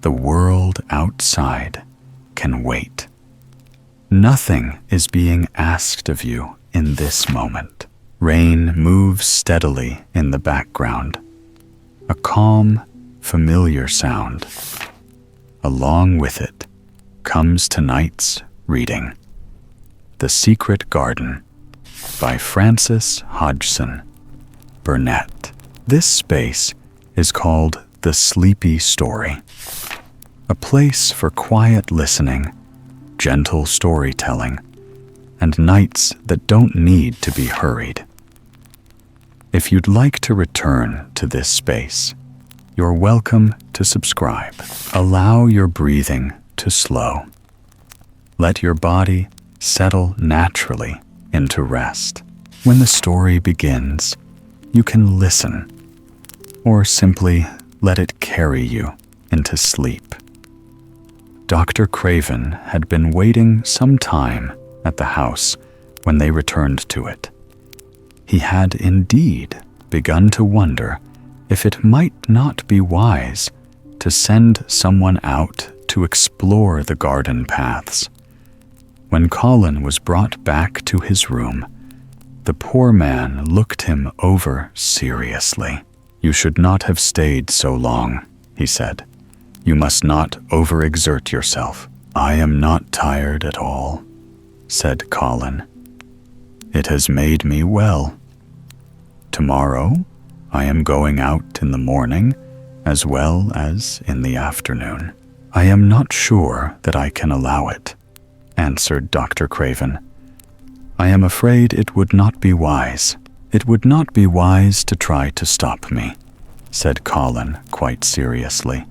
the world outside can wait. Nothing is being asked of you in this moment. Rain moves steadily in the background, a calm, familiar sound. Along with it comes tonight's reading, The Secret Garden by Frances Hodgson Burnett. This space is called the Sleepy Story, a place for quiet listening, gentle storytelling, and nights that don't need to be hurried. If you'd like to return to this space, you're welcome to subscribe. Allow your breathing to slow. Let your body settle naturally into rest. When the story begins, you can listen, or simply let it carry you into sleep. Dr. Craven had been waiting some time at the house when they returned to it. He had indeed begun to wonder if it might not be wise to send someone out to explore the garden paths. When Colin was brought back to his room, the poor man looked him over seriously. "You should not have stayed so long," he said. "You must not overexert yourself." "I am not tired at all," said Colin. "It has made me well. Tomorrow, I am going out in the morning as well as in the afternoon." "I am not sure that I can allow it," answered Dr. Craven. "I am afraid it would not be wise. It would not be wise to try to stop me," said Colin quite seriously.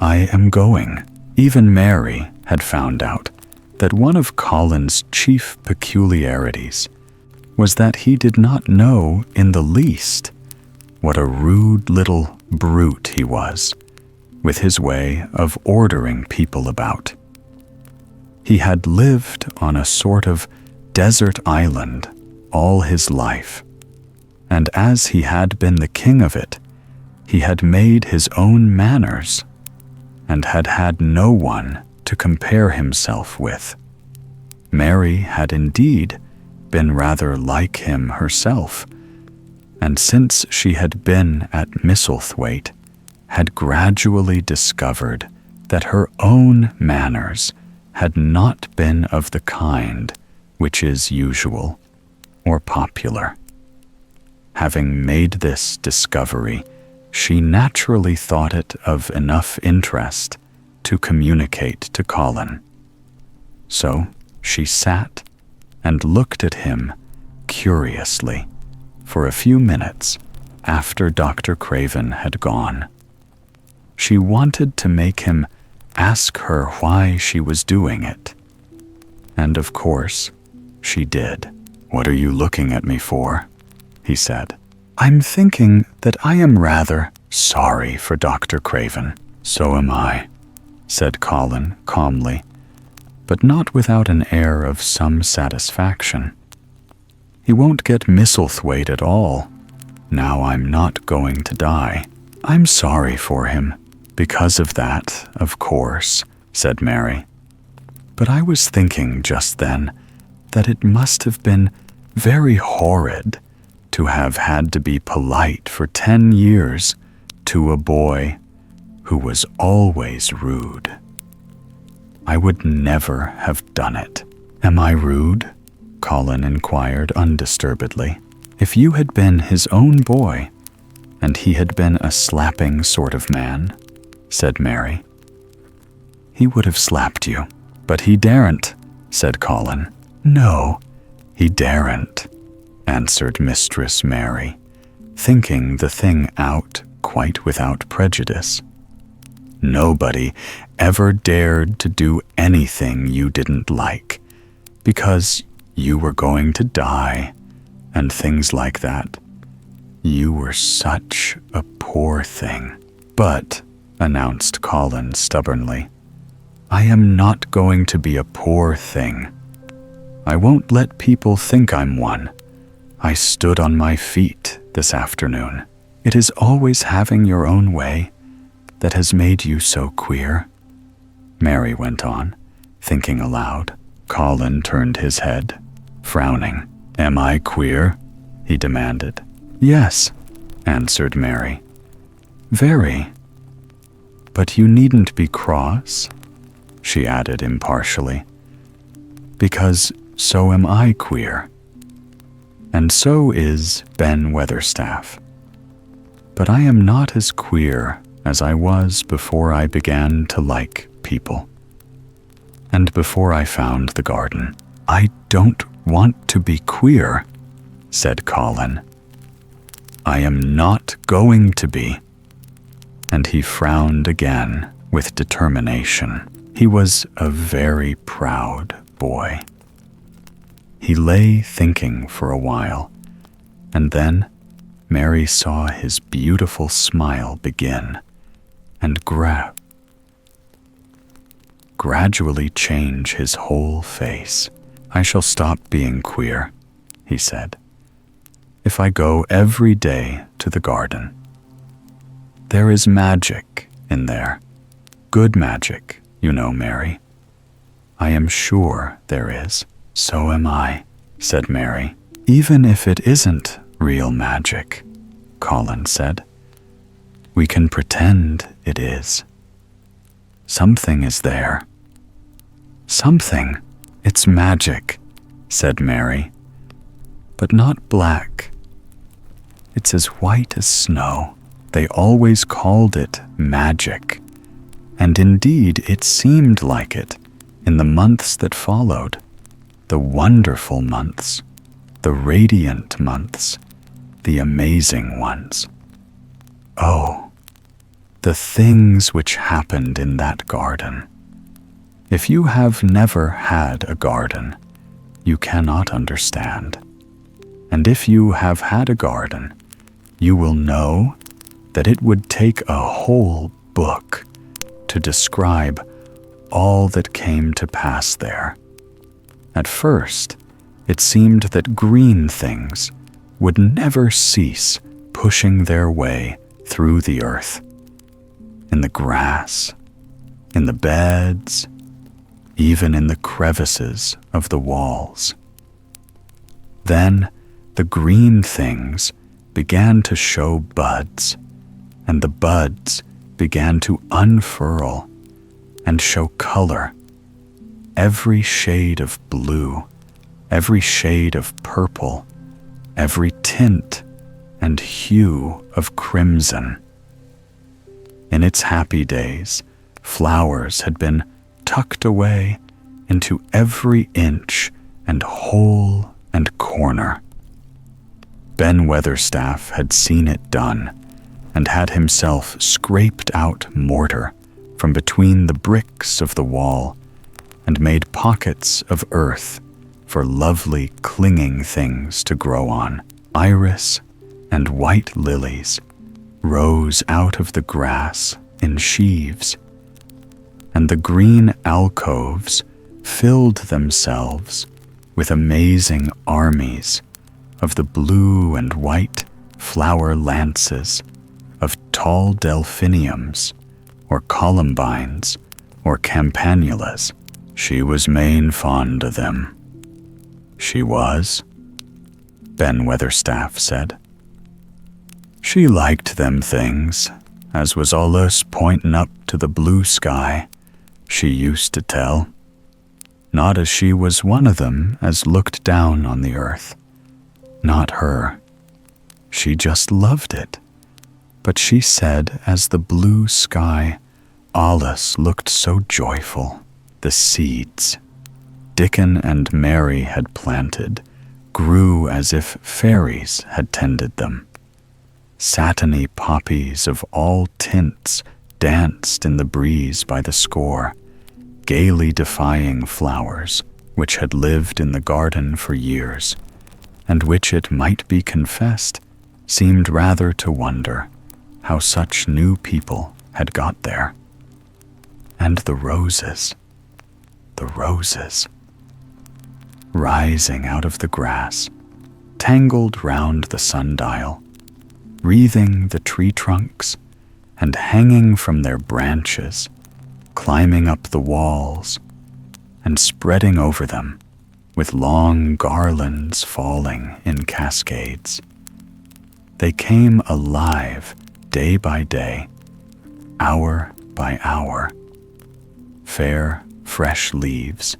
"I am going." Even Mary had found out that one of Colin's chief peculiarities was that he did not know in the least what a rude little brute he was, with his way of ordering people about. He had lived on a sort of desert island all his life, and as he had been the king of it, he had made his own manners and had had no one to compare himself with. Mary had indeed been rather like him herself, and since she had been at Misselthwaite, had gradually discovered that her own manners had not been of the kind which is usual or popular. Having made this discovery, she naturally thought it of enough interest to communicate to Colin. So she sat and looked at him curiously for a few minutes after Dr. Craven had gone. She wanted to make him ask her why she was doing it. And of course, she did. "What are you looking at me for?" he said. "I'm thinking that I am rather sorry for Dr. Craven." "So am I," said Colin calmly, but not without an air of some satisfaction. "He won't get Misselthwaite at all. Now I'm not going to die. I'm sorry for him because of that, of course," said Mary. "But I was thinking just then that it must have been very horrid to have had to be polite for 10 years to a boy who was always rude. I would never have done it." "Am I rude?" Colin inquired undisturbedly. "If you had been his own boy, and he had been a slapping sort of man," said Mary, "he would have slapped you." "But he daren't," said Colin. "No, he daren't," answered Mistress Mary, thinking the thing out quite without prejudice. "Nobody ever dared to do anything you didn't like, because you were going to die, and things like that. You were such a poor thing." "But," announced Colin stubbornly, "I am not going to be a poor thing. I won't let people think I'm one. I stood on my feet this afternoon. It is always having your own way. that has made you so queer?" Mary went on, thinking aloud. Colin turned his head, frowning. "Am I queer?" he demanded. "Yes," answered Mary. "Very. But you needn't be cross," she added impartially, "because so am I queer. And so is Ben Weatherstaff. But I am not as queer as I was before I began to like people. And before I found the garden." "I don't want to be queer," said Colin. "I am not going to be." And he frowned again with determination. He was a very proud boy. He lay thinking for a while, and then Mary saw his beautiful smile begin and gradually change his whole face. "I shall stop being queer," he said, "if I go every day to the garden. There is magic in there. Good magic, you know, Mary. I am sure there is." "So am I," said Mary. "Even if it isn't real magic," Colin said, "we can pretend it is. Something is there." "Something? It's magic," said Mary, "but not black. It's as white as snow." They always called it magic, and indeed it seemed like it in the months that followed, the wonderful months, the radiant months, the amazing ones. Oh, the things which happened in that garden. If you have never had a garden, you cannot understand. And if you have had a garden, you will know that it would take a whole book to describe all that came to pass there. At first, it seemed that green things would never cease pushing their way through the earth, in the grass, in the beds, even in the crevices of the walls. Then the green things began to show buds, and the buds began to unfurl and show color, every shade of blue, every shade of purple, every tint and hue of crimson. In its happy days, flowers had been tucked away into every inch and hole and corner. Ben Weatherstaff had seen it done, and had himself scraped out mortar from between the bricks of the wall and made pockets of earth for lovely clinging things to grow on. Iris and white lilies rose out of the grass in sheaves, and the green alcoves filled themselves with amazing armies of the blue and white flower lances of tall delphiniums, or columbines, or campanulas. She was main fond of them. "She was," Ben Weatherstaff said. "She liked them things, as was allus pointin' up to the blue sky, she used to tell. Not as she was one of them as looked down on the earth. Not her. She just loved it. But she said as the blue sky allus looked so joyful, the seeds Dickon and Mary had planted grew as if fairies had tended them. Satiny poppies of all tints danced in the breeze by the score, gaily defying flowers which had lived in the garden for years, and which, it might be confessed, seemed rather to wonder how such new people had got there. And the roses, rising out of the grass, tangled round the sundial, wreathing the tree trunks and hanging from their branches, climbing up the walls, and spreading over them with long garlands falling in cascades. They came alive day by day, hour by hour, fair, fresh leaves,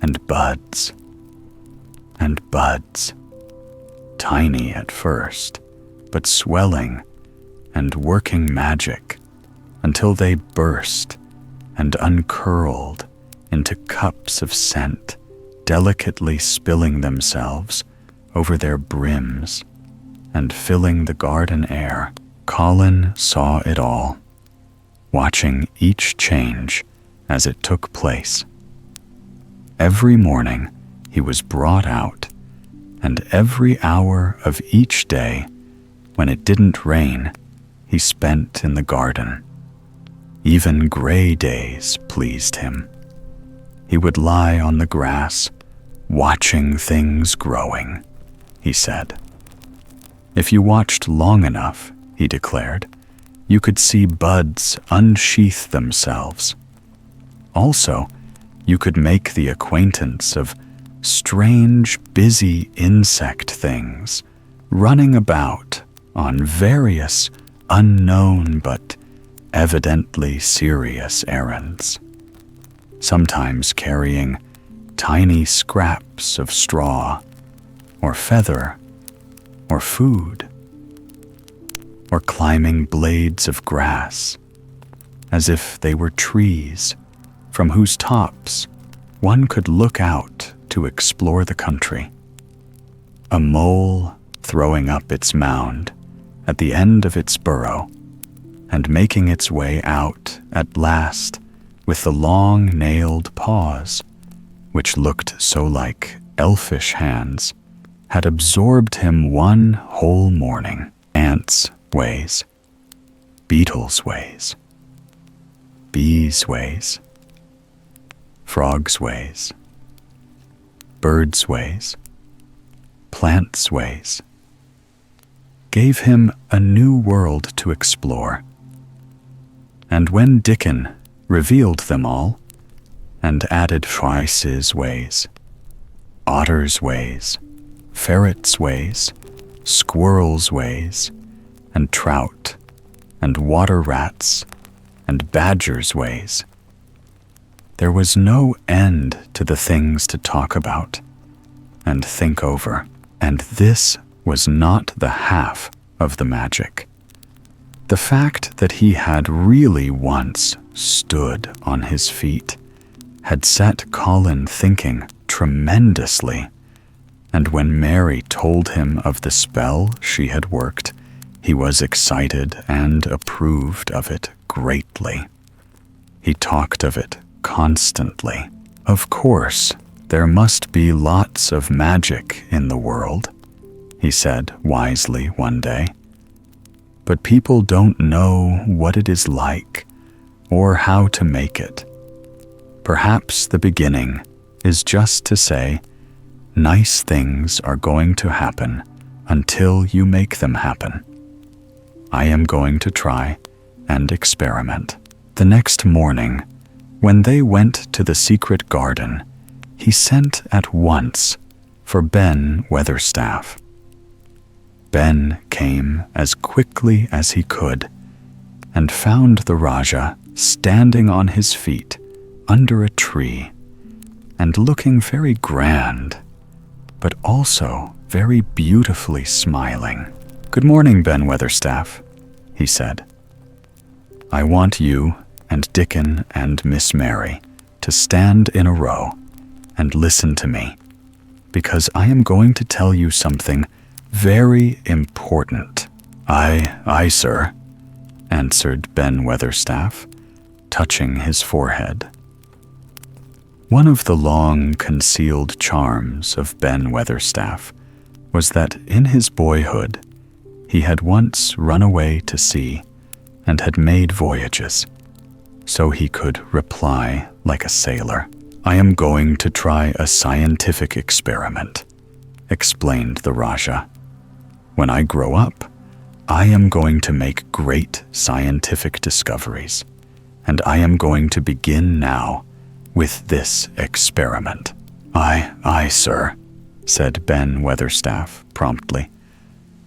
and buds, tiny at first, but swelling and working magic until they burst and uncurled into cups of scent, delicately spilling themselves over their brims and filling the garden air. Colin saw it all, watching each change as it took place. Every morning he was brought out, and every hour of each day, when it didn't rain, he spent in the garden. Even gray days pleased him. He would lie on the grass, watching things growing, he said. If you watched long enough, he declared, you could see buds unsheath themselves. Also, you could make the acquaintance of strange, busy insect things running about on various unknown but evidently serious errands, sometimes carrying tiny scraps of straw or feather or food, or climbing blades of grass as if they were trees from whose tops one could look out to explore the country. A mole throwing up its mound at the end of its burrow and making its way out at last with the long-nailed paws, which looked so like elfish hands, had absorbed him one whole morning. Ants' ways, beetles' ways, bees' ways, frogs' ways, birds' ways, plants' ways, gave him a new world to explore. And when Dickon revealed them all, and added Frances' ways, otters' ways, ferrets' ways, squirrels' ways, and trout, and water rats, and badgers' ways, there was no end to the things to talk about and think over, and this was not the half of the magic. The fact that he had really once stood on his feet had set Colin thinking tremendously, and when Mary told him of the spell she had worked, he was excited and approved of it greatly. He talked of it constantly. Of course, there must be lots of magic in the world, he said wisely one day. But people don't know what it is like or how to make it. Perhaps the beginning is just to say, nice things are going to happen until you make them happen. I am going to try and experiment. The next morning, when they went to the secret garden, he sent at once for Ben Weatherstaff. Ben came as quickly as he could and found the Rajah standing on his feet under a tree and looking very grand, but also very beautifully smiling. "Good morning, Ben Weatherstaff," he said. "I want you and Dickon and Miss Mary to stand in a row and listen to me, because I am going to tell you something very important." Aye, sir," answered Ben Weatherstaff, touching his forehead. One of the long-concealed charms of Ben Weatherstaff was that in his boyhood he had once run away to sea and had made voyages, so he could reply like a sailor. "I am going to try a scientific experiment," explained the Rajah. "When I grow up, I am going to make great scientific discoveries, and I am going to begin now with this experiment." Aye, sir," said Ben Weatherstaff promptly,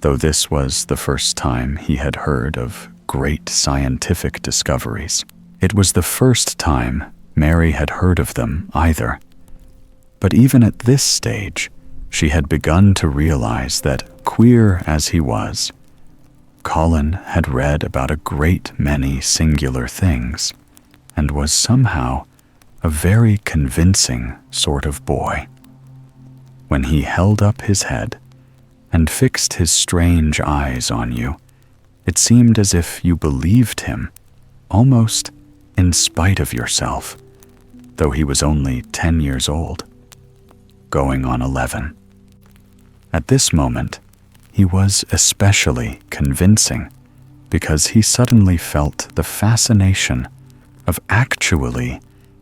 though this was the first time he had heard of great scientific discoveries. It was the first time Mary had heard of them either. But even at this stage, she had begun to realize that, queer as he was, Colin had read about a great many singular things and was somehow a very convincing sort of boy. When he held up his head and fixed his strange eyes on you, it seemed as if you believed him, almost in spite of yourself, though he was only 10 years old, going on 11. At this moment, he was especially convincing because he suddenly felt the fascination of actually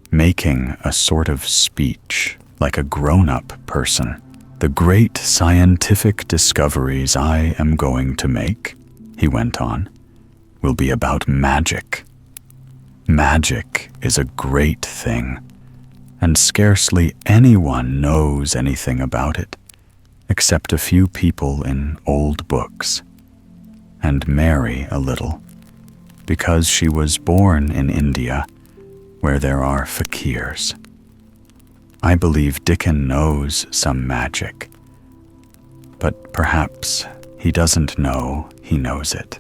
making a sort of speech like a grown-up person. "The great scientific discoveries I am going to make," he went on, "will be about magic. Magic is a great thing, and scarcely anyone knows anything about it, except a few people in old books, and Mary a little, because she was born in India, where there are fakirs. I believe Dickon knows some magic, but perhaps he doesn't know he knows it.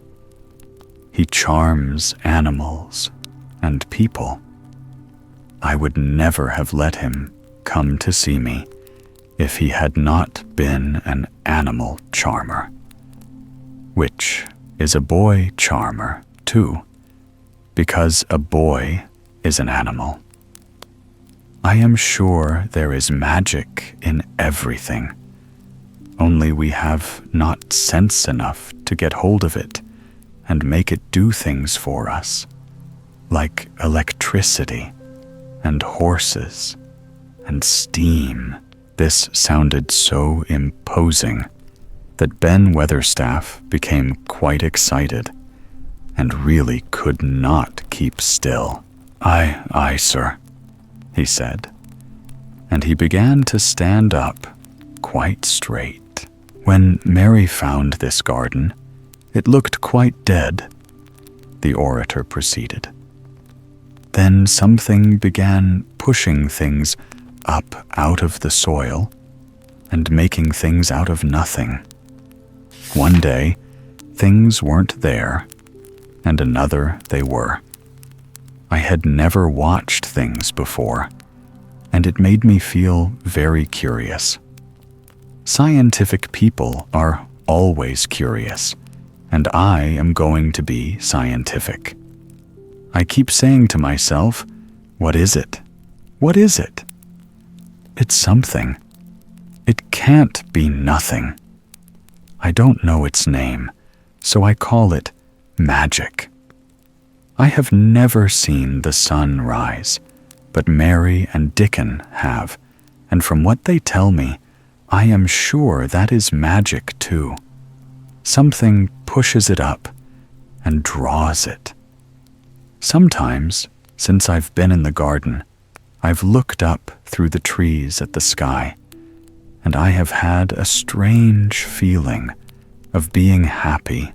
He charms animals and people. I would never have let him come to see me if he had not been an animal charmer, which is a boy charmer too, because a boy is an animal. I am sure there is magic in everything, only we have not sense enough to get hold of it and make it do things for us, like electricity and horses and steam." This sounded so imposing that Ben Weatherstaff became quite excited and really could not keep still. Aye, sir," he said, and he began to stand up quite straight. "When Mary found this garden, it looked quite dead," the orator proceeded. "Then something began pushing things up out of the soil and making things out of nothing. One day, things weren't there, and another they were. I had never watched things before, and it made me feel very curious. Scientific people are always curious, and I am going to be scientific. I keep saying to myself, what is it? What is it? It's something. It can't be nothing. I don't know its name, so I call it magic. I have never seen the sun rise, but Mary and Dickon have, and from what they tell me, I am sure that is magic too. Something pushes it up and draws it. Sometimes, since I've been in the garden, I've looked up through the trees at the sky, and I have had a strange feeling of being happy,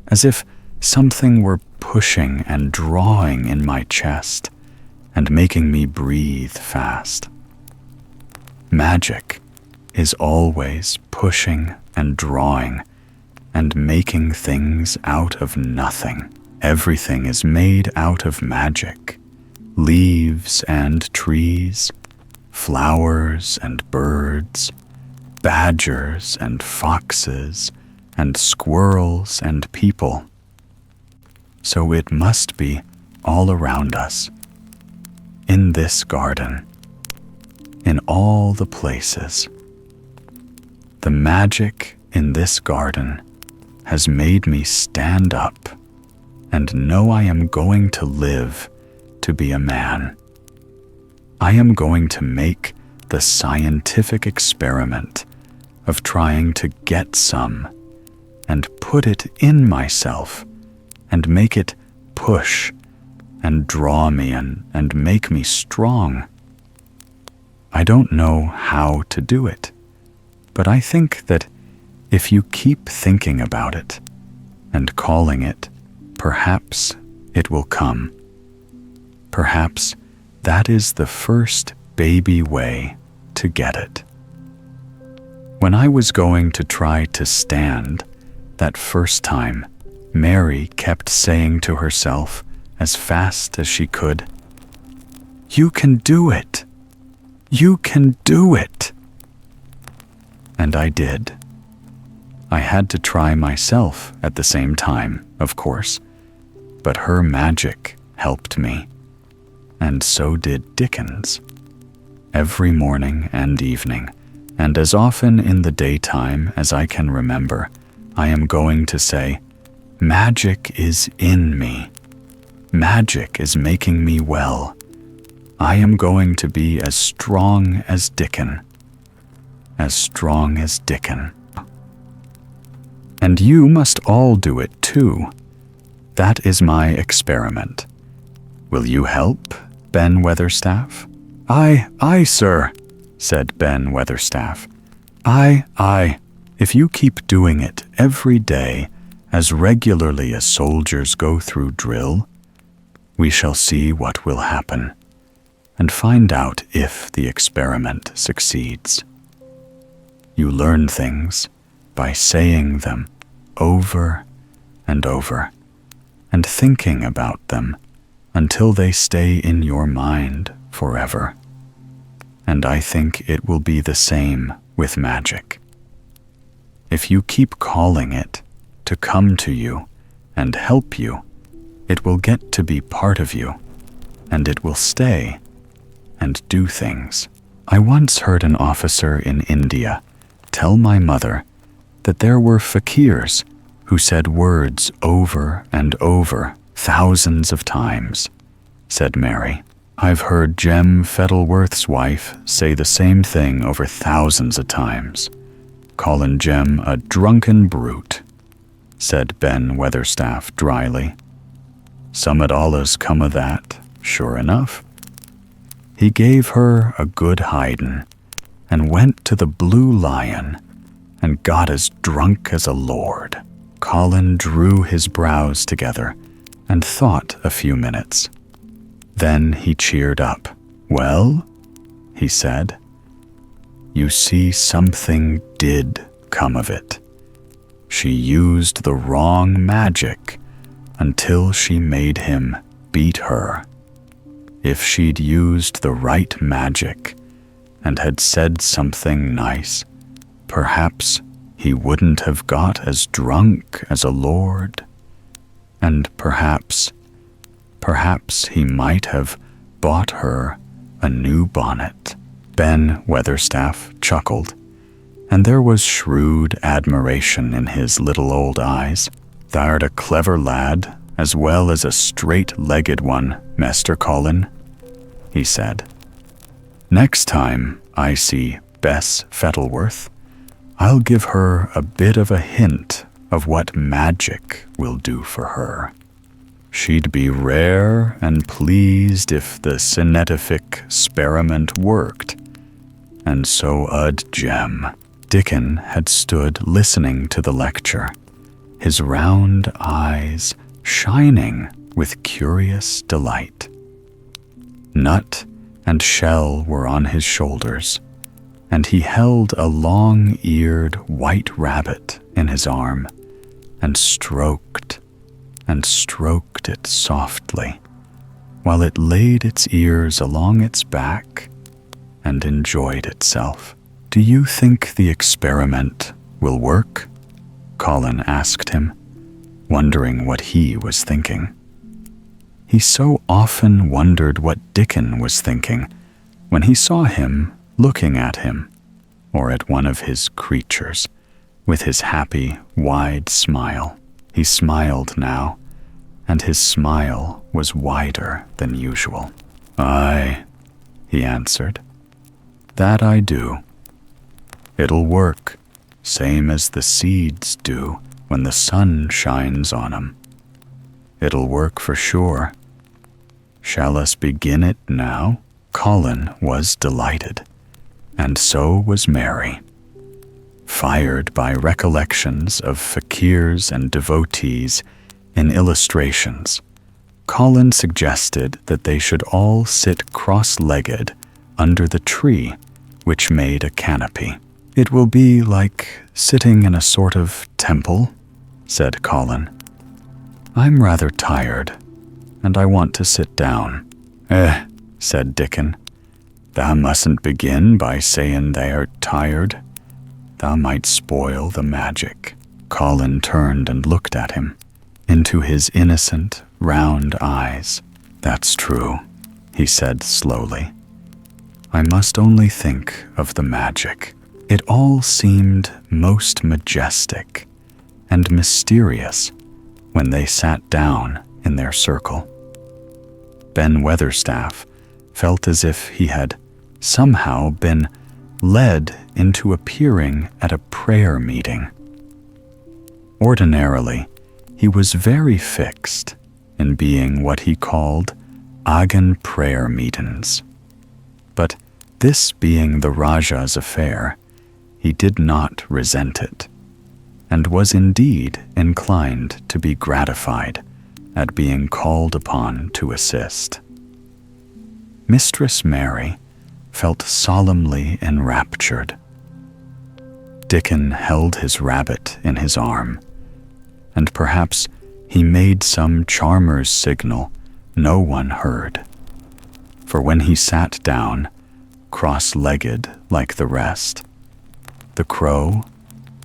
as if something were pushing and drawing in my chest and making me breathe fast. Magic is always pushing and drawing and making things out of nothing. Everything is made out of magic. Leaves and trees, flowers and birds, badgers and foxes, and squirrels and people. So it must be all around us, in this garden, in all the places. The magic in this garden has made me stand up and know I am going to live to be a man. I am going to make the scientific experiment of trying to get some and put it in myself and make it push and draw me and make me strong. I don't know how to do it, but I think that if you keep thinking about it and calling it, perhaps it will come. Perhaps that is the first baby way to get it. When I was going to try to stand that first time, Mary kept saying to herself as fast as she could, "You can do it! You can do it!" And I did. I had to try myself at the same time, of course, but her magic helped me, and so did Dickens. Every morning and evening, and as often in the daytime as I can remember, I am going to say, "Magic is in me. Magic is making me well. I am going to be as strong as Dickon. As strong as Dickon." And you must all do it too. That is my experiment. Will you help, Ben Weatherstaff? Aye, sir, said Ben Weatherstaff. Aye, if you keep doing it every day as regularly as soldiers go through drill, we shall see what will happen and find out if the experiment succeeds. You learn things by saying them over and over and thinking about them until they stay in your mind forever. And I think it will be the same with magic. If you keep calling it to come to you and help you, it will get to be part of you, and it will stay and do things. I once heard an officer in India tell my mother that there were fakirs who said words over and over thousands of times. Said Mary, "I've heard Jem Fettleworth's wife say the same thing over thousands of times, callin' Jem a drunken brute," said Ben Weatherstaff dryly. "Summat allus come o' that, sure enough." He gave her a good hidin' and went to the Blue Lion and got as drunk as a lord. Colin drew his brows together and thought a few minutes. Then he cheered up. "Well," he said, "you see, something did come of it. She used the wrong magic until she made him beat her. If she'd used the right magic and had said something nice, perhaps he wouldn't have got as drunk as a lord. And perhaps he might have bought her a new bonnet." Ben Weatherstaff chuckled, and there was shrewd admiration in his little old eyes. "Thou'rt a clever lad, as well as a straight-legged one, Master Colin," he said. "Next time I see Bess Fettleworth, I'll give her a bit of a hint of what magic will do for her. She'd be rare and pleased if the Cinetific experiment worked, and so 'ud Jem." Dickon had stood listening to the lecture, his round eyes shining with curious delight. Nut and Shell were on his shoulders, and he held a long-eared white rabbit in his arm and stroked it softly, while it laid its ears along its back and enjoyed itself. "Do you think the experiment will work?" Colin asked him, wondering what he was thinking. He so often wondered what Dickon was thinking when he saw him looking at him, or at one of his creatures, with his happy, wide smile. He smiled now, and his smile was wider than usual. "Aye," he answered. "That I do. It'll work, same as the seeds do when the sun shines on 'em. It'll work for sure. Shall us begin it now?" Colin was delighted, and so was Mary. Fired by recollections of fakirs and devotees in illustrations, Colin suggested that they should all sit cross-legged under the tree, which made a canopy. "It will be like sitting in a sort of temple," said Colin. "I'm rather tired, and I want to sit down." Said Dickon. "Thou mustn't begin by saying thou'rt tired. Thou might spoil the magic." Colin turned and looked at him, into his innocent, round eyes. "That's true," he said slowly. "I must only think of the magic." It all seemed most majestic and mysterious when they sat down in their circle. Ben Weatherstaff felt as if he had somehow been led into appearing at a prayer meeting. Ordinarily, he was very fixed in being what he called Agan prayer meetings. But this being the Raja's affair, he did not resent it, and was indeed inclined to be gratified at being called upon to assist. Mistress Mary felt solemnly enraptured. Dickon held his rabbit in his arm, and perhaps he made some charmer's signal no one heard. For when he sat down, cross-legged like the rest, the crow,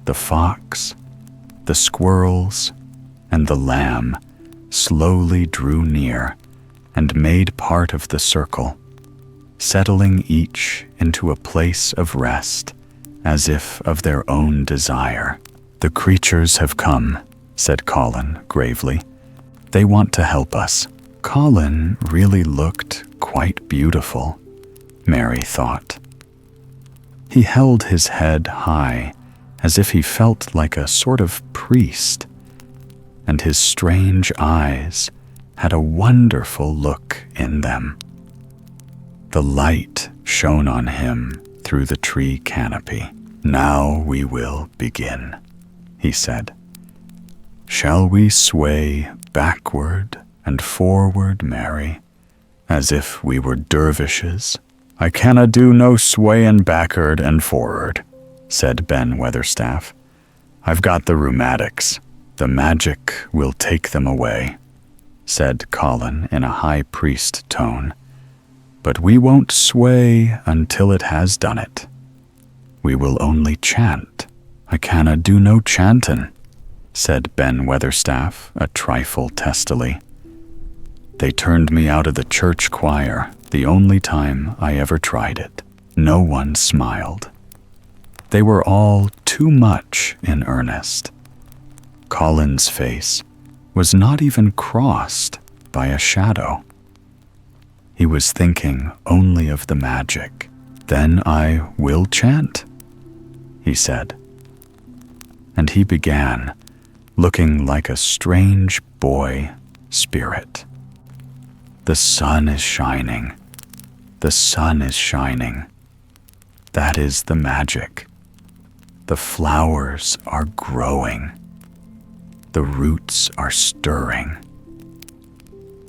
the fox, the squirrels, and the lamb slowly drew near and made part of the circle, settling each into a place of rest as if of their own desire. "The creatures have come," said Colin gravely. "They want to help us." Colin really looked quite beautiful, Mary thought. He held his head high as if he felt like a sort of priest, and his strange eyes had a wonderful look in them. The light shone on him through the tree canopy. "Now we will begin," he said. "Shall we sway backward and forward, Mary, as if we were dervishes?" "I canna do no swayin' back'ard and for'ard," said Ben Weatherstaff. "I've got the rheumatics. The magic will take them away," said Colin in a high priest tone. "But we won't sway until it has done it. We will only chant." "I canna do no chantin'," said Ben Weatherstaff a trifle testily. "They turned me out of the church choir the only time I ever tried it." No one smiled. They were all too much in earnest. Colin's face was not even crossed by a shadow. He was thinking only of the magic. "Then I will chant," he said. And he began, looking like a strange boy spirit. "The sun is shining. The sun is shining. That is the magic. The flowers are growing. The roots are stirring.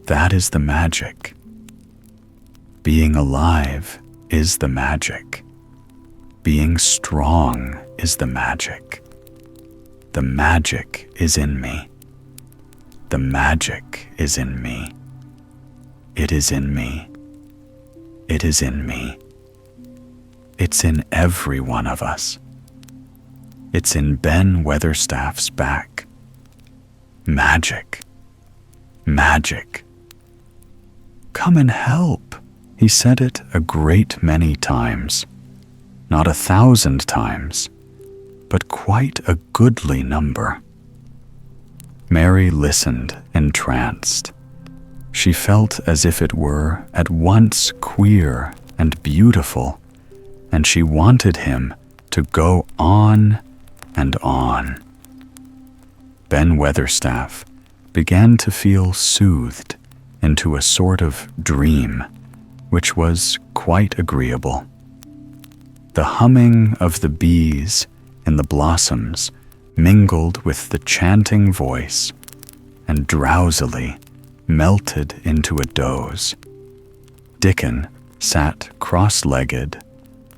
That is the magic. Being alive is the magic. Being strong is the magic. The magic is in me. The magic is in me. It is in me. It is in me. It's in every one of us. It's in Ben Weatherstaff's back. Magic. Magic. Come and help." He said it a great many times. Not 1,000 times, but quite a goodly number. Mary listened entranced. She felt as if it were at once queer and beautiful, and she wanted him to go on and on. Ben Weatherstaff began to feel soothed into a sort of dream, which was quite agreeable. The humming of the bees in the blossoms mingled with the chanting voice and drowsily melted into a doze. Dickon sat cross-legged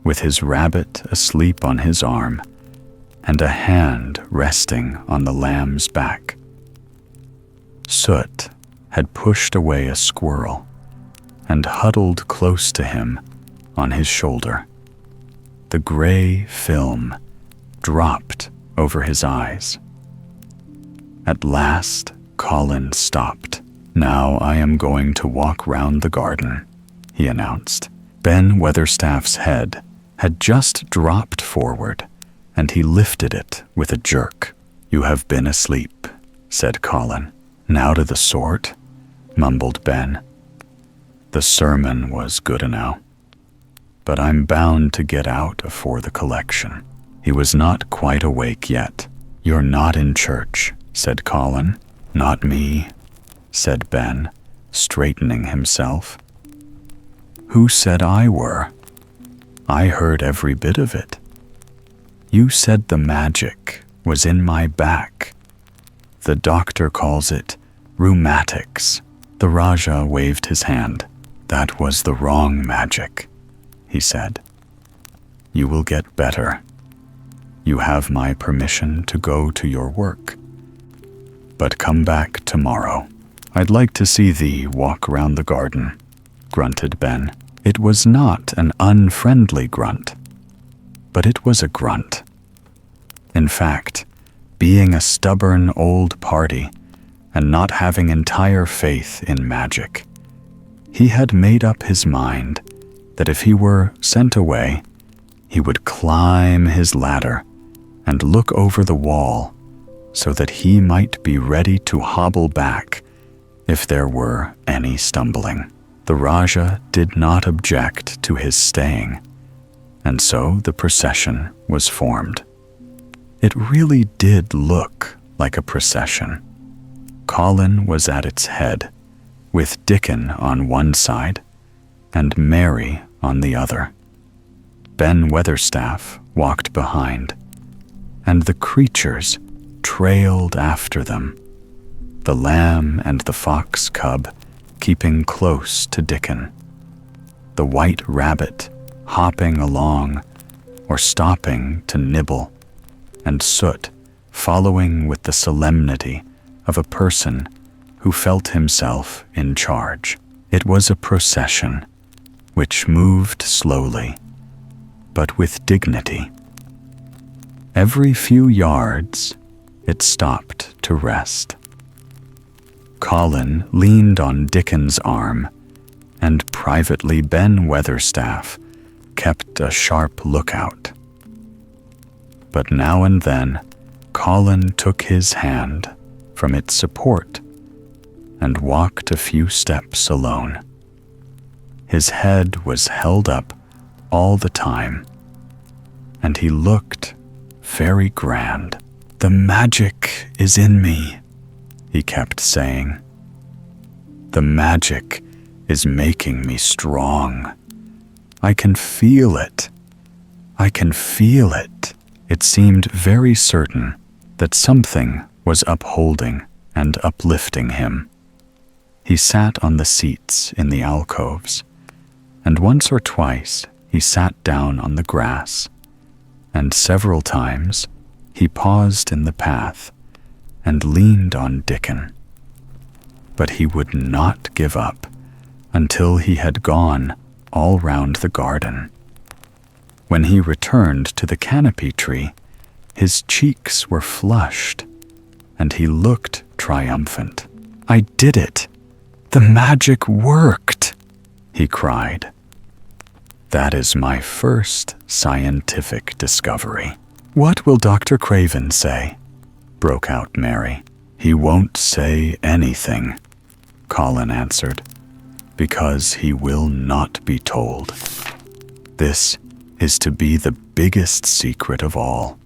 with his rabbit asleep on his arm and a hand resting on the lamb's back. Soot had pushed away a squirrel and huddled close to him on his shoulder. The gray film dropped over his eyes. At last, Colin stopped. "Now I am going to walk round the garden," he announced. Ben Weatherstaff's head had just dropped forward, and he lifted it with a jerk. "You have been asleep," said Colin. "Now to the sort," mumbled Ben. "The sermon was good enow, but I'm bound to get out afore the collection." He was not quite awake yet. "You're not in church," said Colin. "Not me," said Ben, straightening himself. "Who said I were? I heard every bit of it. You said the magic was in my back. The doctor calls it rheumatics." The Rajah waved his hand. "That was the wrong magic," he said. "You will get better. You have my permission to go to your work. But come back tomorrow." "I'd like to see thee walk round the garden," grunted Ben. It was not an unfriendly grunt, but it was a grunt. In fact, being a stubborn old party and not having entire faith in magic, he had made up his mind that if he were sent away, he would climb his ladder and look over the wall so that he might be ready to hobble back if there were any stumbling. The Rajah did not object to his staying, and so the procession was formed. It really did look like a procession. Colin was at its head, with Dickon on one side and Mary on the other. Ben Weatherstaff walked behind, and the creatures trailed after them, the lamb and the fox cub keeping close to Dickon, the white rabbit hopping along or stopping to nibble, and Soot following with the solemnity of a person who felt himself in charge. It was a procession which moved slowly, but with dignity. Every few yards, it stopped to rest. Colin leaned on Dickon's arm, and privately Ben Weatherstaff kept a sharp lookout. But now and then, Colin took his hand from its support and walked a few steps alone. His head was held up all the time, and he looked very grand. "The magic is in me," he kept saying. "The magic is making me strong. I can feel it. I can feel it." It seemed very certain that something was upholding and uplifting him. He sat on the seats in the alcoves, and once or twice he sat down on the grass, and several times he paused in the path and leaned on Dickon. But he would not give up until he had gone all round the garden. When he returned to the canopy tree, his cheeks were flushed, and he looked triumphant. "I did it! The magic worked!" he cried. "That is my first scientific discovery." "What will Dr. Craven say?" broke out Mary. "He won't say anything," Colin answered, "because he will not be told. This is to be the biggest secret of all.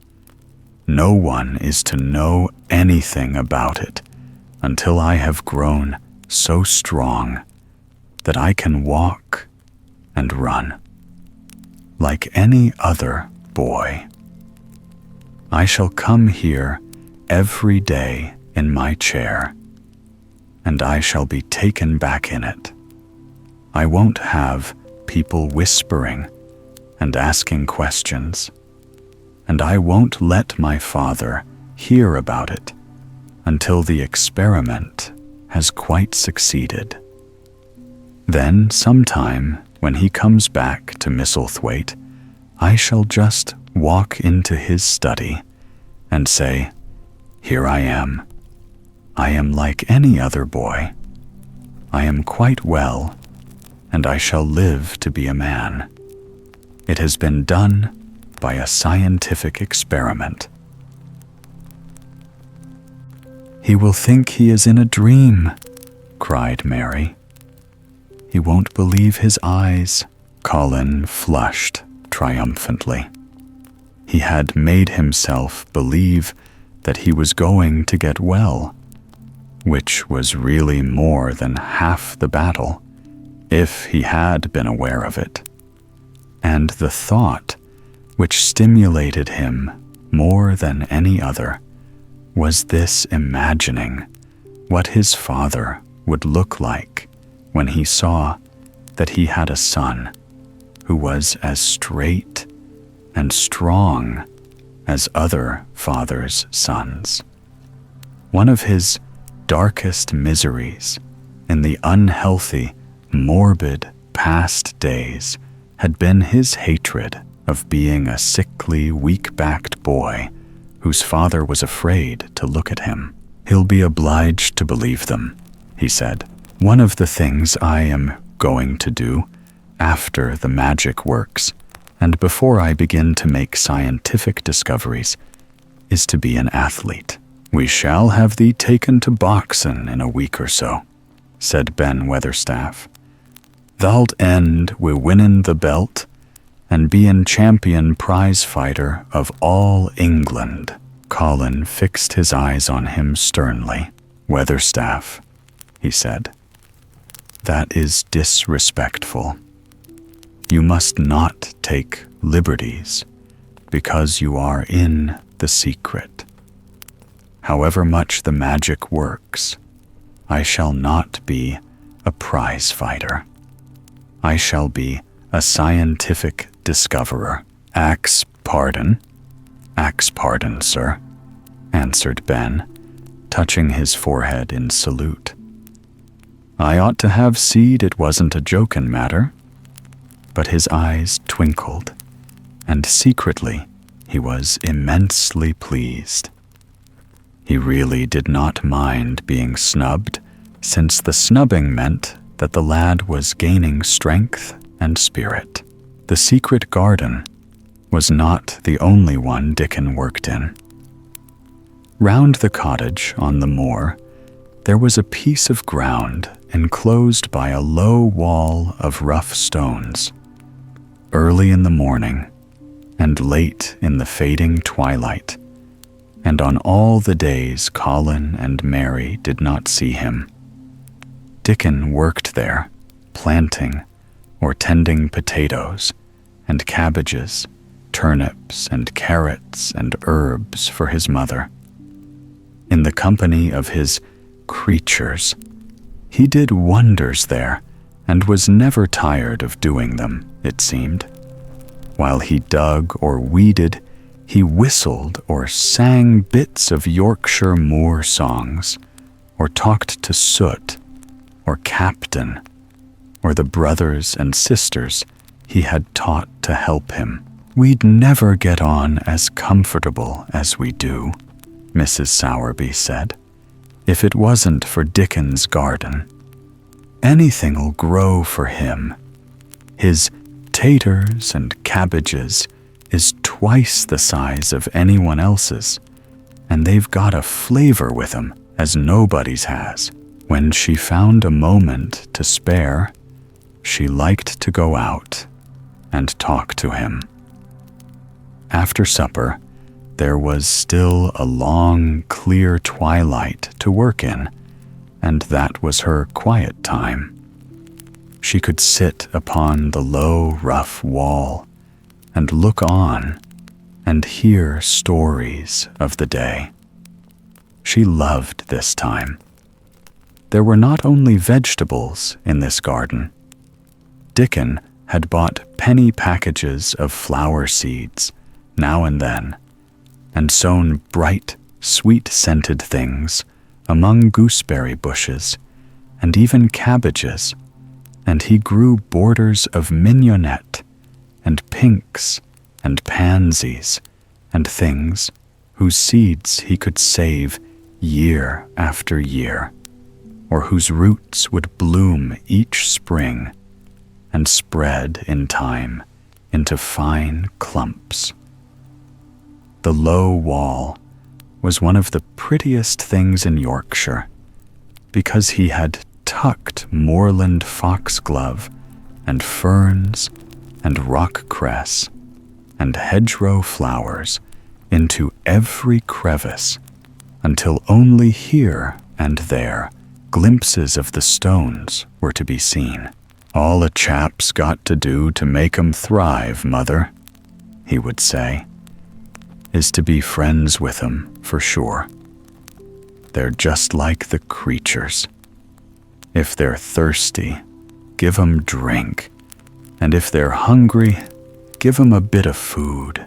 No one is to know anything about it until I have grown so strong that I can walk and run like any other boy. I shall come here every day in my chair, and I shall be taken back in it. I won't have people whispering and asking questions, and I won't let my father hear about it until the experiment has quite succeeded. Then sometime when he comes back to Misselthwaite, I shall just walk into his study and say, "Here I am. I am like any other boy. I am quite well, and I shall live to be a man. It has been done by a scientific experiment." "He will think he is in a dream," cried Mary. "He won't believe his eyes." Colin flushed triumphantly. He had made himself believe that he was going to get well, which was really more than half the battle, if he had been aware of it. And the thought, which stimulated him more than any other, was this imagining what his father would look like when he saw that he had a son who was as straight and strong as other fathers' sons. One of his darkest miseries in the unhealthy, morbid past days had been his hatred of being a sickly, weak-backed boy whose father was afraid to look at him. "He'll be obliged to believe them," he said. "One of the things I am going to do after the magic works, and before I begin to make scientific discoveries, is to be an athlete." "We shall have thee taken to boxin' in a week or so," said Ben Weatherstaff. "Thou'lt end wi' winnin' the belt and bein' champion prize fighter of all England." Colin fixed his eyes on him sternly. "Weatherstaff," he said, "that is disrespectful. You must not take liberties because you are in the secret. However much the magic works, I shall not be a prize fighter. I shall be a scientific discoverer." "Ax pardon?" "Ax pardon, sir," answered Ben, touching his forehead in salute. "I ought to have seed it wasn't a jokin' matter." But his eyes twinkled, and secretly he was immensely pleased. He really did not mind being snubbed, since the snubbing meant that the lad was gaining strength and spirit. The secret garden was not the only one Dickon worked in. Round the cottage on the moor, there was a piece of ground enclosed by a low wall of rough stones. Early in the morning, and late in the fading twilight, and on all the days Colin and Mary did not see him, Dickon worked there, planting or tending potatoes and cabbages, turnips and carrots and herbs for his mother. In the company of his creatures, he did wonders there and was never tired of doing them, it seemed. While he dug or weeded, he whistled or sang bits of Yorkshire moor songs, or talked to Soot, or Captain, or the brothers and sisters he had taught to help him. "We'd never get on as comfortable as we do," Mrs. Sowerby said, "if it wasn't for Dickon's garden. Anything'll grow for him. His taters and cabbages is twice the size of anyone else's, and they've got a flavor with 'em as nobody's has." When she found a moment to spare, she liked to go out and talk to him. After supper, there was still a long, clear twilight to work in, and that was her quiet time. She could sit upon the low, rough wall and look on and hear stories of the day. She loved this time. There were not only vegetables in this garden. Dickon had bought penny packages of flower seeds now and then, and sown bright, sweet-scented things among gooseberry bushes and even cabbages, and he grew borders of mignonette and pinks and pansies and things whose seeds he could save year after year, or whose roots would bloom each spring and spread in time into fine clumps. The low wall was one of the prettiest things in Yorkshire, because he had tucked moorland foxglove and ferns and rock cress and hedgerow flowers into every crevice, until only here and there glimpses of the stones were to be seen. "All a chap's got to do to make 'em thrive, Mother," he would say, "is to be friends with 'em, for sure. They're just like the creatures. If they're thirsty, give 'em drink, and if they're hungry, give 'em a bit of food.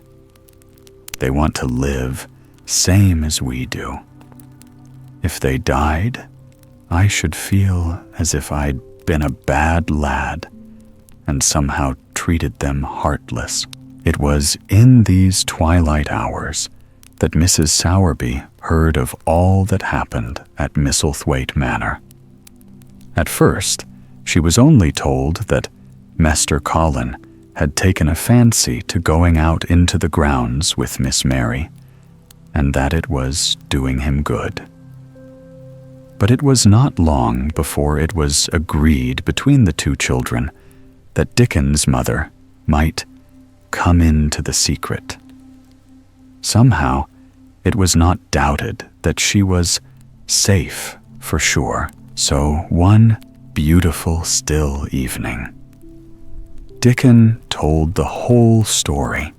They want to live same as we do. If they died, I should feel as if I'd been a bad lad and somehow treated them heartless." It was in these twilight hours that Mrs. Sowerby heard of all that happened at Misselthwaite Manor. At first, she was only told that Mr. Colin had taken a fancy to going out into the grounds with Miss Mary, and that it was doing him good. But it was not long before it was agreed between the two children that Dickon's mother might come into the secret. Somehow, it was not doubted that she was safe for sure. So one beautiful, still evening, Dickon told the whole story,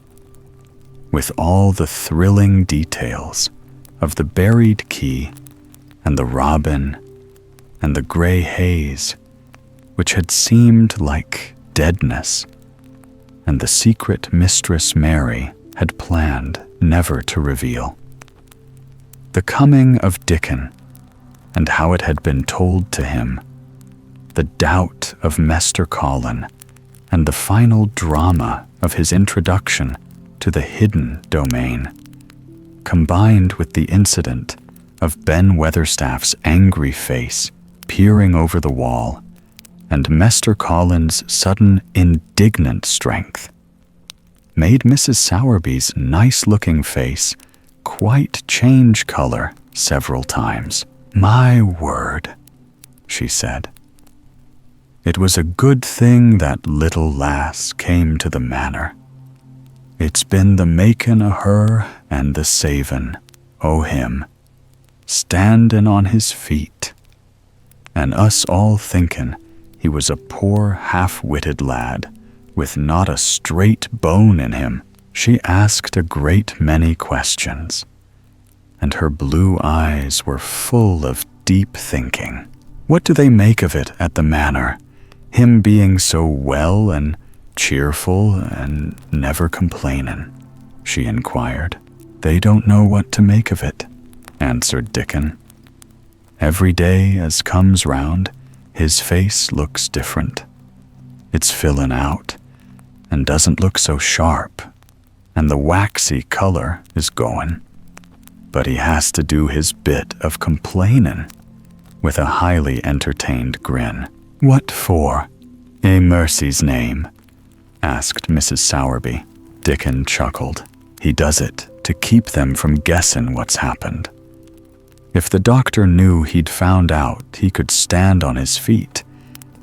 with all the thrilling details of the buried key and the robin and the gray haze, which had seemed like deadness, and the secret Mistress Mary had planned never to reveal. The coming of Dickon, and how it had been told to him, the doubt of Mr. Colin, and the final drama of his introduction to the hidden domain, combined with the incident of Ben Weatherstaff's angry face peering over the wall, and Mr. Colin's sudden indignant strength, made Mrs. Sowerby's nice-looking face quite change color several times. "My word," she said. "It was a good thing that little lass came to the manor. It's been the makin' o' her and the savin' o' him, standin' on his feet, and us all thinkin' he was a poor half-witted lad with not a straight bone in him." She asked a great many questions, and her blue eyes were full of deep thinking. "What do they make of it at the manor, him being so well and cheerful and never complainin'?" she inquired. "They don't know what to make of it," answered Dickon. "Every day as comes round, his face looks different. It's fillin' out, and doesn't look so sharp, and the waxy color is goin'. But he has to do his bit of complainin'," with a highly entertained grin. "What for, a mercy's name?" asked Mrs. Sowerby. Dickon chuckled. "He does it to keep them from guessin' what's happened. If the doctor knew he'd found out he could stand on his feet,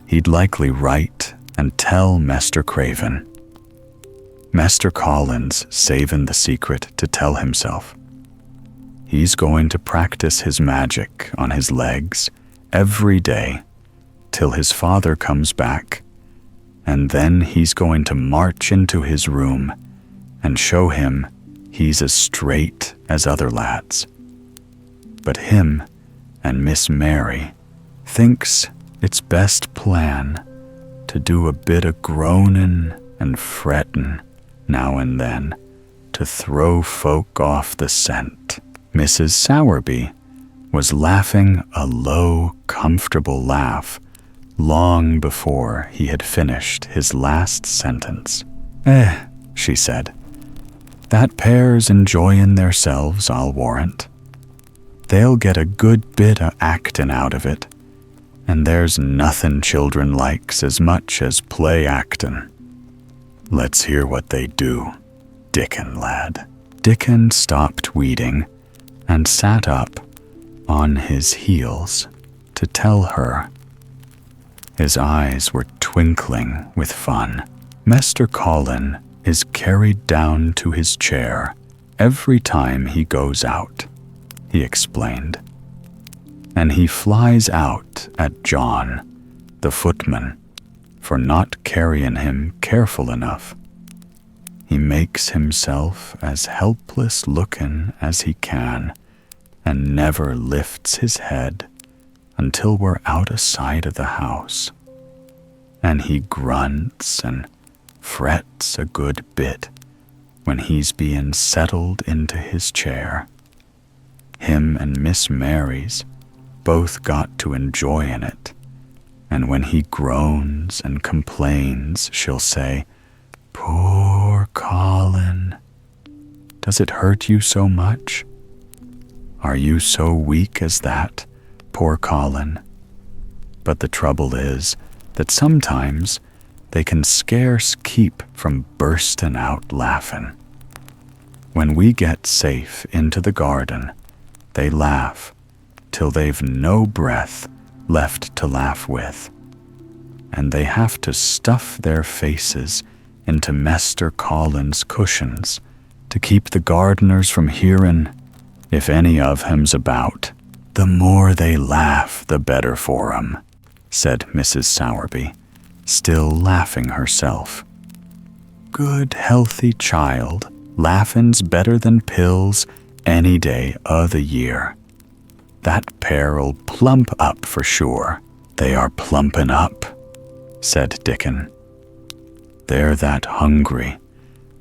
he'd likely write and tell Mester Craven." Master Collins saving the secret to tell himself. He's going to practice his magic on his legs every day till his father comes back, and then he's going to march into his room and show him he's as straight as other lads. But him and Miss Mary thinks it's best plan to do a bit of groaning and fretting now and then to throw folk off the scent. Mrs. Sowerby was laughing a low, comfortable laugh long before he had finished his last sentence. She said, that pair's enjoying theirselves, I'll warrant. They'll get a good bit of actin' out of it, and there's nothing children likes as much as play actin'. Let's hear what they do, Dickon, lad. Dickon stopped weeding and sat up on his heels to tell her. His eyes were twinkling with fun. Mr. Colin is carried down to his chair every time he goes out, he explained. And he flies out at John, the footman, for not carrying him careful enough. He makes himself as helpless looking as he can and never lifts his head until we're out of sight of the house. And he grunts and frets a good bit when he's being settled into his chair. Him and Miss Mary's both got to enjoying it, and when he groans and complains, she'll say, "Poor Colin, does it hurt you so much? Are you so weak as that, poor Colin?" But the trouble is that sometimes they can scarce keep from bursting out laughing. When we get safe into the garden, they laugh till they've no breath left to laugh with, and they have to stuff their faces into Mester Colin's cushions to keep the gardeners from hearing, if any of him's about. The more they laugh, the better for 'em, said Mrs. Sowerby, still laughing herself. Good healthy child, laughin's better than pills any day o' the year. That pair'll plump up for sure. They are plumping up, said Dickon. They're that hungry,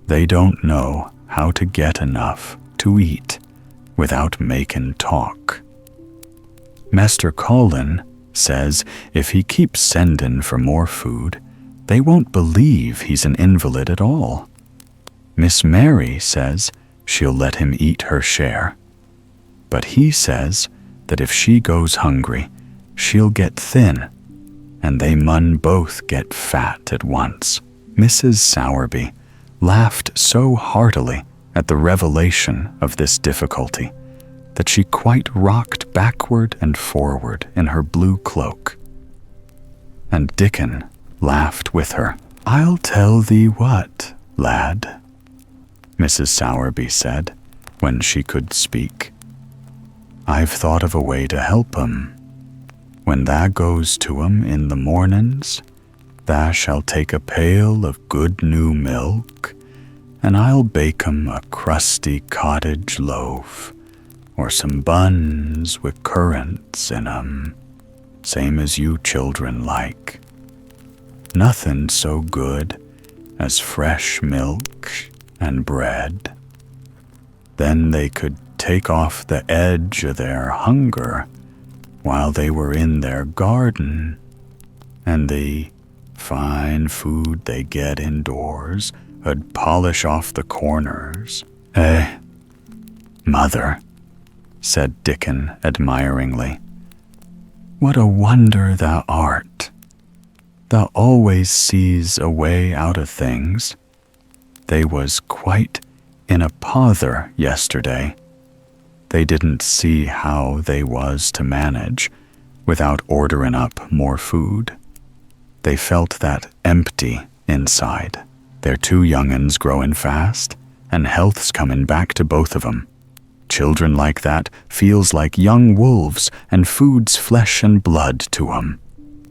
they don't know how to get enough to eat without making talk. Master Colin says if he keeps sending for more food, they won't believe he's an invalid at all. Miss Mary says she'll let him eat her share, but he says that if she goes hungry, she'll get thin, and they mun both get fat at once. Mrs. Sowerby laughed so heartily at the revelation of this difficulty that she quite rocked backward and forward in her blue cloak. And Dickon laughed with her. I'll tell thee what, lad, Mrs. Sowerby said, when she could speak. I've thought of a way to help 'em. When thou goes to 'em in the mornin's, thou shalt take a pail of good new milk, and I'll bake 'em a crusty cottage loaf, or some buns with currants in 'em, same as you children like. Nothing so good as fresh milk and bread. Then they could take off the edge of their hunger while they were in their garden, and the fine food they get indoors 'ud polish off the corners. Mother, said Dickon admiringly, what a wonder thou art. Thou always sees a way out of things. They was quite in a pother yesterday. They didn't see how they was to manage without ordering up more food. They felt that empty inside. They're two young'uns growin' fast, and health's comin' back to both of 'em. Children like that feels like young wolves, and food's flesh and blood to 'em,"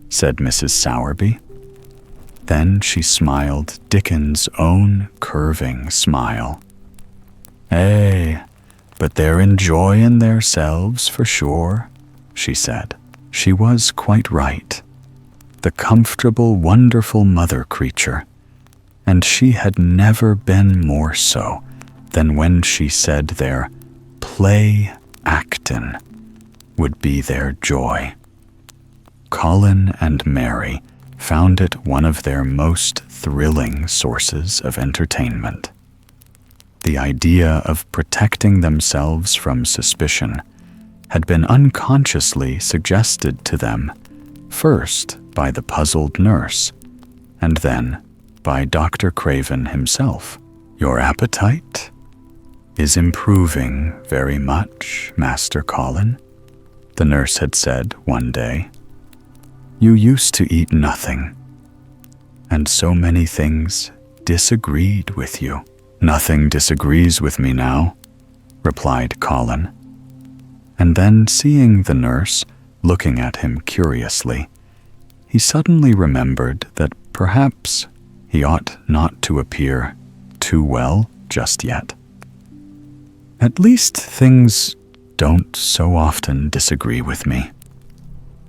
said Mrs. Sowerby. Then she smiled Dickens' own curving smile. "Eh, but they're enjoyin' theirselves for sure," she said. She was quite right. The comfortable, wonderful mother creature, and she had never been more so than when she said their play actin' would be their joy. Colin and Mary found it one of their most thrilling sources of entertainment. The idea of protecting themselves from suspicion had been unconsciously suggested to them, first by the puzzled nurse, and then by Dr. Craven himself. "Your appetite is improving very much, Master Colin," the nurse had said one day. "You used to eat nothing, and so many things disagreed with you." "Nothing disagrees with me now," replied Colin. And then, seeing the nurse looking at him curiously, he suddenly remembered that perhaps he ought not to appear too well just yet. "At least things don't so often disagree with me.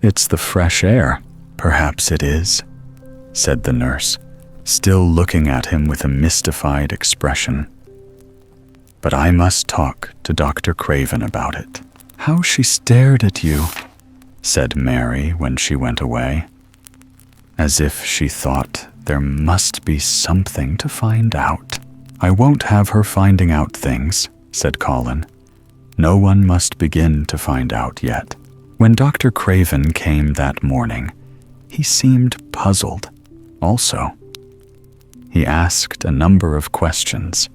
It's the fresh air." "Perhaps it is," said the nurse, still looking at him with a mystified expression. "But I must talk to Dr. Craven about it." "How she stared at you," said Mary when she went away, as if she thought there must be something to find out. "I won't have her finding out things," said Colin. "No one must begin to find out yet." When Dr. Craven came that morning, he seemed puzzled also. He asked a number of questions,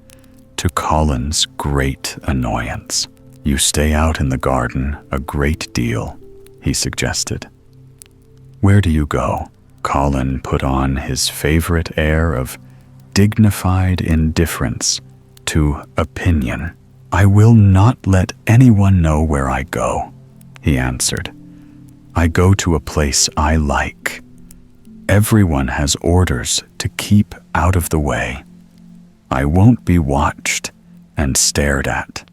to Colin's great annoyance. "You stay out in the garden a great deal," he suggested. "Where do you go?" Colin put on his favorite air of dignified indifference to opinion. "I will not let anyone know where I go," he answered. "I go to a place I like. Everyone has orders to keep out of the way. I won't be watched and stared at.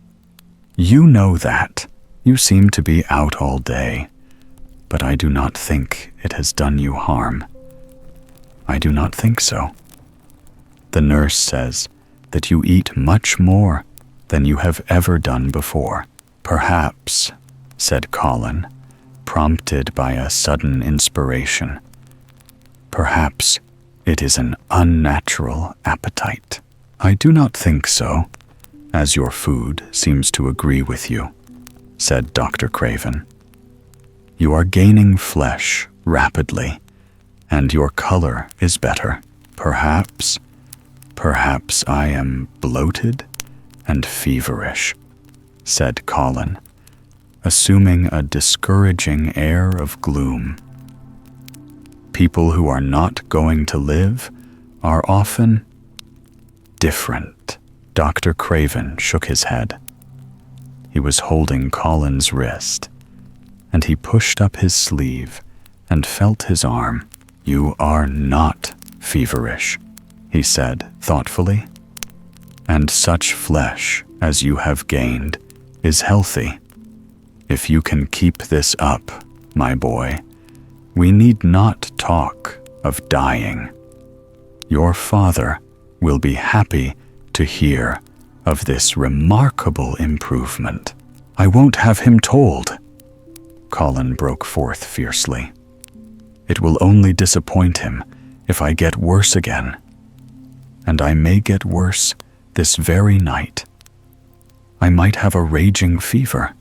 You know that. You seem to be out all day, but I do not think it has done you harm." "I do not think so. The nurse says that you eat much more than you have ever done before." "Perhaps," said Colin, prompted by a sudden inspiration, "perhaps it is an unnatural appetite." "I do not think so, as your food seems to agree with you," said Dr. Craven. "You are gaining flesh rapidly, and your color is better. Perhaps I am bloated and feverish," said Colin, assuming a discouraging air of gloom. "People who are not going to live are often different." Dr. Craven shook his head. He was holding Colin's wrist, and he pushed up his sleeve and felt his arm. "You are not feverish," he said thoughtfully, "and such flesh as you have gained is healthy. If you can keep this up, my boy, we need not talk of dying. Your father will be happy to hear of this remarkable improvement." "I won't have him told," Colin broke forth fiercely. "It will only disappoint him if I get worse again. And I may get worse this very night. I might have a raging fever.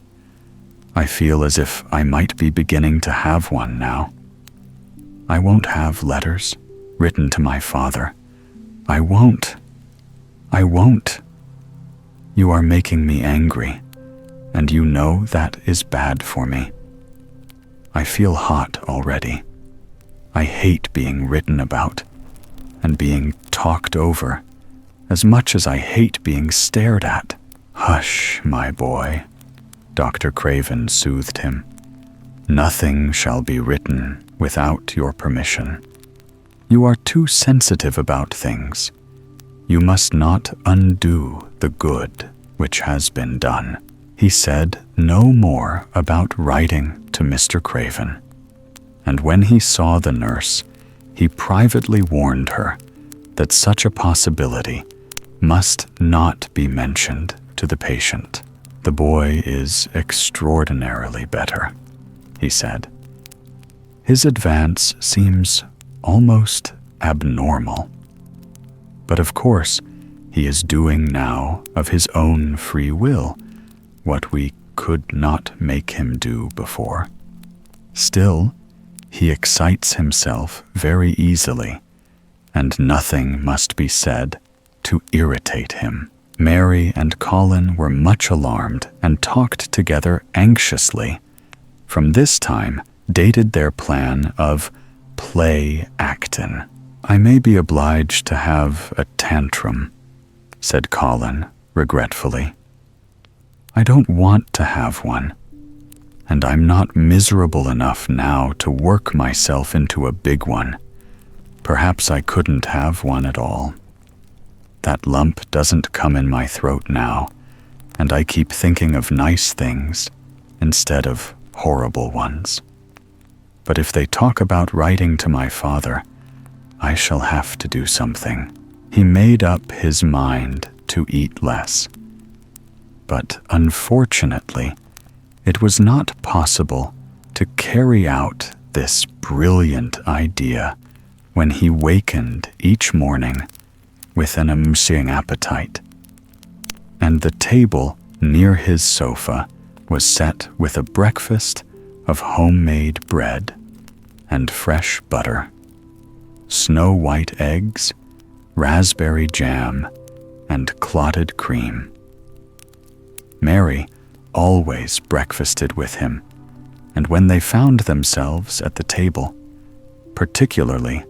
I feel as if I might be beginning to have one now. I won't have letters written to my father. I won't. You are making me angry, and you know that is bad for me. I feel hot already. I hate being written about. and being talked over, as much as I hate being stared at. Hush, my boy, Dr. Craven soothed him. Nothing shall be written without your permission. You are too sensitive about things. You must not undo the good which has been done. He said no more about writing to Mr. Craven, and when he saw the nurse, he privately warned her that such a possibility must not be mentioned to the patient. The boy is extraordinarily better, he said. His advance seems almost abnormal. But of course, he is doing now of his own free will what we could not make him do before. Still, he excites himself very easily, and nothing must be said to irritate him. Mary and Colin were much alarmed and talked together anxiously. From this time dated their plan of play-actin. I may be obliged to have a tantrum, said Colin regretfully. I don't want to have one, and I'm not miserable enough now to work myself into a big one. Perhaps I couldn't have one at all. That lump doesn't come in my throat now, and I keep thinking of nice things instead of horrible ones. But if they talk about writing to my father, I shall have to do something. He made up his mind to eat less. But unfortunately, it was not possible to carry out this brilliant idea when he wakened each morning with an amazing appetite, and the table near his sofa was set with a breakfast of homemade bread and fresh butter, snow-white eggs, raspberry jam, and clotted cream. Mary always breakfasted with him, and when they found themselves at the table, particularly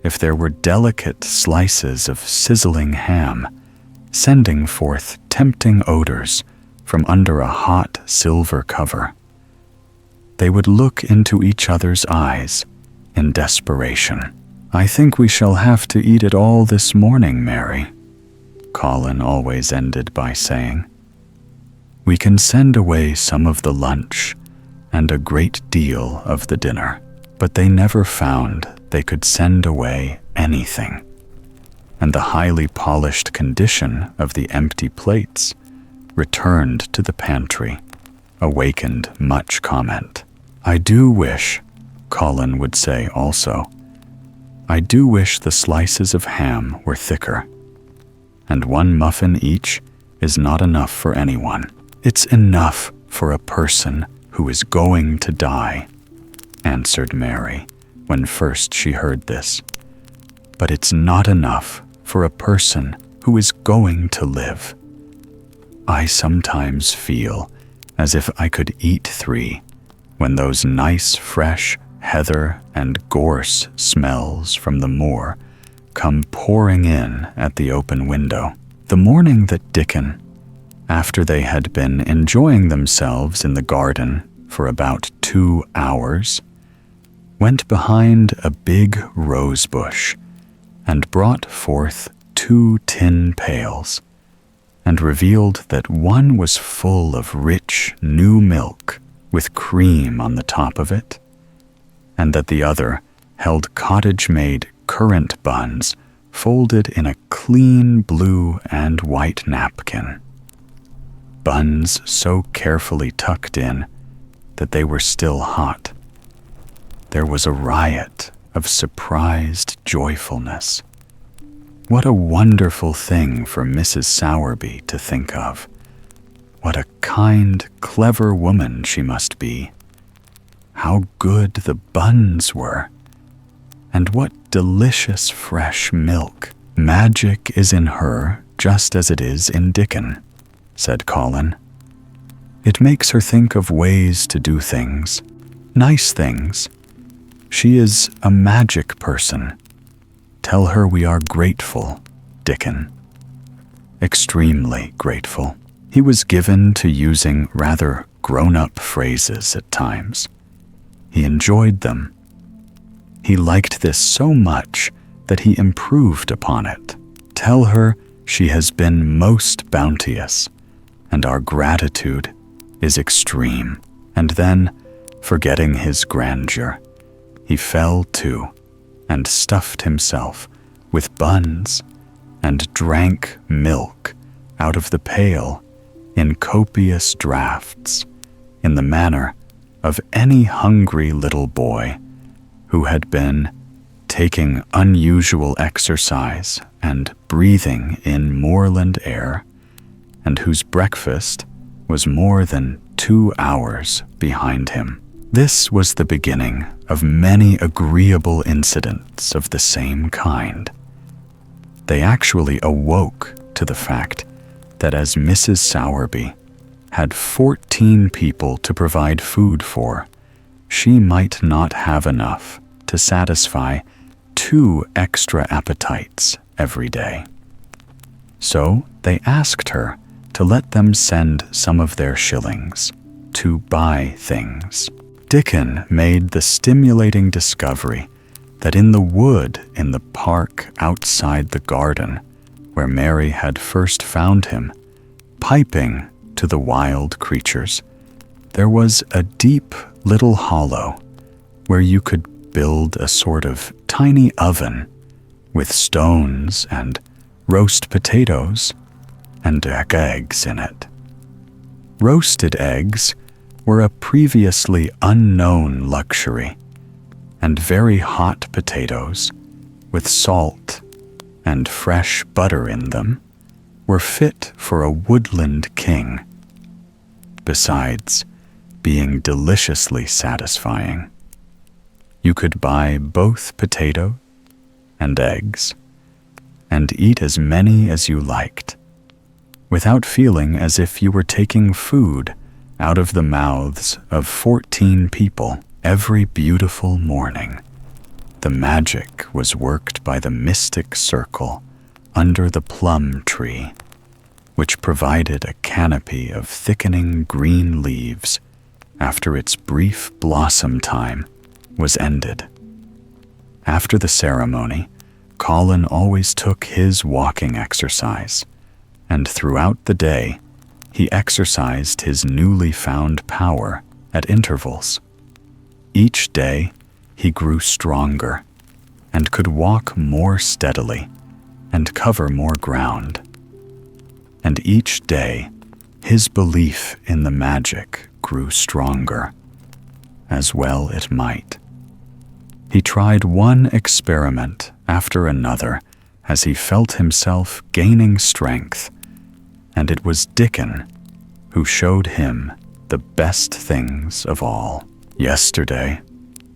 if there were delicate slices of sizzling ham, sending forth tempting odors from under a hot silver cover, they would look into each other's eyes in desperation. I think we shall have to eat it all this morning, Mary, Colin always ended by saying. We can send away some of the lunch and a great deal of the dinner, but they never found they could send away anything, and the highly polished condition of the empty plates returned to the pantry awakened much comment. I do wish, Colin would say also, I do wish the slices of ham were thicker, and one muffin each is not enough for anyone. It's enough for a person who is going to die, answered Mary when first she heard this. But it's not enough for a person who is going to live. I sometimes feel as if I could eat 3 when those nice fresh heather and gorse smells from the moor come pouring in at the open window. The morning that Dickon, after they had been enjoying themselves in the garden for about 2 hours, went behind a big rose bush and brought forth 2 tin pails, and revealed that one was full of rich new milk with cream on the top of it, and that the other held cottage-made currant buns folded in a clean blue and white napkin. Buns so carefully tucked in that they were still hot. There was a riot of surprised joyfulness. What a wonderful thing for Mrs. Sowerby to think of. What a kind, clever woman she must be. How good the buns were. And what delicious fresh milk. Magic is in her just as it is in Dickon, said Colin. It makes her think of ways to do things, nice things. She is a magic person. Tell her we are grateful, Dickon. Extremely grateful. He was given to using rather grown-up phrases at times. He enjoyed them. He liked this so much that he improved upon it. Tell her she has been most bounteous, and our gratitude is extreme. And then, forgetting his grandeur, he fell to and stuffed himself with buns and drank milk out of the pail in copious draughts, in the manner of any hungry little boy who had been taking unusual exercise and breathing in moorland air, and whose breakfast was more than 2 hours behind him. This was the beginning of many agreeable incidents of the same kind. They actually awoke to the fact that as Mrs. Sowerby had 14 people to provide food for, she might not have enough to satisfy 2 extra appetites every day. So they asked her to let them send some of their shillings to buy things. Dickon made the stimulating discovery that in the wood in the park outside the garden, where Mary had first found him, piping to the wild creatures, there was a deep little hollow where you could build a sort of tiny oven with stones and roast potatoes and eggs in it. Roasted eggs were a previously unknown luxury, and very hot potatoes, with salt and fresh butter in them, were fit for a woodland king, besides being deliciously satisfying. You could buy both potato and eggs, and eat as many as you liked, without feeling as if you were taking food out of the mouths of 14 people every beautiful morning. The magic was worked by the mystic circle under the plum tree, which provided a canopy of thickening green leaves after its brief blossom time was ended. After the ceremony, Colin always took his walking exercise, and throughout the day, he exercised his newly found power at intervals. Each day, he grew stronger and could walk more steadily and cover more ground. And each day, his belief in the magic grew stronger, as well it might. He tried one experiment after another as he felt himself gaining strength, and it was Dickon who showed him the best things of all. "Yesterday,"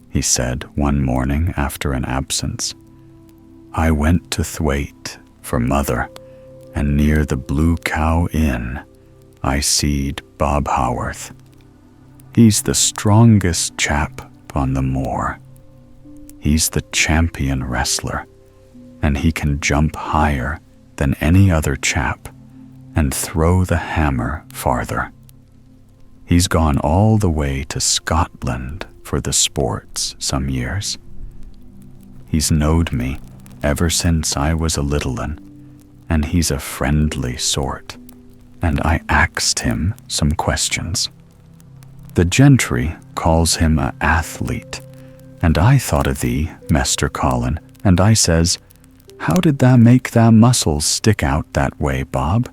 he said one morning after an absence, "I went to Thwaite for Mother, and near the Blue Cow Inn I seed Bob Haworth. He's the strongest chap on the moor. He's the champion wrestler, and he can jump higher than any other chap and throw the hammer farther. He's gone all the way to Scotland for the sports some years. He's knowed me ever since I was a little un, and he's a friendly sort, and I axed him some questions. The gentry calls him a athlete, and I thought of thee, Mester Colin, and I says, 'How did thou make thy muscles stick out that way, Bob?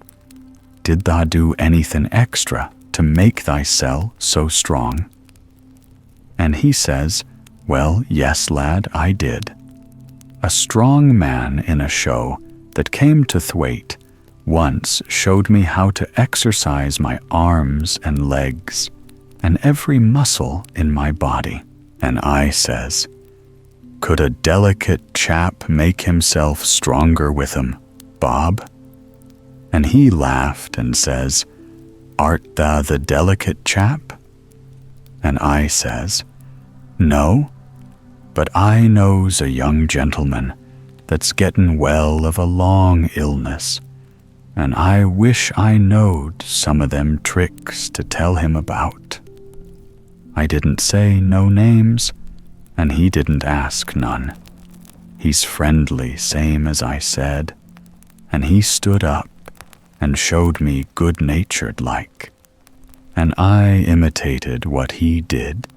Did thou do anything extra to make thyself so strong?' And he says, 'Well, yes, lad, I did. A strong man in a show that came to Thwaite once showed me how to exercise my arms and legs and every muscle in my body.' And I says, 'Could a delicate chap make himself stronger with 'em, Bob?' And he laughed and says, 'Art thou the delicate chap?' And I says, 'No, but I knows a young gentleman that's gettin' well of a long illness, and I wish I knowed some of them tricks to tell him about. I didn't say no names, and he didn't ask none. He's friendly, same as I said, and he stood up and showed me good-natured like, and I imitated what he did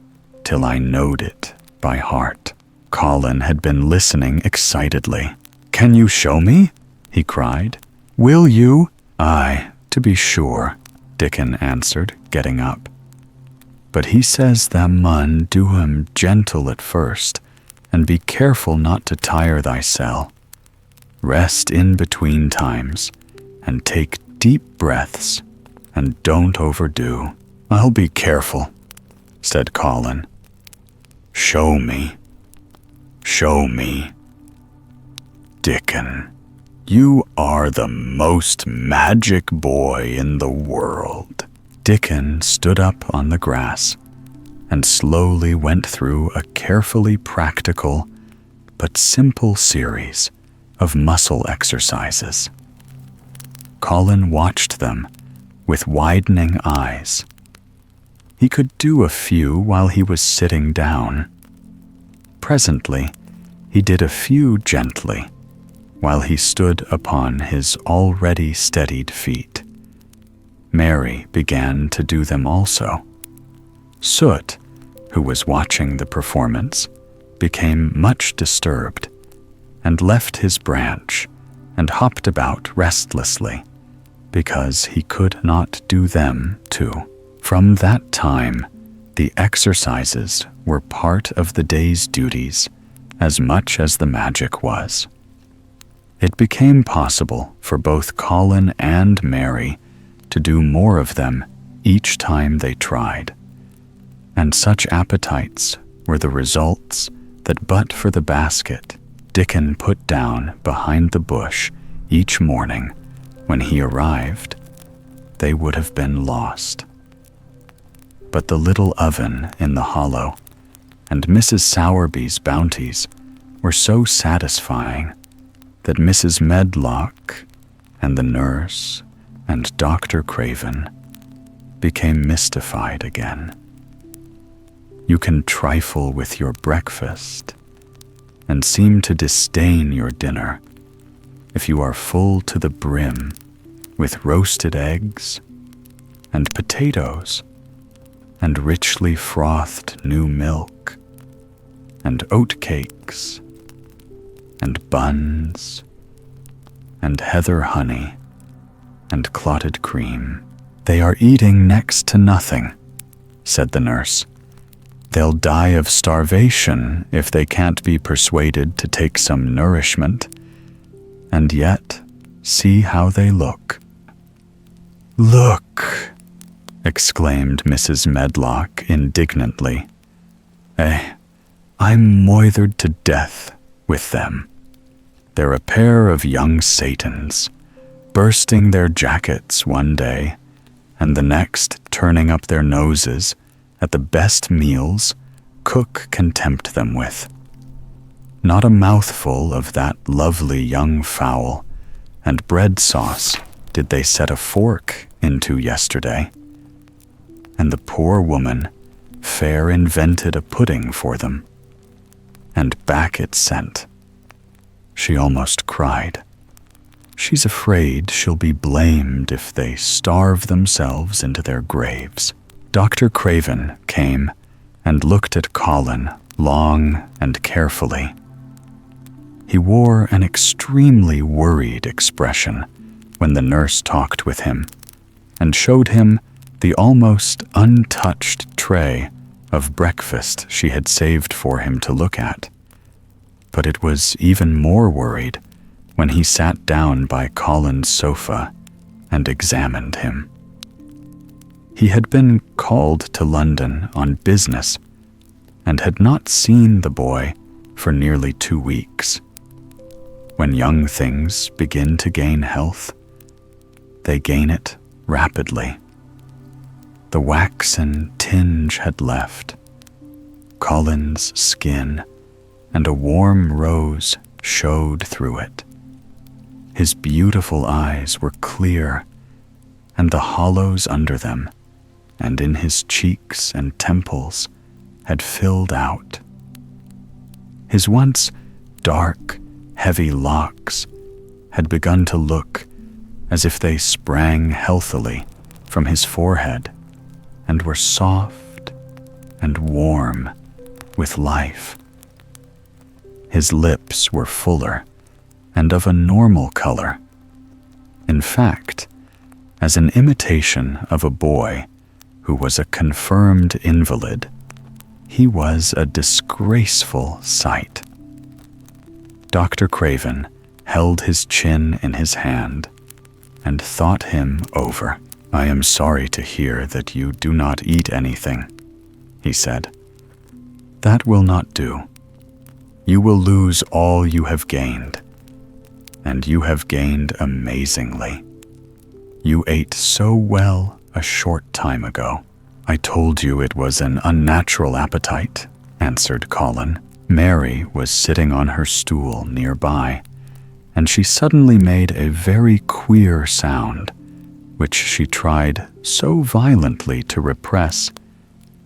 till I knowed it by heart. Colin had been listening excitedly. "Can you show me?" he cried. "Will you?" "Aye, to be sure," Dickon answered, getting up. "But he says thou mun do 'em gentle at first, and be careful not to tire thysel. Rest in between times, and take deep breaths, and don't overdo." "I'll be careful," said Colin. "Show me. Show me." "Dickon, you are the most magic boy in the world." Dickon stood up on the grass and slowly went through a carefully practical but simple series of muscle exercises. Colin watched them with widening eyes. He could do a few while he was sitting down. Presently, he did a few gently, while he stood upon his already steadied feet. Mary began to do them also. Soot, who was watching the performance, became much disturbed, and left his branch and hopped about restlessly, because he could not do them too. From that time, the exercises were part of the day's duties as much as the magic was. It became possible for both Colin and Mary to do more of them each time they tried, and such appetites were the results that but for the basket Dickon put down behind the bush each morning when he arrived, they would have been lost. But the little oven in the hollow and Mrs. Sowerby's bounties were so satisfying that Mrs. Medlock and the nurse and Dr. Craven became mystified again. You can trifle with your breakfast and seem to disdain your dinner if you are full to the brim with roasted eggs and potatoes and richly frothed new milk and oat cakes and buns and heather honey and clotted cream. "They are eating next to nothing," said the nurse. "They'll die of starvation if they can't be persuaded to take some nourishment. And yet, see how they look." "Look!" exclaimed Mrs. Medlock indignantly. I'm moithered to death with them. They're a pair of young Satans, bursting their jackets one day, and the next turning up their noses at the best meals cook can tempt them with. Not a mouthful of that lovely young fowl and bread sauce did they set a fork into yesterday, and the poor woman fair invented a pudding for them, and back it sent. She almost cried. She's afraid she'll be blamed if they starve themselves into their graves. Dr. Craven came and looked at Colin long and carefully. He wore an extremely worried expression when the nurse talked with him, and showed him the almost untouched tray of breakfast she had saved for him to look at. But it was even more worried when he sat down by Colin's sofa and examined him. He had been called to London on business and had not seen the boy for nearly 2 weeks. When young things begin to gain health, they gain it rapidly. The waxen tinge had left. Colin's skin and a warm rose showed through it. His beautiful eyes were clear, and the hollows under them, and in his cheeks and temples, had filled out. His once dark, heavy locks had begun to look as if they sprang healthily from his forehead and were soft and warm with life. His lips were fuller and of a normal color. In fact, as an imitation of a boy who was a confirmed invalid, he was a disgraceful sight. Dr. Craven held his chin in his hand and thought him over. "I am sorry to hear that you do not eat anything," he said. "That will not do. You will lose all you have gained, and you have gained amazingly. You ate so well a short time ago." "I told you it was an unnatural appetite," answered Colin. Mary was sitting on her stool nearby, and she suddenly made a very queer sound, which she tried so violently to repress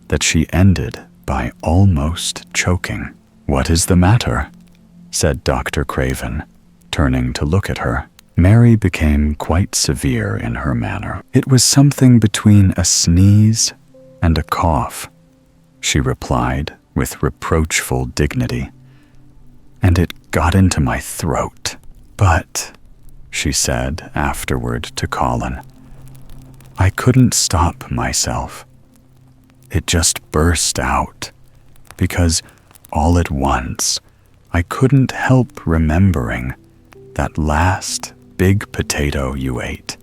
that she ended by almost choking. "What is the matter?" said Dr. Craven, turning to look at her. Mary became quite severe in her manner. "It was something between a sneeze and a cough," she replied with reproachful dignity, "and it got into my throat. But," she said afterward to Colin, "I couldn't stop myself. It just burst out, because all at once I couldn't help remembering that last big potato you ate,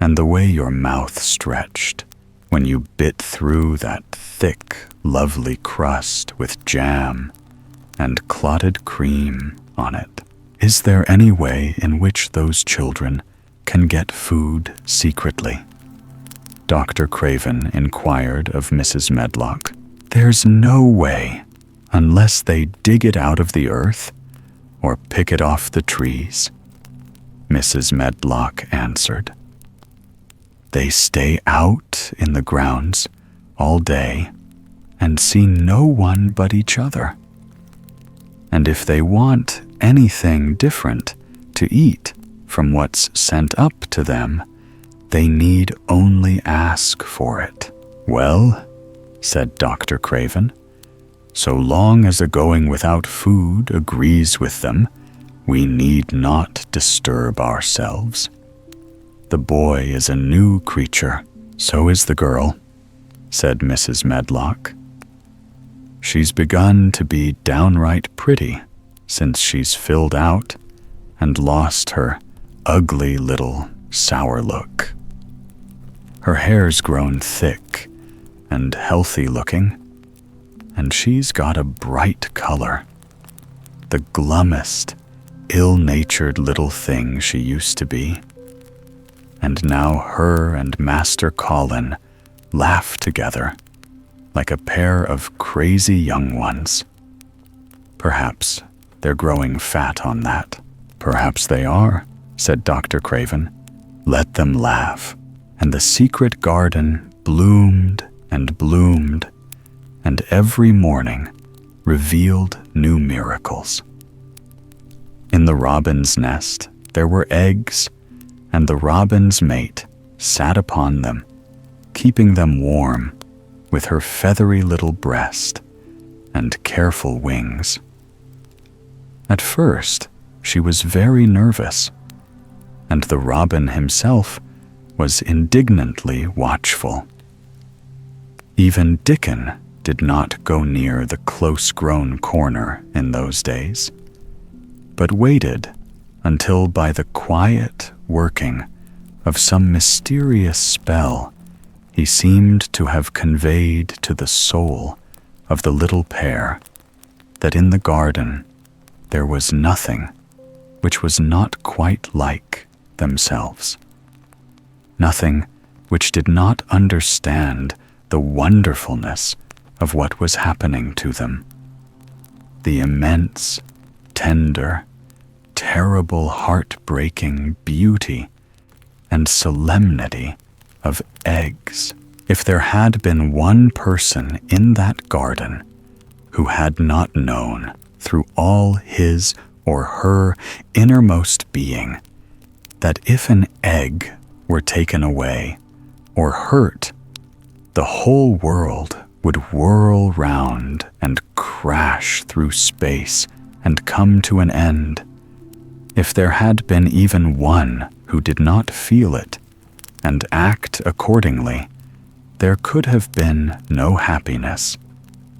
and the way your mouth stretched when you bit through that thick, lovely crust with jam and clotted cream on it. Is there any way in which those children can get food secretly?" Dr. Craven inquired of Mrs. Medlock. "There's no way, unless they dig it out of the earth or pick it off the trees," Mrs. Medlock answered. "They stay out in the grounds all day and see no one but each other. And if they want anything different to eat from what's sent up to them, they need only ask for it." "Well," said Dr. Craven, "so long as a going without food agrees with them, we need not disturb ourselves. The boy is a new creature, so is the girl," said Mrs. Medlock. "She's begun to be downright pretty since she's filled out and lost her ugly little sour look. Her hair's grown thick and healthy looking, and she's got a bright color. The glummest, ill-natured little thing she used to be. And now her and Master Colin laugh together like a pair of crazy young ones. Perhaps they're growing fat on that." "Perhaps they are," said Dr. Craven. "Let them laugh." And the secret garden bloomed and bloomed, and every morning revealed new miracles. In the robin's nest there were eggs, and the robin's mate sat upon them, keeping them warm with her feathery little breast and careful wings. At first, she was very nervous, and the robin himself was indignantly watchful. Even Dickon did not go near the close-grown corner in those days, but waited until by the quiet working of some mysterious spell he seemed to have conveyed to the soul of the little pair that in the garden there was nothing which was not quite like themselves, nothing which did not understand the wonderfulness of what was happening to them, the immense, tender, terrible, heartbreaking beauty and solemnity of eggs. If there had been one person in that garden who had not known through all his or her innermost being that if an egg were taken away or hurt, the whole world would whirl round and crash through space and come to an end. If there had been even one who did not feel it and act accordingly, there could have been no happiness,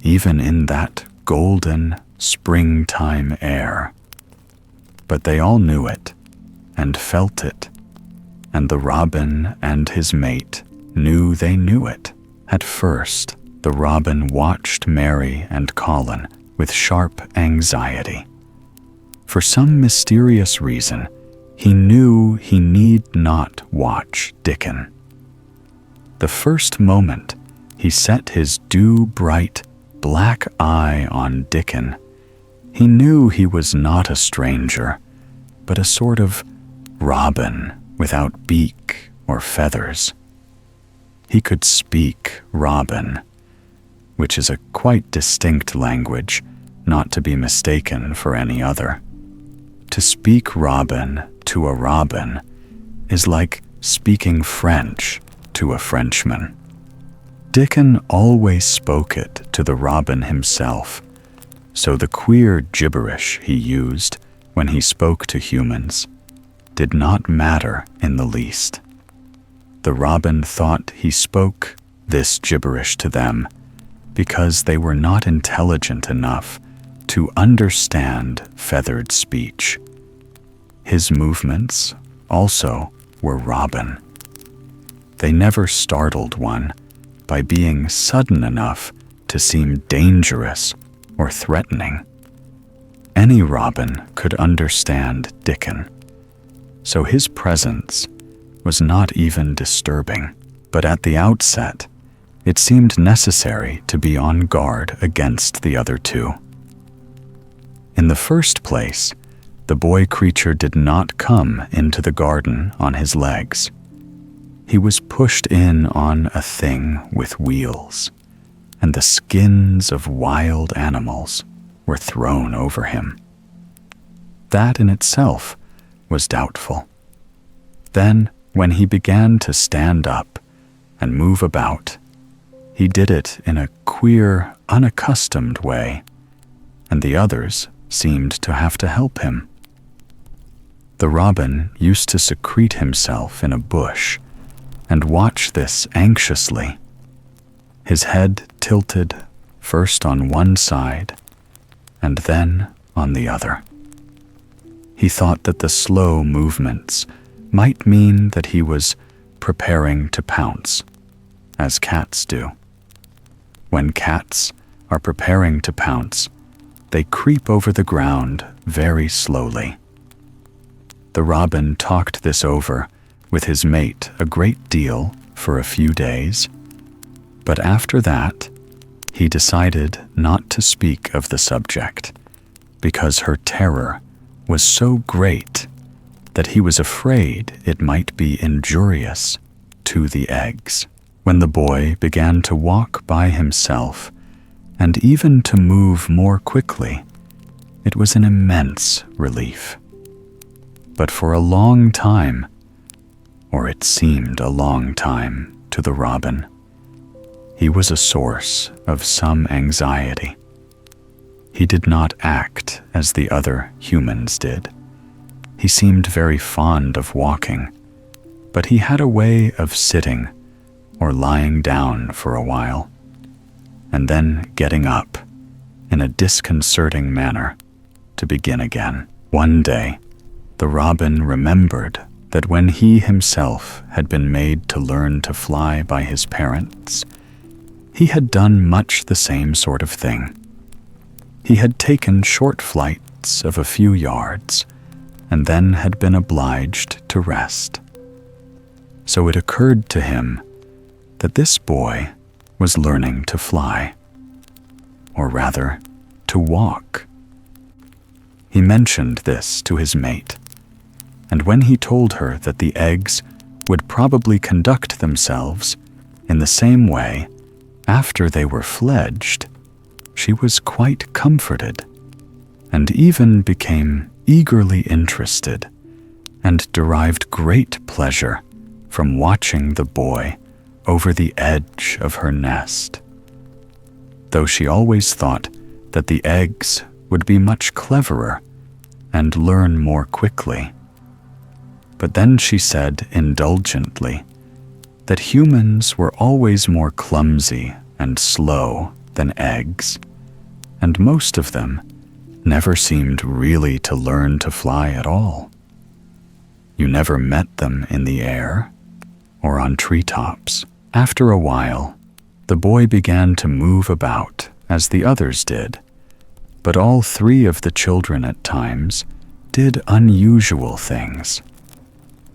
even in that golden springtime air. But they all knew it and felt it, and the robin and his mate knew they knew it. At first, the robin watched Mary and Colin with sharp anxiety. For some mysterious reason, he knew he need not watch Dickon. The first moment he set his dew-bright black eye on Dickon, he knew he was not a stranger, but a sort of robin without beak or feathers. He could speak robin, which is a quite distinct language, not to be mistaken for any other. To speak robin to a robin is like speaking French to a Frenchman. Dickon always spoke it to the robin himself, so the queer gibberish he used when he spoke to humans did not matter in the least. The robin thought he spoke this gibberish to them because they were not intelligent enough to understand feathered speech. His movements also were robin. They never startled one by being sudden enough to seem dangerous or threatening. Any robin could understand Dickon, so his presence was not even disturbing. But at the outset, it seemed necessary to be on guard against the other two. In the first place, the boy creature did not come into the garden on his legs. He was pushed in on a thing with wheels, and the skins of wild animals were thrown over him. That in itself was doubtful. Then, when he began to stand up and move about, he did it in a queer, unaccustomed way, and the others seemed to have to help him. The robin used to secrete himself in a bush and watch this anxiously, his head tilted first on one side and then on the other. He thought that the slow movements might mean that he was preparing to pounce, as cats do. When cats are preparing to pounce, they creep over the ground very slowly. The robin talked this over with his mate a great deal for a few days, but after that, he decided not to speak of the subject because her terror was so great that he was afraid it might be injurious to the eggs. When the boy began to walk by himself and even to move more quickly, it was an immense relief. But for a long time, or it seemed a long time to the robin, he was a source of some anxiety. He did not act as the other humans did. He seemed very fond of walking, but he had a way of sitting or lying down for a while, and then getting up in a disconcerting manner to begin again. One day, the robin remembered that when he himself had been made to learn to fly by his parents, he had done much the same sort of thing. He had taken short flights of a few yards and then had been obliged to rest. So it occurred to him that this boy was learning to fly, or rather, to walk. He mentioned this to his mate, and when he told her that the eggs would probably conduct themselves in the same way after they were fledged, she was quite comforted, and even became eagerly interested and derived great pleasure from watching the boy over the edge of her nest, though she always thought that the eggs would be much cleverer and learn more quickly. But then she said indulgently that humans were always more clumsy and slow than eggs, and most of them never seemed really to learn to fly at all. You never met them in the air or on treetops. After a while, the boy began to move about as the others did, but all three of the children at times did unusual things.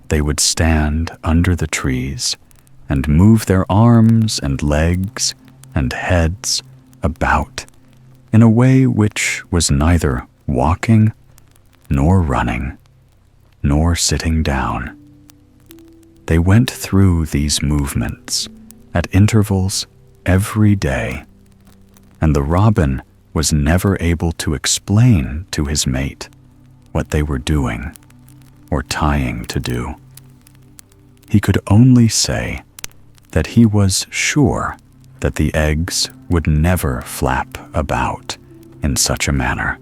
They would stand under the trees and move their arms and legs and heads about in a way which was neither walking, nor running, nor sitting down. They went through these movements at intervals every day, and the robin was never able to explain to his mate what they were doing or trying to do. He could only say that he was sure that the eggs would never flap about in such a manner.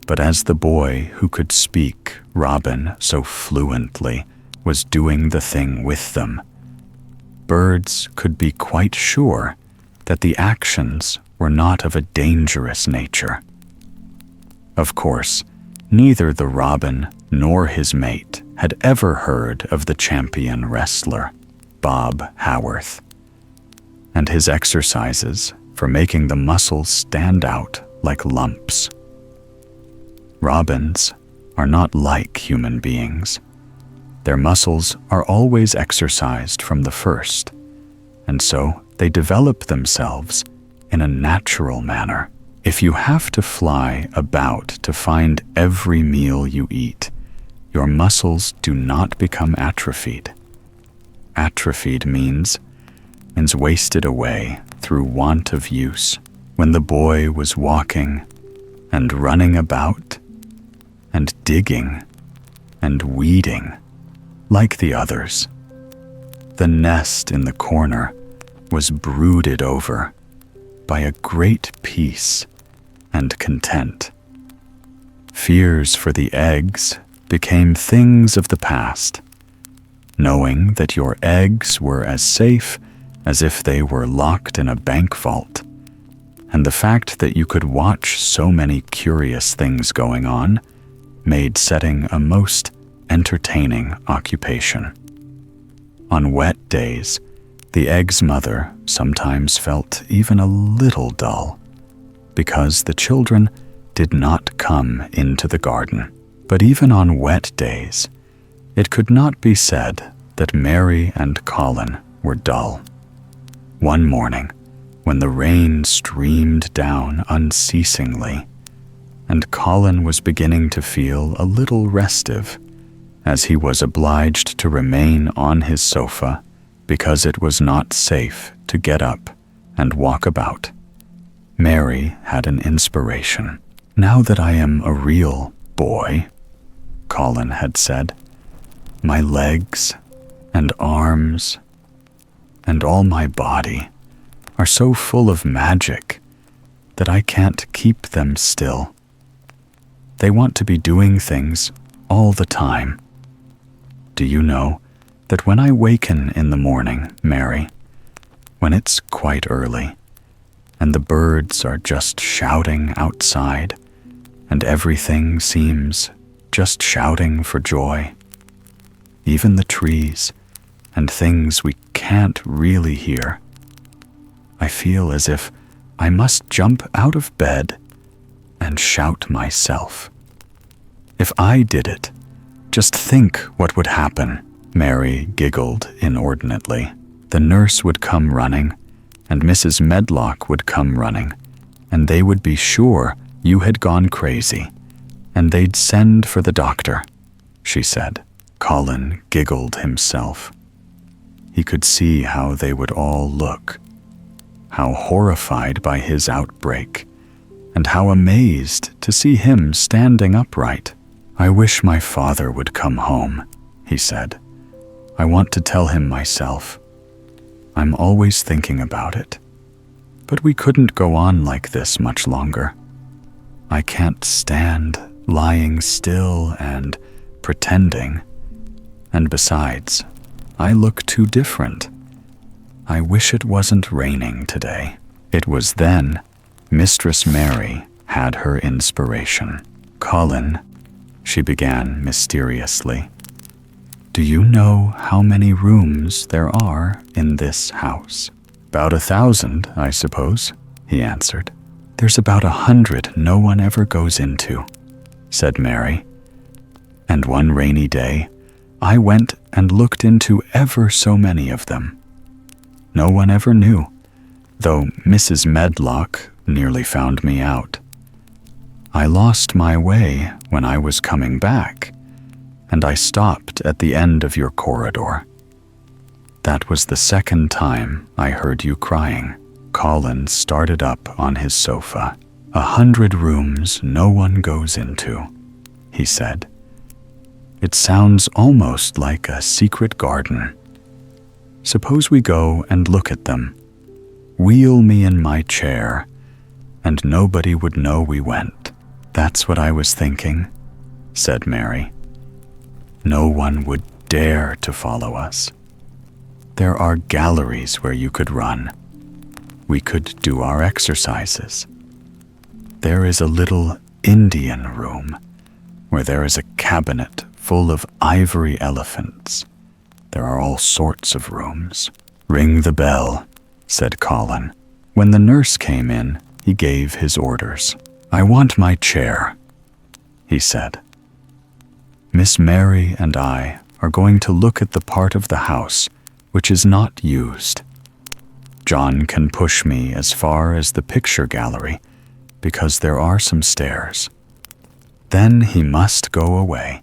But as the boy who could speak robin so fluently was doing the thing with them, birds could be quite sure that the actions were not of a dangerous nature. Of course, neither the robin nor his mate had ever heard of the champion wrestler, Bob Howarth, and his exercises for making the muscles stand out like lumps. Robins are not like human beings. Their muscles are always exercised from the first, and so they develop themselves in a natural manner. If you have to fly about to find every meal you eat, your muscles do not become atrophied. Atrophied means wasted away through want of use. When the boy was walking and running about and digging and weeding like the others, the nest in the corner was brooded over by a great peace and content. Fears for the eggs became things of the past. Knowing that your eggs were as safe as if they were locked in a bank vault, and the fact that you could watch so many curious things going on made setting a most entertaining occupation. On wet days, the egg's mother sometimes felt even a little dull, because the children did not come into the garden. But even on wet days, it could not be said that Mary and Colin were dull. One morning, when the rain streamed down unceasingly, and Colin was beginning to feel a little restive, as he was obliged to remain on his sofa because it was not safe to get up and walk about, Mary had an inspiration. "Now that I am a real boy," Colin had said, "my legs and arms and all my body are so full of magic that I can't keep them still. They want to be doing things all the time. Do you know that when I waken in the morning, Mary, when it's quite early, and the birds are just shouting outside, and everything seems just shouting for joy, even the trees and things we can't really hear, I feel as if I must jump out of bed and shout myself. If I did it, just think what would happen." Mary giggled inordinately. "The nurse would come running, and Mrs. Medlock would come running, and they would be sure you had gone crazy, and they'd send for the doctor, she said. Colin giggled himself. He could see how they would all look, how horrified by his outbreak, and how amazed to see him standing upright. "I wish my father would come home," he said. "I want to tell him myself. I'm always thinking about it. But we couldn't go on like this much longer. I can't stand lying still and pretending. And besides, I look too different. I wish it wasn't raining today." It was then Mistress Mary had her inspiration. "Colin," she began mysteriously, "do you know how many rooms there are in this house?" "About 1,000, I suppose," he answered. "There's about 100 no one ever goes into," said Mary. "And one rainy day, I went and looked into ever so many of them. No one ever knew, though Mrs. Medlock nearly found me out. I lost my way when I was coming back, and I stopped at the end of your corridor. That was the second time I heard you crying." Colin started up on his sofa. 100 rooms no one goes into," he said. "It sounds almost like a secret garden. Suppose we go and look at them. Wheel me in my chair, and nobody would know we went." "That's what I was thinking," said Mary. "No one would dare to follow us. There are galleries where you could run. We could do our exercises. There is a little Indian room where there is a cabinet full of ivory elephants. There are all sorts of rooms." "Ring the bell," said Colin. When the nurse came in, he gave his orders. "I want my chair," he said. "Miss Mary and I are going to look at the part of the house which is not used. John can push me as far as the picture gallery because there are some stairs. Then he must go away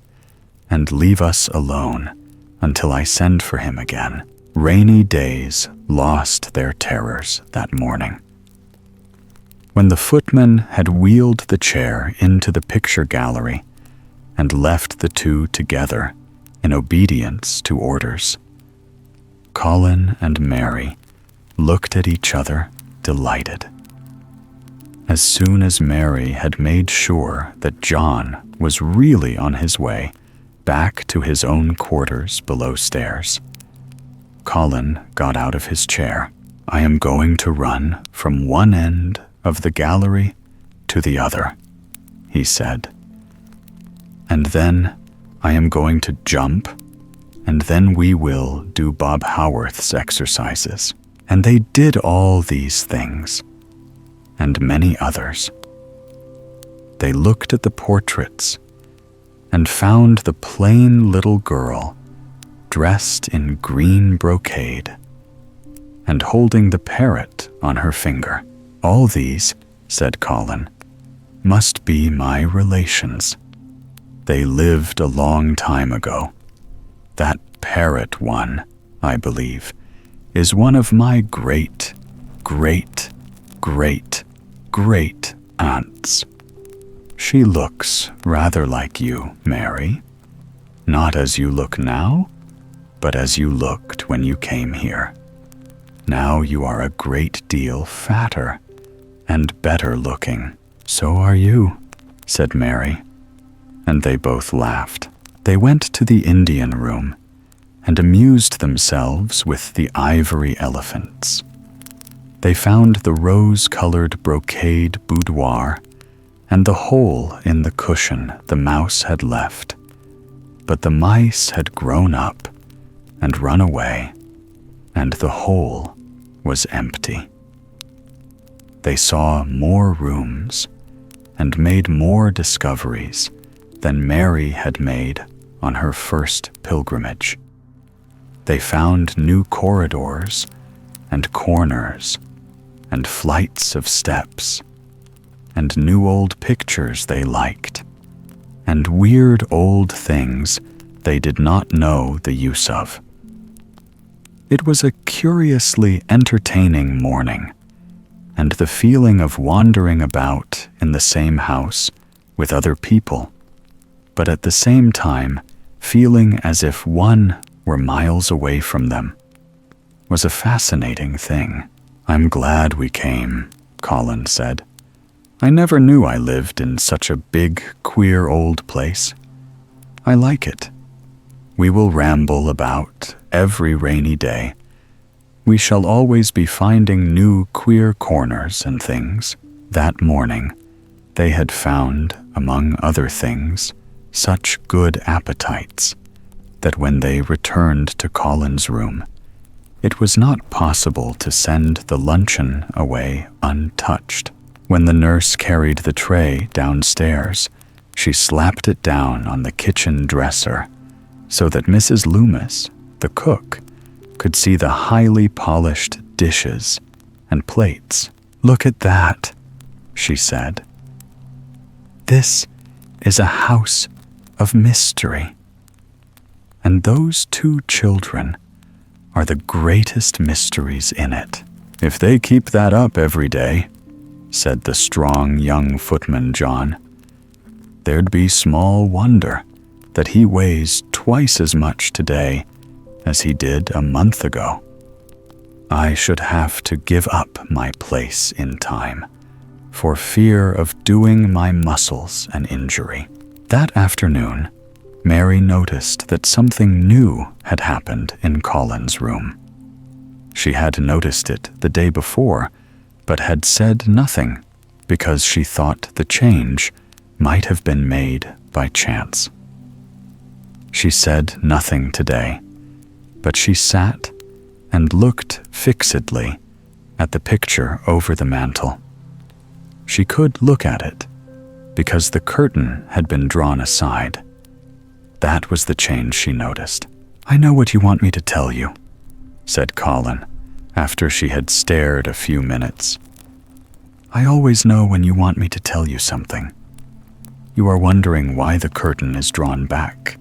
and leave us alone until I send for him again." Rainy days lost their terrors that morning. When the footman had wheeled the chair into the picture gallery and left the two together in obedience to orders, Colin and Mary looked at each other, delighted. As soon as Mary had made sure that John was really on his way back to his own quarters below stairs, Colin got out of his chair. "I am going to run from one end of the gallery to the other," he said. "And then I am going to jump, and then we will do Bob Howarth's exercises." And they did all these things, and many others. They looked at the portraits and found the plain little girl dressed in green brocade and holding the parrot on her finger. "All these," said Colin, "must be my relations. They lived a long time ago. That parrot one, I believe, is one of my great, great, great, great aunts. She looks rather like you, Mary. Not as you look now, but as you looked when you came here. Now you are a great deal fatter and better looking." "So are you," said Mary, and they both laughed. They went to the Indian room and amused themselves with the ivory elephants. They found the rose-colored brocade boudoir and the hole in the cushion the mouse had left, but the mice had grown up and run away, and the hole was empty. They saw more rooms and made more discoveries than Mary had made on her first pilgrimage. They found new corridors and corners and flights of steps and new old pictures they liked. and weird old things they did not know the use of. It was a curiously entertaining morning, and the feeling of wandering about in the same house with other people, but at the same time feeling as if one were miles away from them, was a fascinating thing. "I'm glad we came," Colin said. "I never knew I lived in such a big, queer old place. I like it. We will ramble about every rainy day. We shall always be finding new queer corners and things." That morning, they had found, among other things, such good appetites that when they returned to Colin's room, it was not possible to send the luncheon away untouched. When the nurse carried the tray downstairs, she slapped it down on the kitchen dresser so that Mrs. Loomis, the cook, could see the highly polished dishes and plates. "Look at that," she said. "This is a house of mystery. And those two children are the greatest mysteries in it." "If they keep that up every day," said the strong young footman John, "there'd be small wonder that he weighs twice as much today as he did a month ago. I should have to give up my place in time for fear of doing my muscles an injury." That afternoon, Mary noticed that something new had happened in Colin's room. She had noticed it the day before, but had said nothing because she thought the change might have been made by chance. She said nothing today, but she sat and looked fixedly at the picture over the mantel. She could look at it because the curtain had been drawn aside. That was the change she noticed. "I know what you want me to tell you," said Colin, after she had stared a few minutes. "I always know when you want me to tell you something. You are wondering why the curtain is drawn back.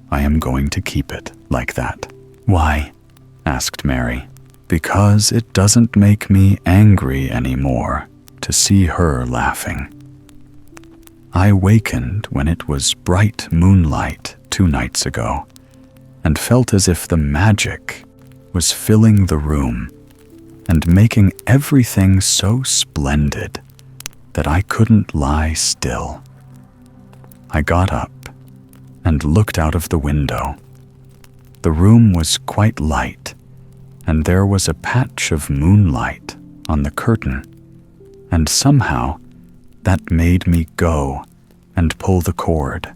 I am going to keep it like that." "Why?" asked Mary. "Because it doesn't make me angry anymore to see her laughing. I wakened when it was bright moonlight 2 nights ago and felt as if the magic was filling the room and making everything so splendid that I couldn't lie still. I got up and looked out of the window. The room was quite light, and there was a patch of moonlight on the curtain, and somehow that made me go and pull the cord.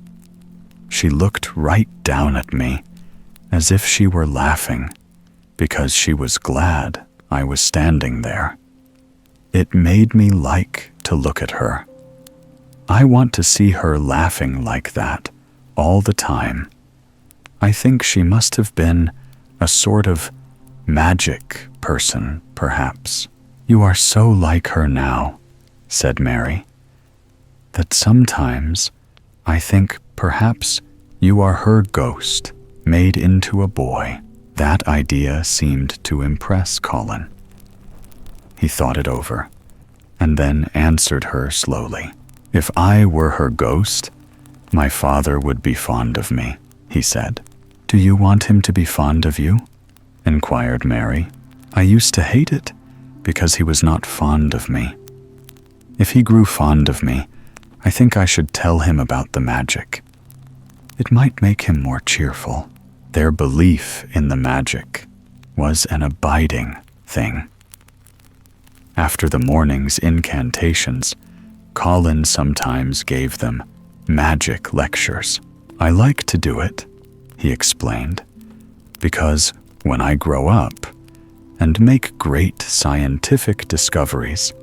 She looked right down at me, as if she were laughing, because she was glad I was standing there. It made me like to look at her. I want to see her laughing like that all the time. I think she must have been a sort of magic person, perhaps." "You are so like her now," said Mary, "that sometimes I think perhaps you are her ghost made into a boy." That idea seemed to impress Colin. He thought it over, and then answered her slowly. "If I were her ghost, my father would be fond of me," he said. "Do you want him to be fond of you?" inquired Mary. "I used to hate it because he was not fond of me. If he grew fond of me, I think I should tell him about the magic. It might make him more cheerful." Their belief in the magic was an abiding thing. After the morning's incantations, Colin sometimes gave them magic lectures. "I like to do it," he explained, "because when I grow up and make great scientific discoveries,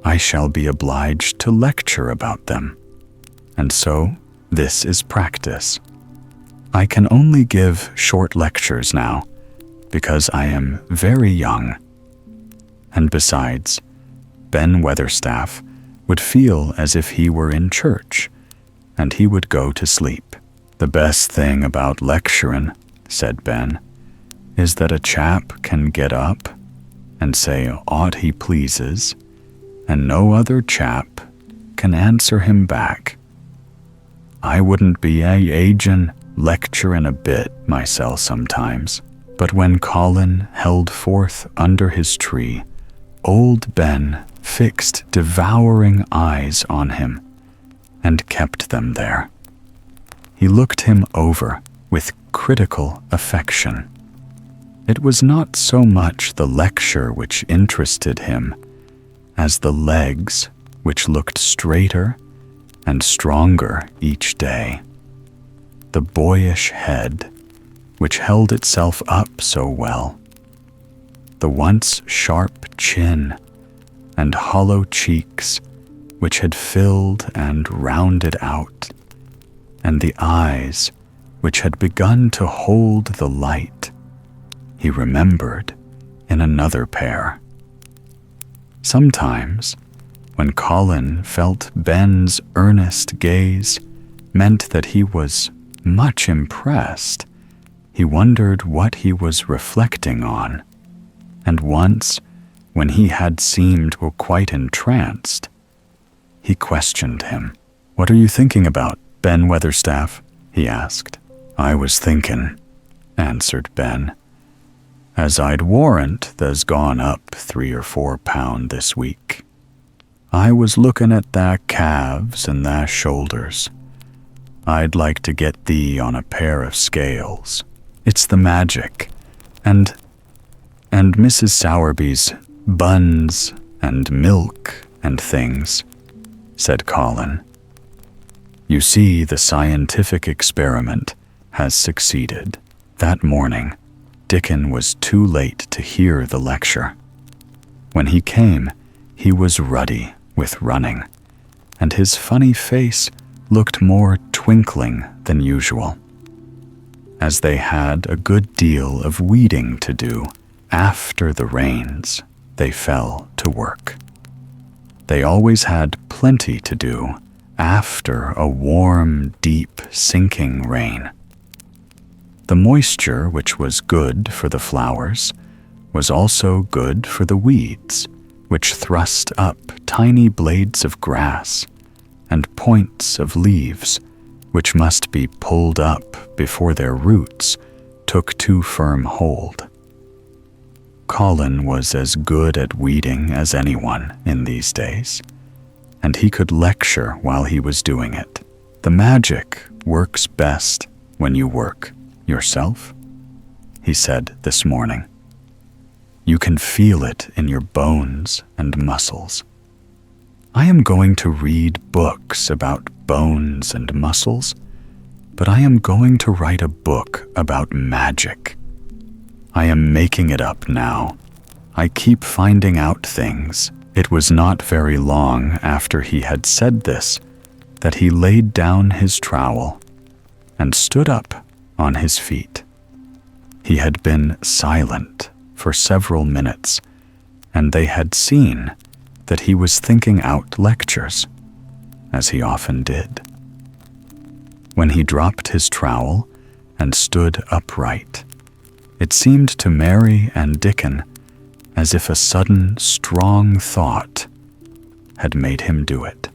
I shall be obliged to lecture about them. And so, this is practice. I can only give short lectures now, because I am very young. And besides, Ben Weatherstaff would feel as if he were in church, and he would go to sleep. "The best thing about lecturing," said Ben, "is that a chap can get up and say aught he pleases, and no other chap can answer him back. I wouldn't be agin lecturing a bit myself sometimes, but when Colin held forth under his tree, old Ben fixed devouring eyes on him and kept them there. He looked him over with critical affection. It was not so much the lecture which interested him as the legs which looked straighter and stronger each day, the boyish head which held itself up so well, the once sharp chin and hollow cheeks which had filled and rounded out, and the eyes which had begun to hold the light he remembered in another pair. Sometimes, when Colin felt Ben's earnest gaze meant that he was much impressed, he wondered what he was reflecting on, and once, when he had seemed quite entranced, he questioned him. "What are you thinking about, Ben Weatherstaff?" he asked. "I was thinking," answered Ben, "as I'd warrant tha's gone up 3 or 4 pound this week. I was looking at tha calves and tha shoulders. I'd like to get thee on a pair of scales. It's the magic, and Mrs. Sowerby's buns and milk and things," said Colin. "You see, the scientific experiment has succeeded." That morning, Dickon was too late to hear the lecture. When he came, he was ruddy with running, and his funny face looked more twinkling than usual. As they had a good deal of weeding to do after the rains, they fell to work. They always had plenty to do after a warm, deep, sinking rain. The moisture, which was good for the flowers, was also good for the weeds, which thrust up tiny blades of grass and points of leaves, which must be pulled up before their roots took too firm hold. Colin was as good at weeding as anyone in these days, and he could lecture while he was doing it. "The magic works best when you work yourself," he said this morning. "You can feel it in your bones and muscles. I am going to read books about bones and muscles, but I am going to write a book about magic. I am making it up now. I keep finding out things." It was not very long after he had said this that he laid down his trowel and stood up on his feet. He had been silent for several minutes, and they had seen that he was thinking out lectures, as he often did. When he dropped his trowel and stood upright, it seemed to Mary and Dickon as if a sudden, strong thought had made him do it.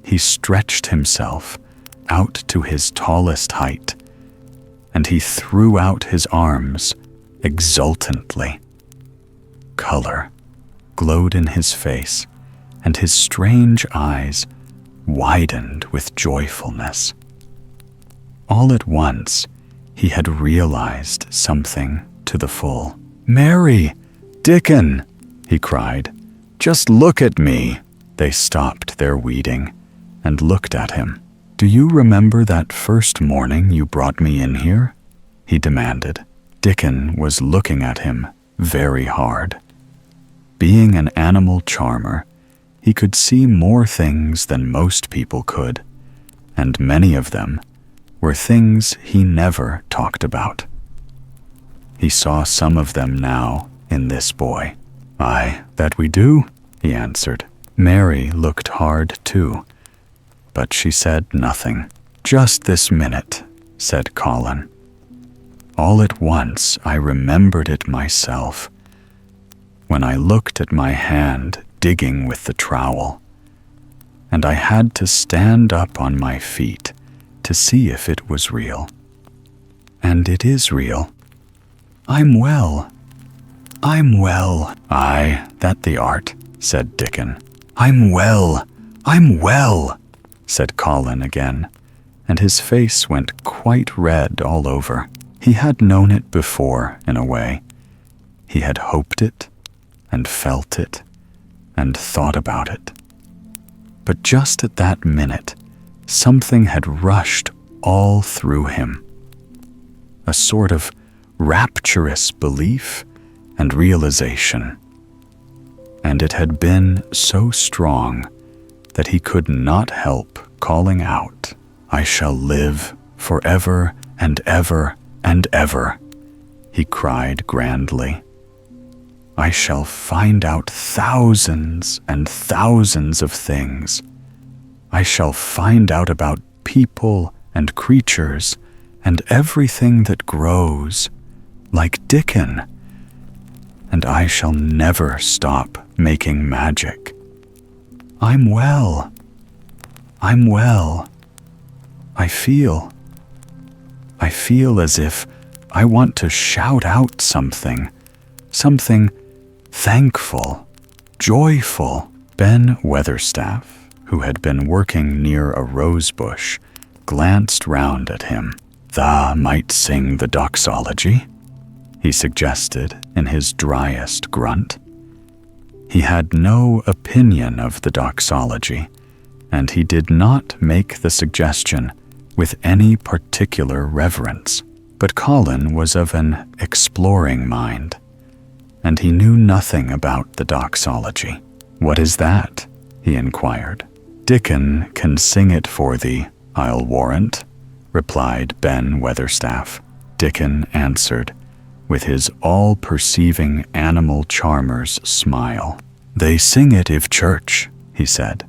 He stretched himself out to his tallest height, and he threw out his arms exultantly. Color glowed in his face, and his strange eyes widened with joyfulness. All at once, he had realized something to the full. "Mary! Dickon!" he cried. "Just look at me!" They stopped their weeding and looked at him. "Do you remember that first morning you brought me in here?" he demanded. Dickon was looking at him very hard. Being an animal charmer, he could see more things than most people could, and many of them were things he never talked about. He saw some of them now in this boy. "Aye, that we do," he answered. Mary looked hard too. but she said nothing. "Just this minute," said Colin. "All at once I remembered it myself, when I looked at my hand digging with the trowel, and I had to stand up on my feet to see if it was real. And it is real. I'm well. I'm well." "Aye, that the art," said Dickon. "I'm well. I'm well," said Colin again, and his face went quite red all over. He had known it before, in a way. He had hoped it, and felt it, and thought about it. But just at that minute, something had rushed all through him. A sort of rapturous belief and realization. And it had been so strong that he could not help calling out, "I shall live forever and ever and ever," he cried grandly. "I shall find out thousands and thousands of things. I shall find out about people and creatures and everything that grows, like Dickon. And I shall never stop making magic. I'm well. I'm well. I feel as if I want to shout out something thankful, joyful." Ben Weatherstaff, who had been working near a rose bush, glanced round at him. "Thou might sing the doxology," he suggested in his driest grunt. He had no opinion of the doxology, and he did not make the suggestion with any particular reverence. But Colin was of an exploring mind, and he knew nothing about the doxology. "What is that?" he inquired. "Dickon can sing it for thee, I'll warrant," replied Ben Weatherstaff. Dickon answered, with his all-perceiving animal charmer's smile. "They sing it if church," he said.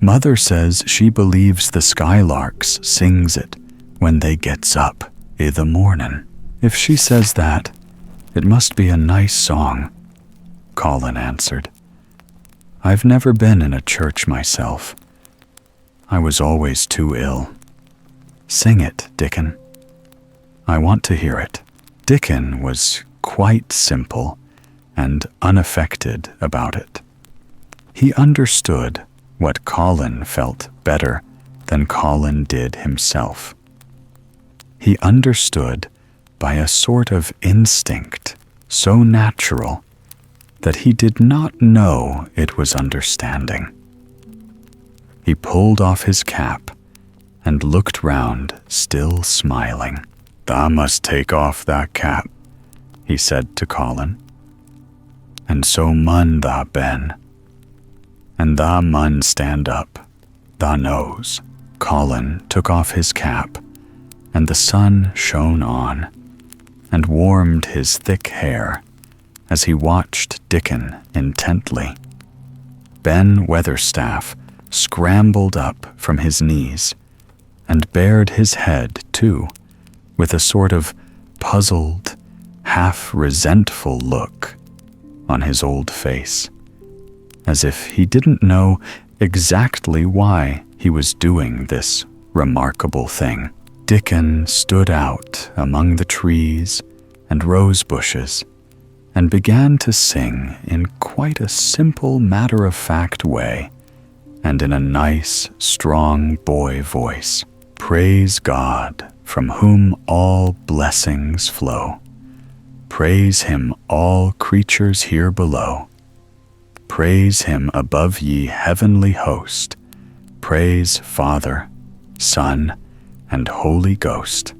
"Mother says she believes the skylarks sings it when they gets up i' the mornin'. If she says that, it must be a nice song," Colin answered. "I've never been in a church myself. I was always too ill. Sing it, Dickon. I want to hear it." Dickon was quite simple and unaffected about it. He understood what Colin felt better than Colin did himself. He understood by a sort of instinct so natural that he did not know it was understanding. He pulled off his cap and looked round, still smiling. "Thou must take off that cap," he said to Colin. "And so mun thou, Ben. And thou mun stand up, thou knows." Colin took off his cap, and the sun shone on and warmed his thick hair as he watched Dickon intently. Ben Weatherstaff scrambled up from his knees and bared his head too, with a sort of puzzled, half-resentful look on his old face, as if he didn't know exactly why he was doing this remarkable thing. Dickon stood out among the trees and rose bushes and began to sing in quite a simple, matter-of-fact way and in a nice, strong boy voice. "Praise God, from whom all blessings flow. Praise him, all creatures here below. Praise him above ye heavenly host. Praise Father, Son, and Holy Ghost.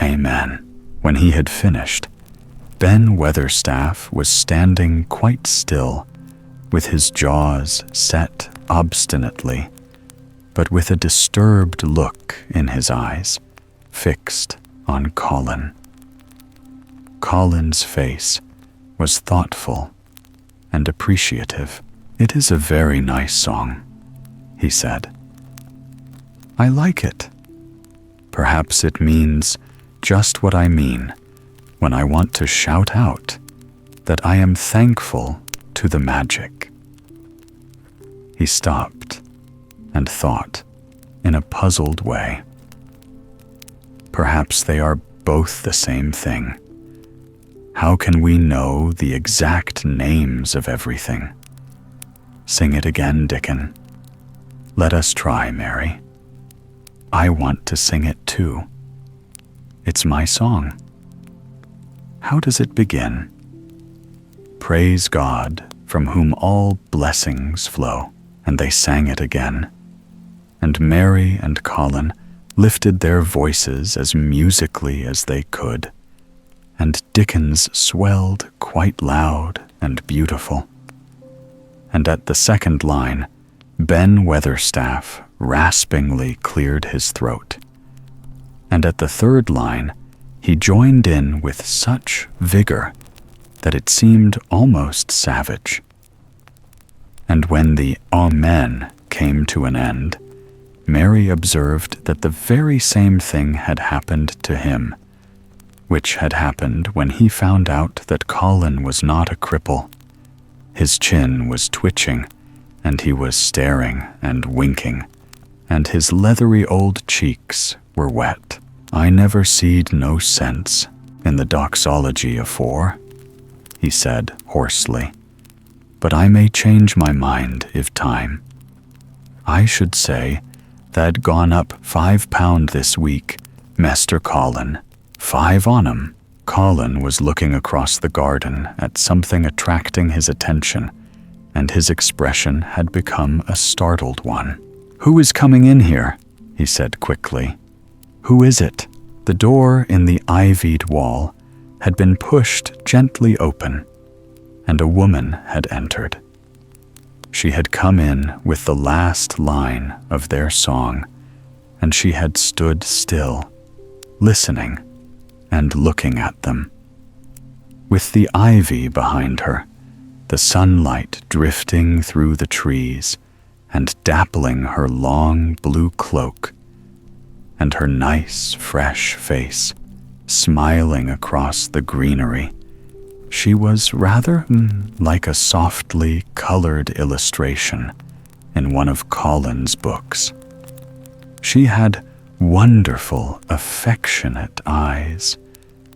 Amen." When he had finished, Ben Weatherstaff was standing quite still, with his jaws set obstinately, but with a disturbed look in his eyes, fixed on Colin. Colin's face was thoughtful and appreciative. "It is a very nice song," he said. I like it. Perhaps it means just what I mean when I want to shout out that I am thankful to the magic." He stopped and thought in a puzzled way. Perhaps they are both the same thing. How can we know the exact names of everything? Sing it again, Dickon. Let us try, Mary. I want to sing it too. It's my song. How does it begin? Praise God, from whom all blessings flow. And they sang it again. And Mary and Colin lifted their voices as musically as they could, and Dickens swelled quite loud and beautiful. And at the second line, Ben Weatherstaff raspingly cleared his throat. And at the third line, he joined in with such vigor that it seemed almost savage. And when the Amen came to an end, Mary observed that the very same thing had happened to him, which had happened when he found out that Colin was not a cripple. His chin was twitching, and he was staring and winking, and his leathery old cheeks were wet. "I never seed no sense in the doxology afore," he said hoarsely, "but I may change my mind if time. I should say tha'd gone up £5 this week, Mester Colin. 5 on 'em." Colin was looking across the garden at something attracting his attention, and his expression had become a startled one. "Who is coming in here?" he said quickly. "Who is it?" The door in the ivied wall had been pushed gently open, and a woman had entered. She had come in with the last line of their song, and she had stood still, listening and looking at them. With the ivy behind her, the sunlight drifting through the trees and dappling her long blue cloak, and her nice, fresh face smiling across the greenery, she was rather like a softly colored illustration in one of Colin's books. She had wonderful, affectionate eyes,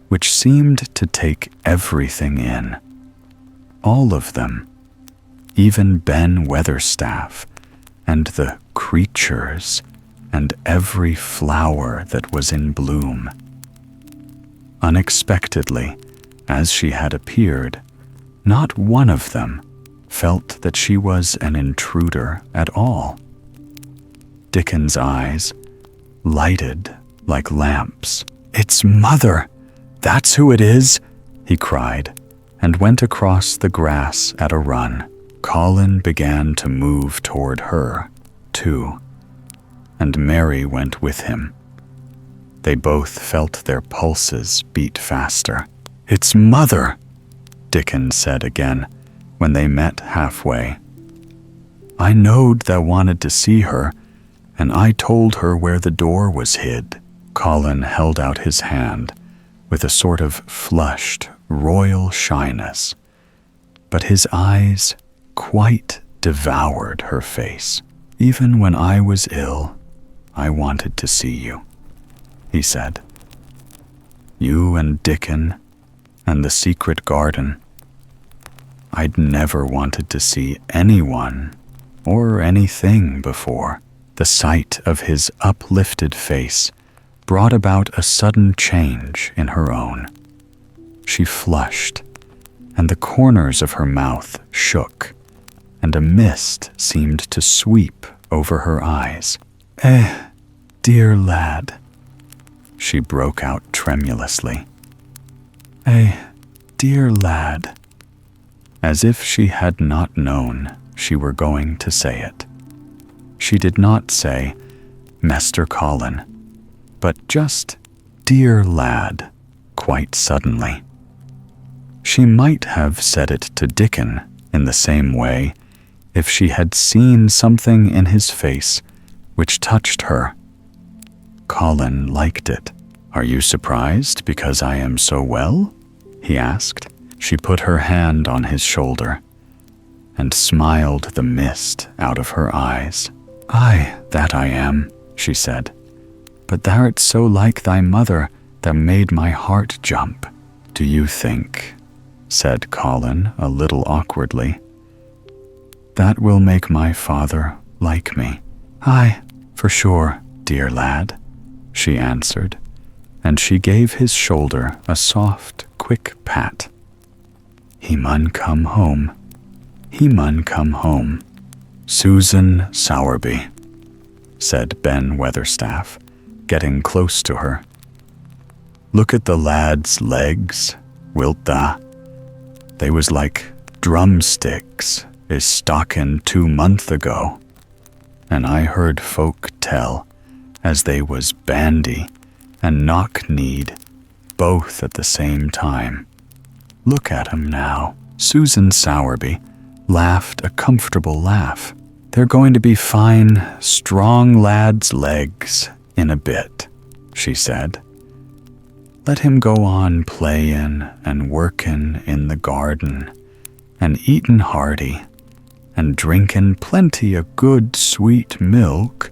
which seemed to take everything in. All of them, even Ben Weatherstaff, and the creatures, and every flower that was in bloom. Unexpectedly, as she had appeared, not one of them felt that she was an intruder at all. Dickens' eyes lighted like lamps. "It's Mother! That's who it is!" he cried, and went across the grass at a run. Colin began to move toward her, too, and Mary went with him. They both felt their pulses beat faster. "It's Mother," Dickens said again, when they met halfway. "I knowed thou wanted to see her, and I told her where the door was hid." Colin held out his hand with a sort of flushed, royal shyness, but his eyes quite devoured her face. "Even when I was ill, I wanted to see you," he said. "You and Dickon and the secret garden. I'd never wanted to see anyone or anything before." The sight of his uplifted face brought about a sudden change in her own. She flushed, and the corners of her mouth shook, and a mist seemed to sweep over her eyes. Dear lad," she broke out tremulously. Dear lad," as if she had not known she were going to say it. She did not say, "Mester Colin," but just, "Dear lad," quite suddenly. She might have said it to Dickon in the same way if she had seen something in his face which touched her Colin liked it. "Are you surprised because I am so well?" he asked. She put her hand on his shoulder and smiled the mist out of her eyes. "Aye, that I am," she said. "But thou'rt so like thy mother that made my heart jump." "Do you think," said Colin a little awkwardly, "that will make my father like me?" "Aye, for sure, dear lad," she answered, and she gave his shoulder a soft, quick pat. "He mun come home. He mun come home." "Susan Sowerby," said Ben Weatherstaff, getting close to her. "Look at the lad's legs, wilt tha? They was like drumsticks is stockin' 2 month ago, and I heard folk tell as they was bandy and knock-kneed both at the same time. Look at 'em now." Susan Sowerby laughed a comfortable laugh. "They're going to be fine, strong lads' legs in a bit," she said. "Let him go on playin' and workin' in the garden, and eatin' hearty, and drinkin' plenty of good sweet milk,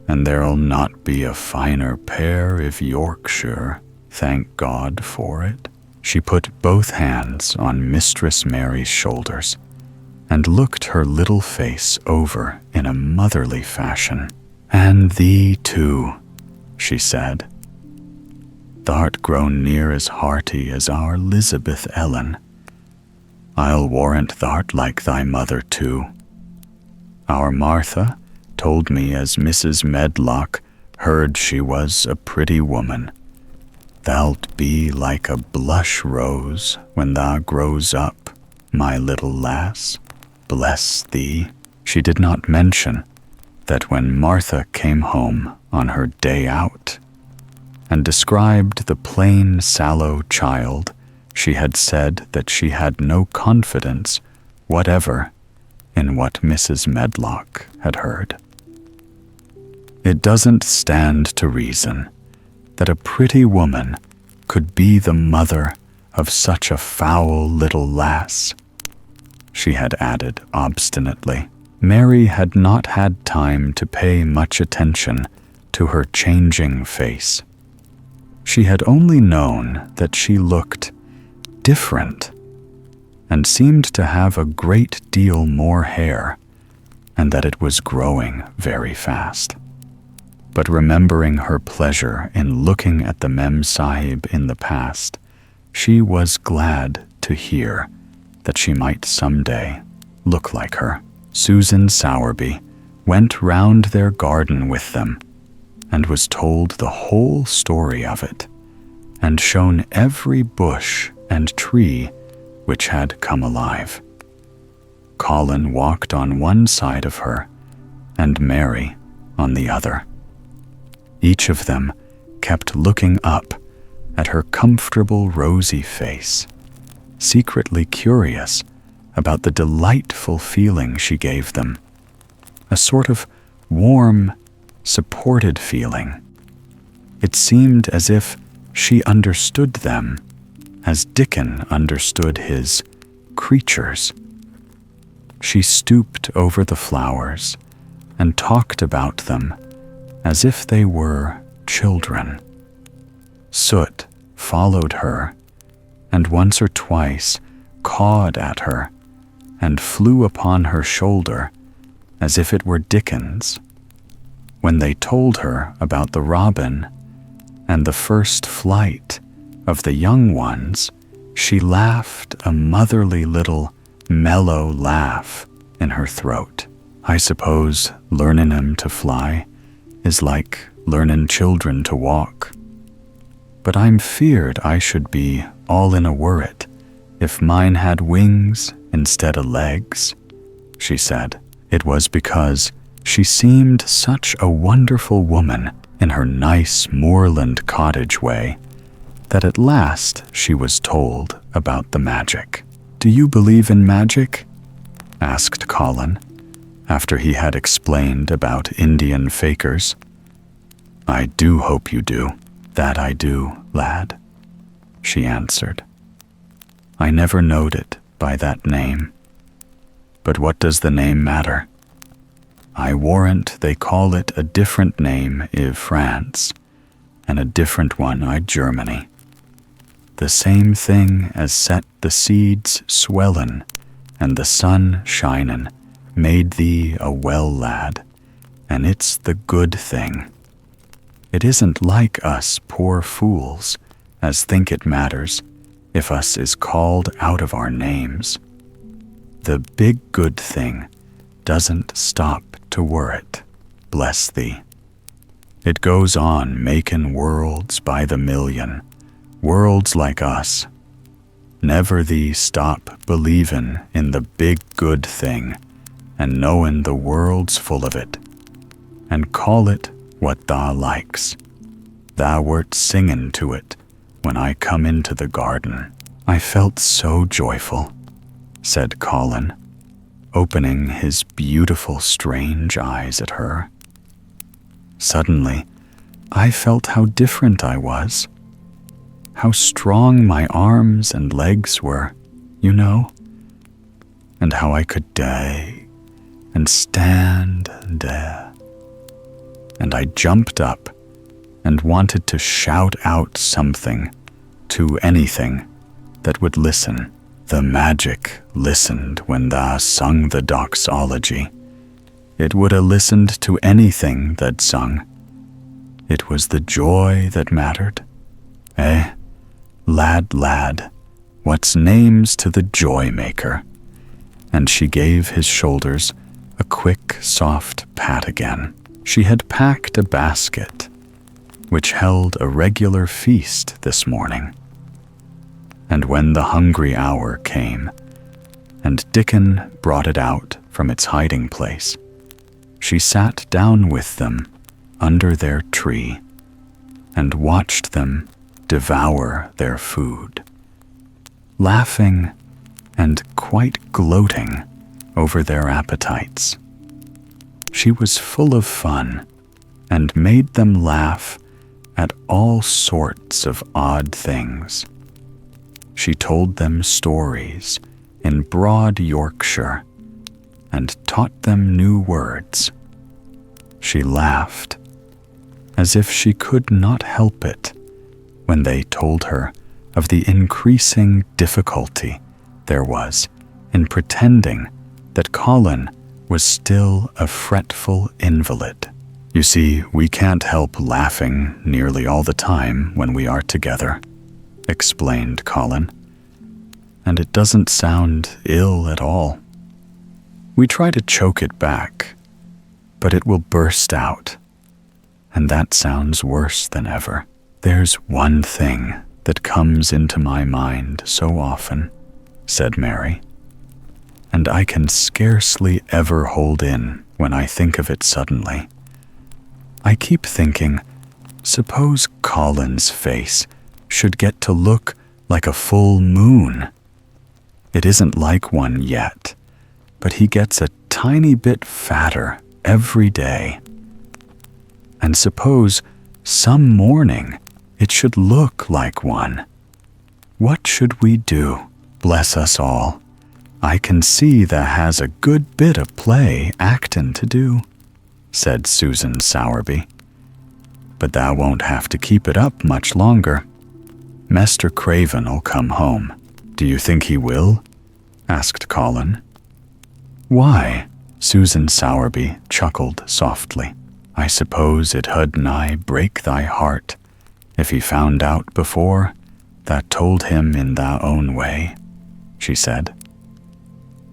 and there'll not be a finer pair of Yorkshire, thank God for it." She put both hands on Mistress Mary's shoulders and looked her little face over in a motherly fashion. "And thee too," she said. "Thou'rt grown near as hearty as our Elizabeth Ellen. I'll warrant thou'rt like thy mother too. Our Martha told me as Mrs. Medlock heard she was a pretty woman. Thou'lt be like a blush rose when thou grows up, my little lass. Bless thee." She did not mention that when Martha came home on her day out and described the plain, sallow child, she had said that she had no confidence whatever in what Mrs. Medlock had heard. It doesn't stand to reason that a pretty woman could be the mother of such a foul little lass, she had added obstinately. Mary had not had time to pay much attention to her changing face. She had only known that she looked different and seemed to have a great deal more hair, and that it was growing very fast. But remembering her pleasure in looking at the Mem Sahib in the past, she was glad to hear that she might someday look like her. Susan Sowerby went round their garden with them and was told the whole story of it, and shown every bush and tree which had come alive. Colin walked on one side of her, and Mary on the other. Each of them kept looking up at her comfortable rosy face, secretly curious about the delightful feeling she gave them, a sort of warm, supported feeling. It seemed as if she understood them as Dickon understood his creatures. She stooped over the flowers and talked about them as if they were children. Soot followed her, and once or twice cawed at her and flew upon her shoulder as if it were Dickens. When they told her about the robin and the first flight of the young ones, she laughed a motherly little mellow laugh in her throat. "I suppose learnin' 'em to fly is like learnin' children to walk. But I'm feared I should be all in a worrit if mine had wings instead of legs," she said. It was because she seemed such a wonderful woman in her nice moorland cottage way that at last she was told about the magic. "Do you believe in magic?" asked Colin, after he had explained about Indian fakers. I do hope you do. That I do, lad, she answered. I never knowed it by that name. But what does the name matter? I warrant they call it a different name i' France, and a different one i' Germany. The same thing as set the seeds swellin' and the sun shinin' made thee a well lad, and it's the good thing. It isn't like us poor fools as think it matters if us is called out of our names. The big good thing doesn't stop to worrit, bless thee. It goes on makin' worlds by the million, worlds like us. Never thee stop believin' in the big good thing and knowin' the world's full of it, and call it what thou likes. Thou wert singin' to it when I come into the garden. I felt so joyful, said Colin, opening his beautiful strange eyes at her. Suddenly, I felt how different I was, how strong my arms and legs were, you know, and how I could die and stand and dare. And I jumped up and wanted to shout out something to anything that would listen. The magic listened when thou sung the doxology. It would 'a listened to anything that sung. It was the joy that mattered. Eh, lad, what's names to the joy maker? And she gave his shoulders a quick, soft pat again. She had packed a basket, which held a regular feast this morning. And when the hungry hour came, and Dickon brought it out from its hiding place, she sat down with them under their tree and watched them devour their food, laughing and quite gloating over their appetites. She was full of fun and made them laugh at all sorts of odd things. She told them stories in broad Yorkshire and taught them new words. She laughed as if she could not help it when they told her of the increasing difficulty there was in pretending that Colin was still a fretful invalid. You see, we can't help laughing nearly all the time when we are together, explained Colin, and it doesn't sound ill at all. We try to choke it back, but it will burst out, and that sounds worse than ever. There's one thing that comes into my mind so often, said Mary, and I can scarcely ever hold in when I think of it suddenly. I keep thinking, suppose Colin's face should get to look like a full moon. It isn't like one yet, but he gets a tiny bit fatter every day. And suppose some morning it should look like one. What should we do? Bless us all. I can see tha has a good bit of play actin' to do, said Susan Sowerby. But thou won't have to keep it up much longer. Mester Craven'll come home. Do you think he will? Asked Colin. Why? Susan Sowerby chuckled softly. I suppose it had nigh break thy heart if he found out before that told him in thy own way, she said.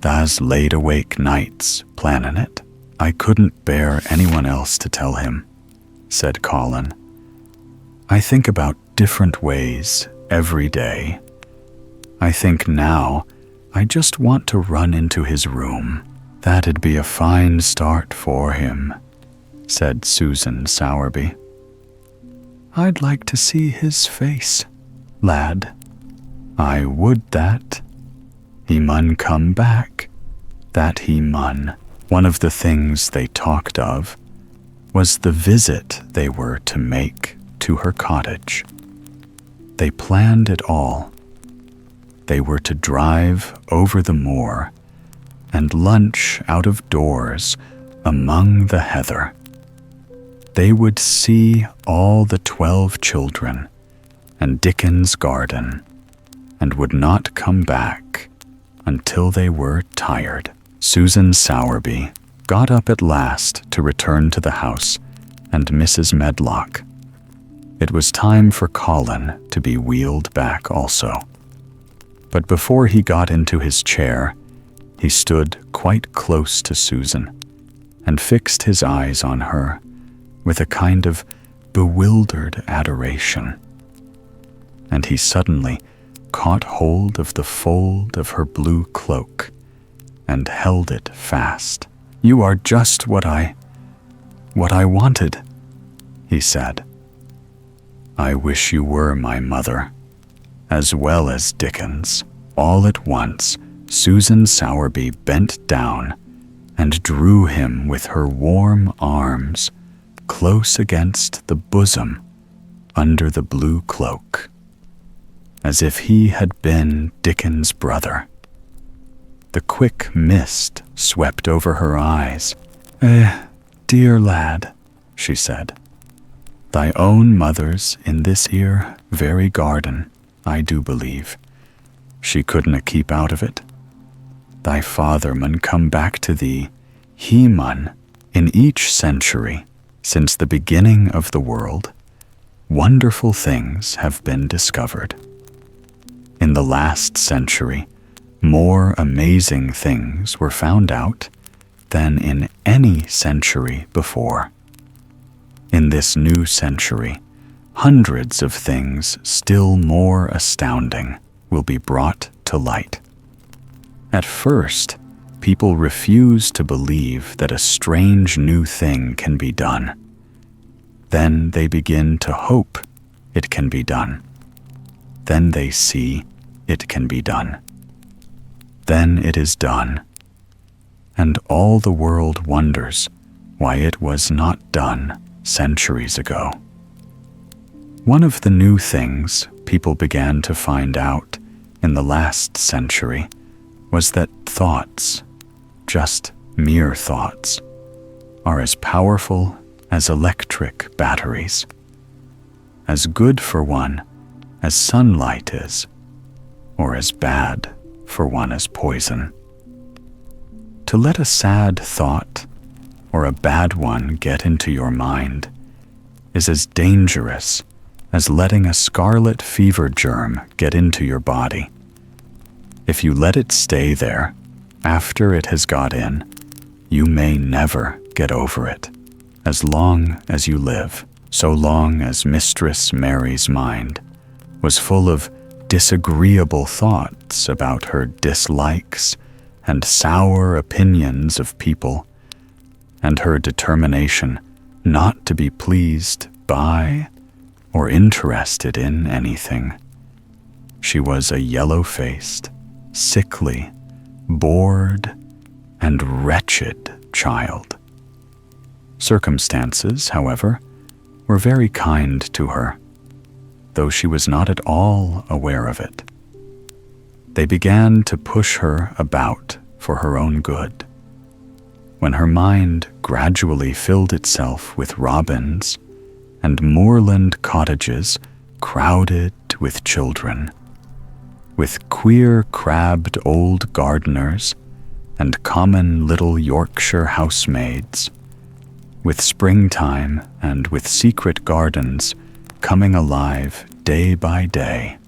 Thou's laid awake nights plannin' it. I couldn't bear anyone else to tell him, said Colin. I think about different ways every day. I think now I just want to run into his room. That'd be a fine start for him, said Susan Sowerby. I'd like to see his face, lad. I would that. He mun come back, that he mun. One of the things they talked of was the visit they were to make to her cottage. They planned it all. They were to drive over the moor and lunch out of doors among the heather. They would see all the 12 children and Dickens' garden and would not come back until they were tired. Susan Sowerby got up at last to return to the house and Mrs. Medlock. It was time for Colin to be wheeled back also. But before he got into his chair, he stood quite close to Susan and fixed his eyes on her with a kind of bewildered adoration. And he suddenly caught hold of the fold of her blue cloak and held it fast. "You are just what I wanted," he said. "I wish you were my mother, as well as Dickens." All at once, Susan Sowerby bent down and drew him with her warm arms close against the bosom under the blue cloak, as if he had been Dickens' brother. The quick mist swept over her eyes. Dear lad," she said, "thy own mother's in this here very garden, I do believe. She couldna keep out of it. Thy father mun come back to thee, he mun. In each century, since the beginning of the world, wonderful things have been discovered. In the last century, more amazing things were found out than in any century before. In this new century, hundreds of things still more astounding will be brought to light. At first, people refuse to believe that a strange new thing can be done. Then they begin to hope it can be done. Then they see it can be done. Then it is done. And all the world wonders why it was not done centuries ago. One of the new things people began to find out in the last century was that thoughts, just mere thoughts, are as powerful as electric batteries, as good for one as sunlight is, or as bad for one as poison. To let a sad thought or a bad one get into your mind is as dangerous as letting a scarlet fever germ get into your body. If you let it stay there after it has got in, you may never get over it. As long as you live, so long as Mistress Mary's mind was full of disagreeable thoughts about her dislikes and sour opinions of people, and her determination not to be pleased by or interested in anything. She was a yellow-faced, sickly, bored, and wretched child. Circumstances, however, were very kind to her, though she was not at all aware of it. They began to push her about for her own good. When her mind gradually filled itself with robins and moorland cottages crowded with children, with queer crabbed old gardeners and common little Yorkshire housemaids, with springtime and with secret gardens coming alive day by day,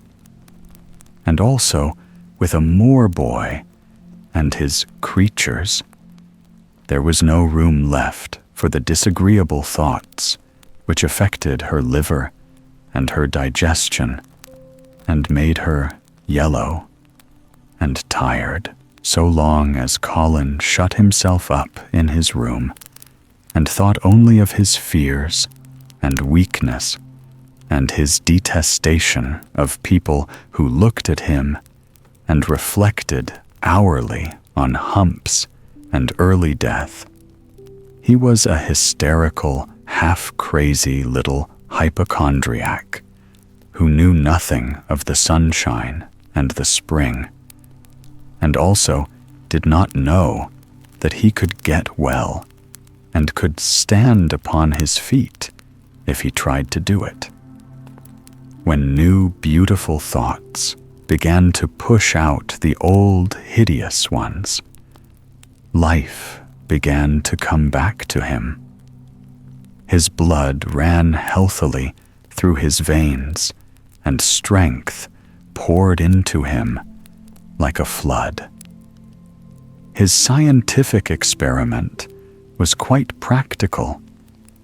and also with a moor boy and his creatures, there was no room left for the disagreeable thoughts which affected her liver and her digestion and made her yellow and tired. So long as Colin shut himself up in his room and thought only of his fears and weakness and his detestation of people who looked at him and reflected hourly on humps and early death, he was a hysterical, half-crazy little hypochondriac who knew nothing of the sunshine and the spring, and also did not know that he could get well and could stand upon his feet if he tried to do it. When new beautiful thoughts began to push out the old hideous ones, life began to come back to him. His blood ran healthily through his veins, and strength poured into him like a flood. His scientific experiment was quite practical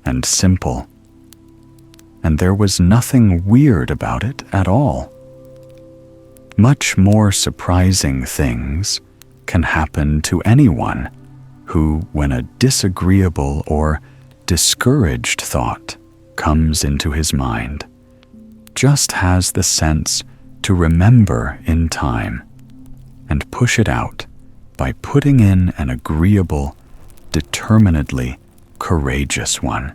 and simple, and there was nothing weird about it at all. Much more surprising things can happen to anyone who, when a disagreeable or discouraged thought comes into his mind, just has the sense to remember in time and push it out by putting in an agreeable, determinedly courageous one.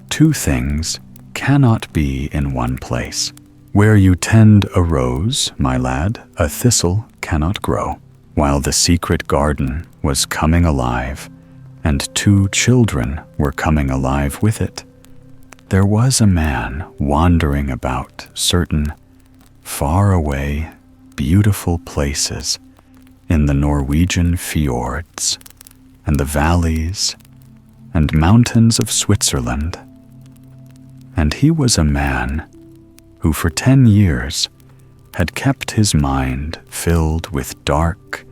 Two things cannot be in one place. Where you tend a rose, my lad, a thistle cannot grow. While the secret garden was coming alive, and two children were coming alive with it, there was a man wandering about certain far-away, beautiful places in the Norwegian fjords and the valleys and mountains of Switzerland. And he was a man who for 10 years had kept his mind filled with dark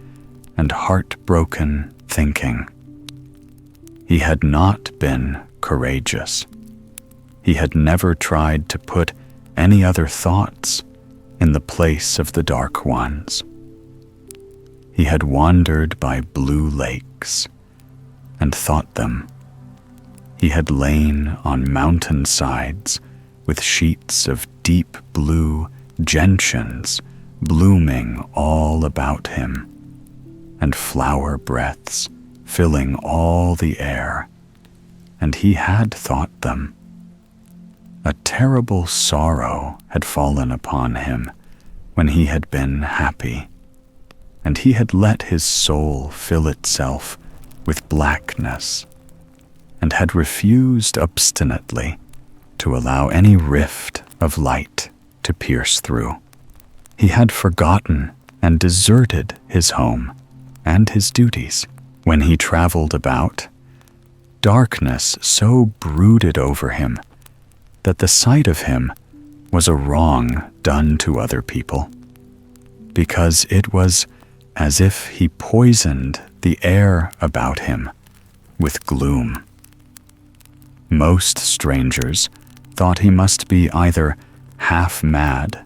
and heartbroken thinking. He had not been courageous. He had never tried to put any other thoughts in the place of the dark ones. He had wandered by blue lakes and thought them. He had lain on mountain sides with sheets of deep blue gentians blooming all about him, and flower breaths filling all the air, and he had thought them. A terrible sorrow had fallen upon him when he had been happy, and he had let his soul fill itself with blackness, and had refused obstinately to allow any rift of light to pierce through. He had forgotten and deserted his home and his duties. When he traveled about, darkness so brooded over him that the sight of him was a wrong done to other people, because it was as if he poisoned the air about him with gloom. Most strangers thought he must be either half mad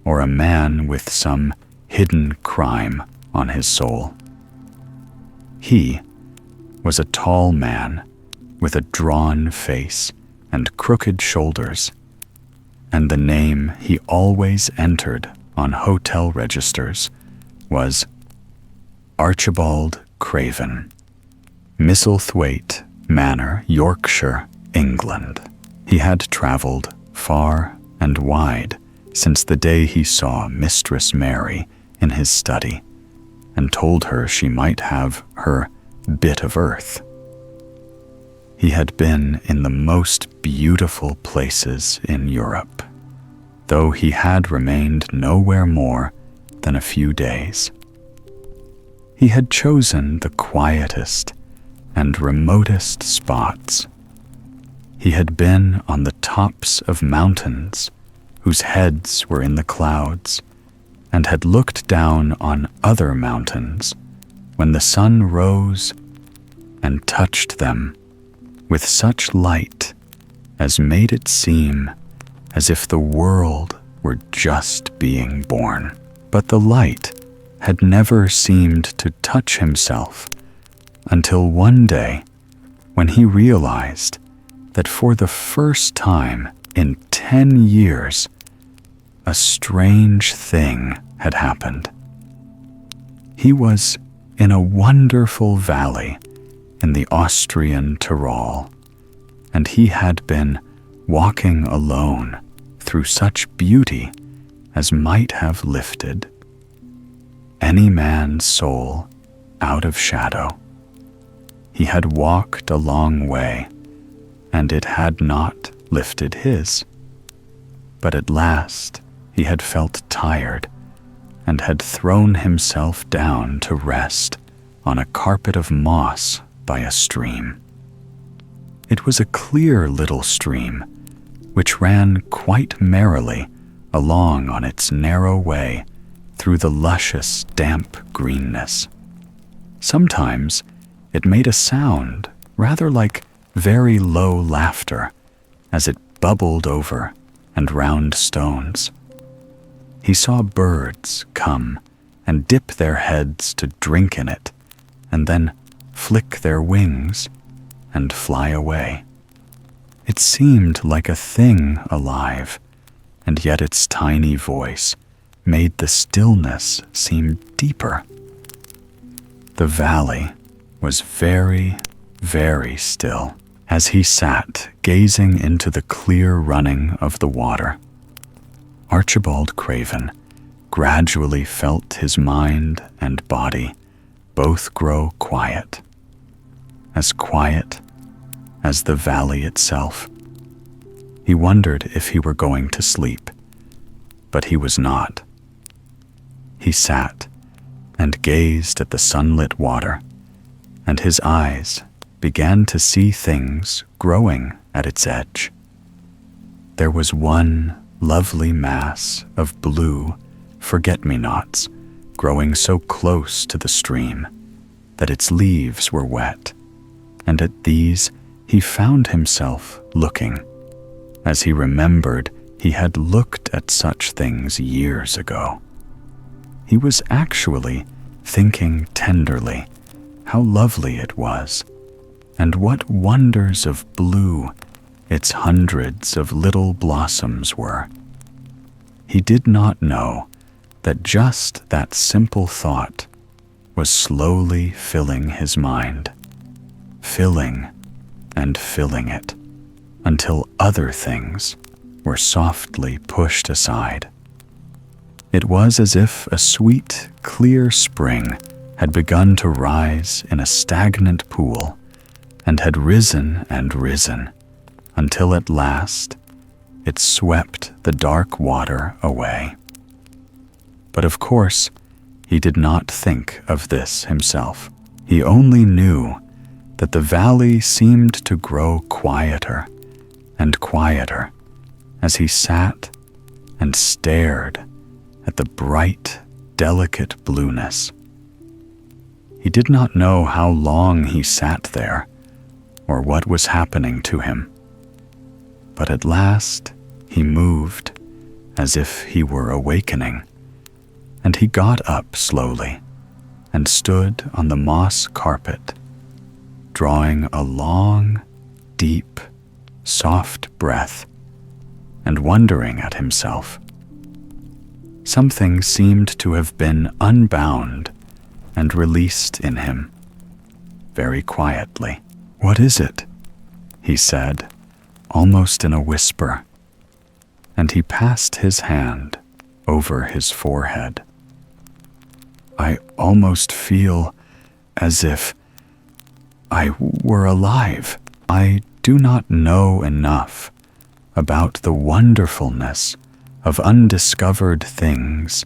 or a man with some hidden crime on his soul. He was a tall man with a drawn face and crooked shoulders, and the name he always entered on hotel registers was Archibald Craven, Misselthwaite Manor, Yorkshire, England. He had travelled far and wide since the day he saw Mistress Mary in his study and told her she might have her bit of earth. He had been in the most beautiful places in Europe, though he had remained nowhere more than a few days. He had chosen the quietest and remotest spots. He had been on the tops of mountains whose heads were in the clouds, and had looked down on other mountains when the sun rose and touched them with such light as made it seem as if the world were just being born. But the light had never seemed to touch himself until one day when he realized that for the first time in 10 years, a strange thing had happened. He was in a wonderful valley in the Austrian Tyrol, and he had been walking alone through such beauty as might have lifted any man's soul out of shadow. He had walked a long way, and it had not lifted his. But at last he had felt tired and had thrown himself down to rest on a carpet of moss by a stream. It was a clear little stream, which ran quite merrily along on its narrow way through the luscious, damp greenness. Sometimes it made a sound rather like very low laughter as it bubbled over and round stones. He saw birds come and dip their heads to drink in it, and then flick their wings and fly away. It seemed like a thing alive, and yet its tiny voice made the stillness seem deeper. The valley was very, very still as he sat gazing into the clear running of the water. Archibald Craven gradually felt his mind and body both grow quiet as the valley itself. He wondered if he were going to sleep, but he was not. He sat and gazed at the sunlit water, and his eyes began to see things growing at its edge. There was one lovely mass of blue forget-me-nots growing so close to the stream that its leaves were wet, and at these he found himself looking, as he remembered he had looked at such things years ago. He was actually thinking tenderly how lovely it was, and what wonders of blue its hundreds of little blossoms were. He did not know that just that simple thought was slowly filling his mind, filling and filling it, until other things were softly pushed aside. It was as if a sweet, clear spring had begun to rise in a stagnant pool and had risen and risen until at last it swept the dark water away. But of course, he did not think of this himself. He only knew that the valley seemed to grow quieter and quieter as he sat and stared at the bright, delicate blueness. He did not know how long he sat there or what was happening to him, but at last he moved as if he were awakening, and he got up slowly and stood on the moss carpet, drawing a long, deep, soft breath and wondering at himself. Something seemed to have been unbound and released in him, very quietly. "What is it?" he said, almost in a whisper, and he passed his hand over his forehead. "I almost feel as if I were alive. I do not know enough about the wonderfulness of undiscovered things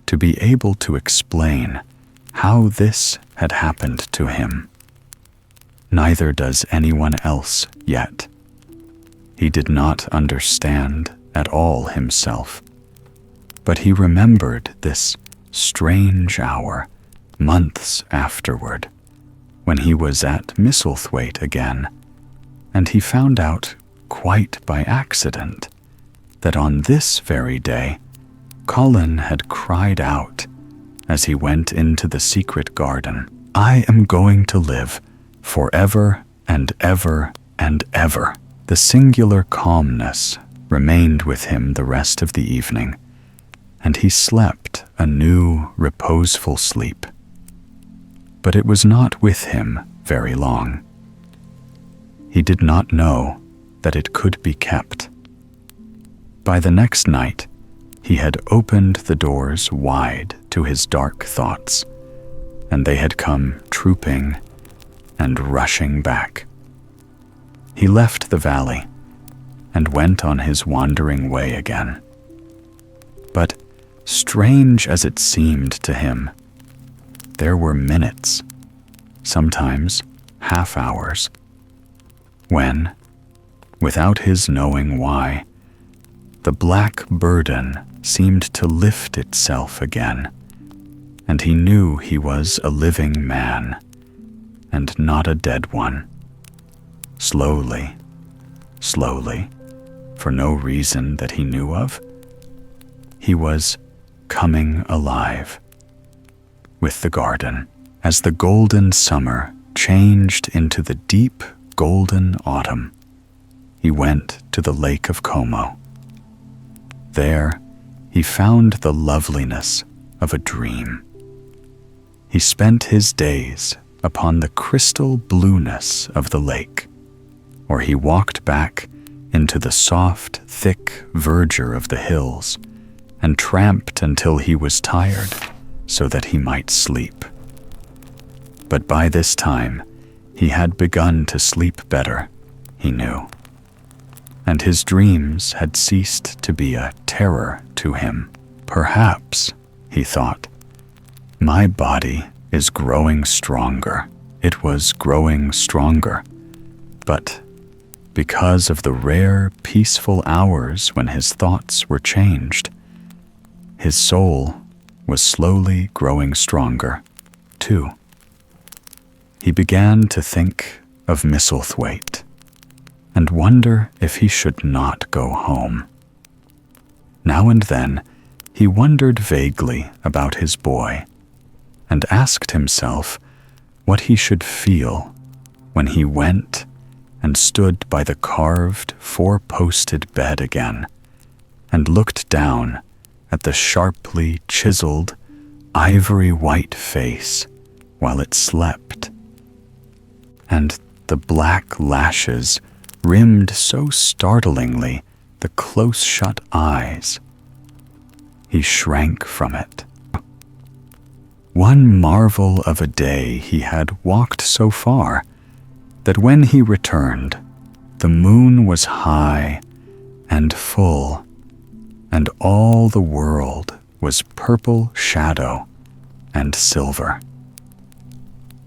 to be able to explain how this had happened to him. Neither does anyone else yet. He did not understand at all himself, but he remembered this strange hour months afterward, when he was at Misselthwaite again, and he found out quite by accident that on this very day Colin had cried out as he went into the secret garden, "I am going to live forever and ever and ever." The singular calmness remained with him the rest of the evening, and he slept a new, reposeful sleep. But it was not with him very long. He did not know that it could be kept. By the next night, he had opened the doors wide to his dark thoughts, and they had come trooping and rushing back. He left the valley and went on his wandering way again. But strange as it seemed to him, there were minutes, sometimes half hours, when, without his knowing why, the black burden seemed to lift itself again, and he knew he was a living man and not a dead one. Slowly, for no reason that he knew of, he was coming alive with the garden as the golden summer changed into the deep golden autumn. He went to the Lake of Como. There, he found the loveliness of a dream. He spent his days upon the crystal blueness of the lake, or he walked back into the soft, thick verdure of the hills and tramped until he was tired so that he might sleep. But by this time, he had begun to sleep better, he knew, and his dreams had ceased to be a terror to him. Perhaps, he thought, my body is growing stronger. It was growing stronger, but because of the rare, peaceful hours when his thoughts were changed, his soul was slowly growing stronger, too. He began to think of Misselthwaite and wonder if he should not go home. Now and then, he wondered vaguely about his boy and asked himself what he should feel when he went and stood by the carved, four-posted bed again and looked down at the sharply chiseled, ivory-white face while it slept, and the black lashes rimmed so startlingly the close-shut eyes. He shrank from it. One marvel of a day he had walked so far that when he returned, the moon was high and full, and all the world was purple shadow and silver.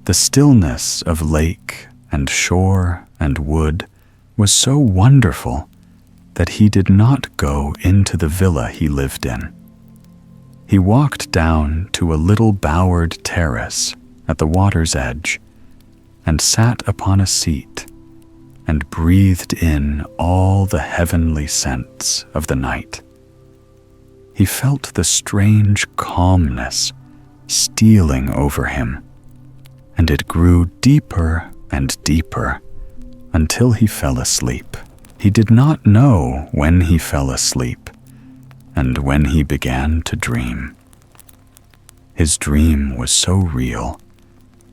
The stillness of lake and shore and wood was so wonderful that he did not go into the villa he lived in. He walked down to a little bowered terrace at the water's edge and sat upon a seat and breathed in all the heavenly scents of the night. He felt the strange calmness stealing over him, and it grew deeper and deeper until he fell asleep. He did not know when he fell asleep and when he began to dream. His dream was so real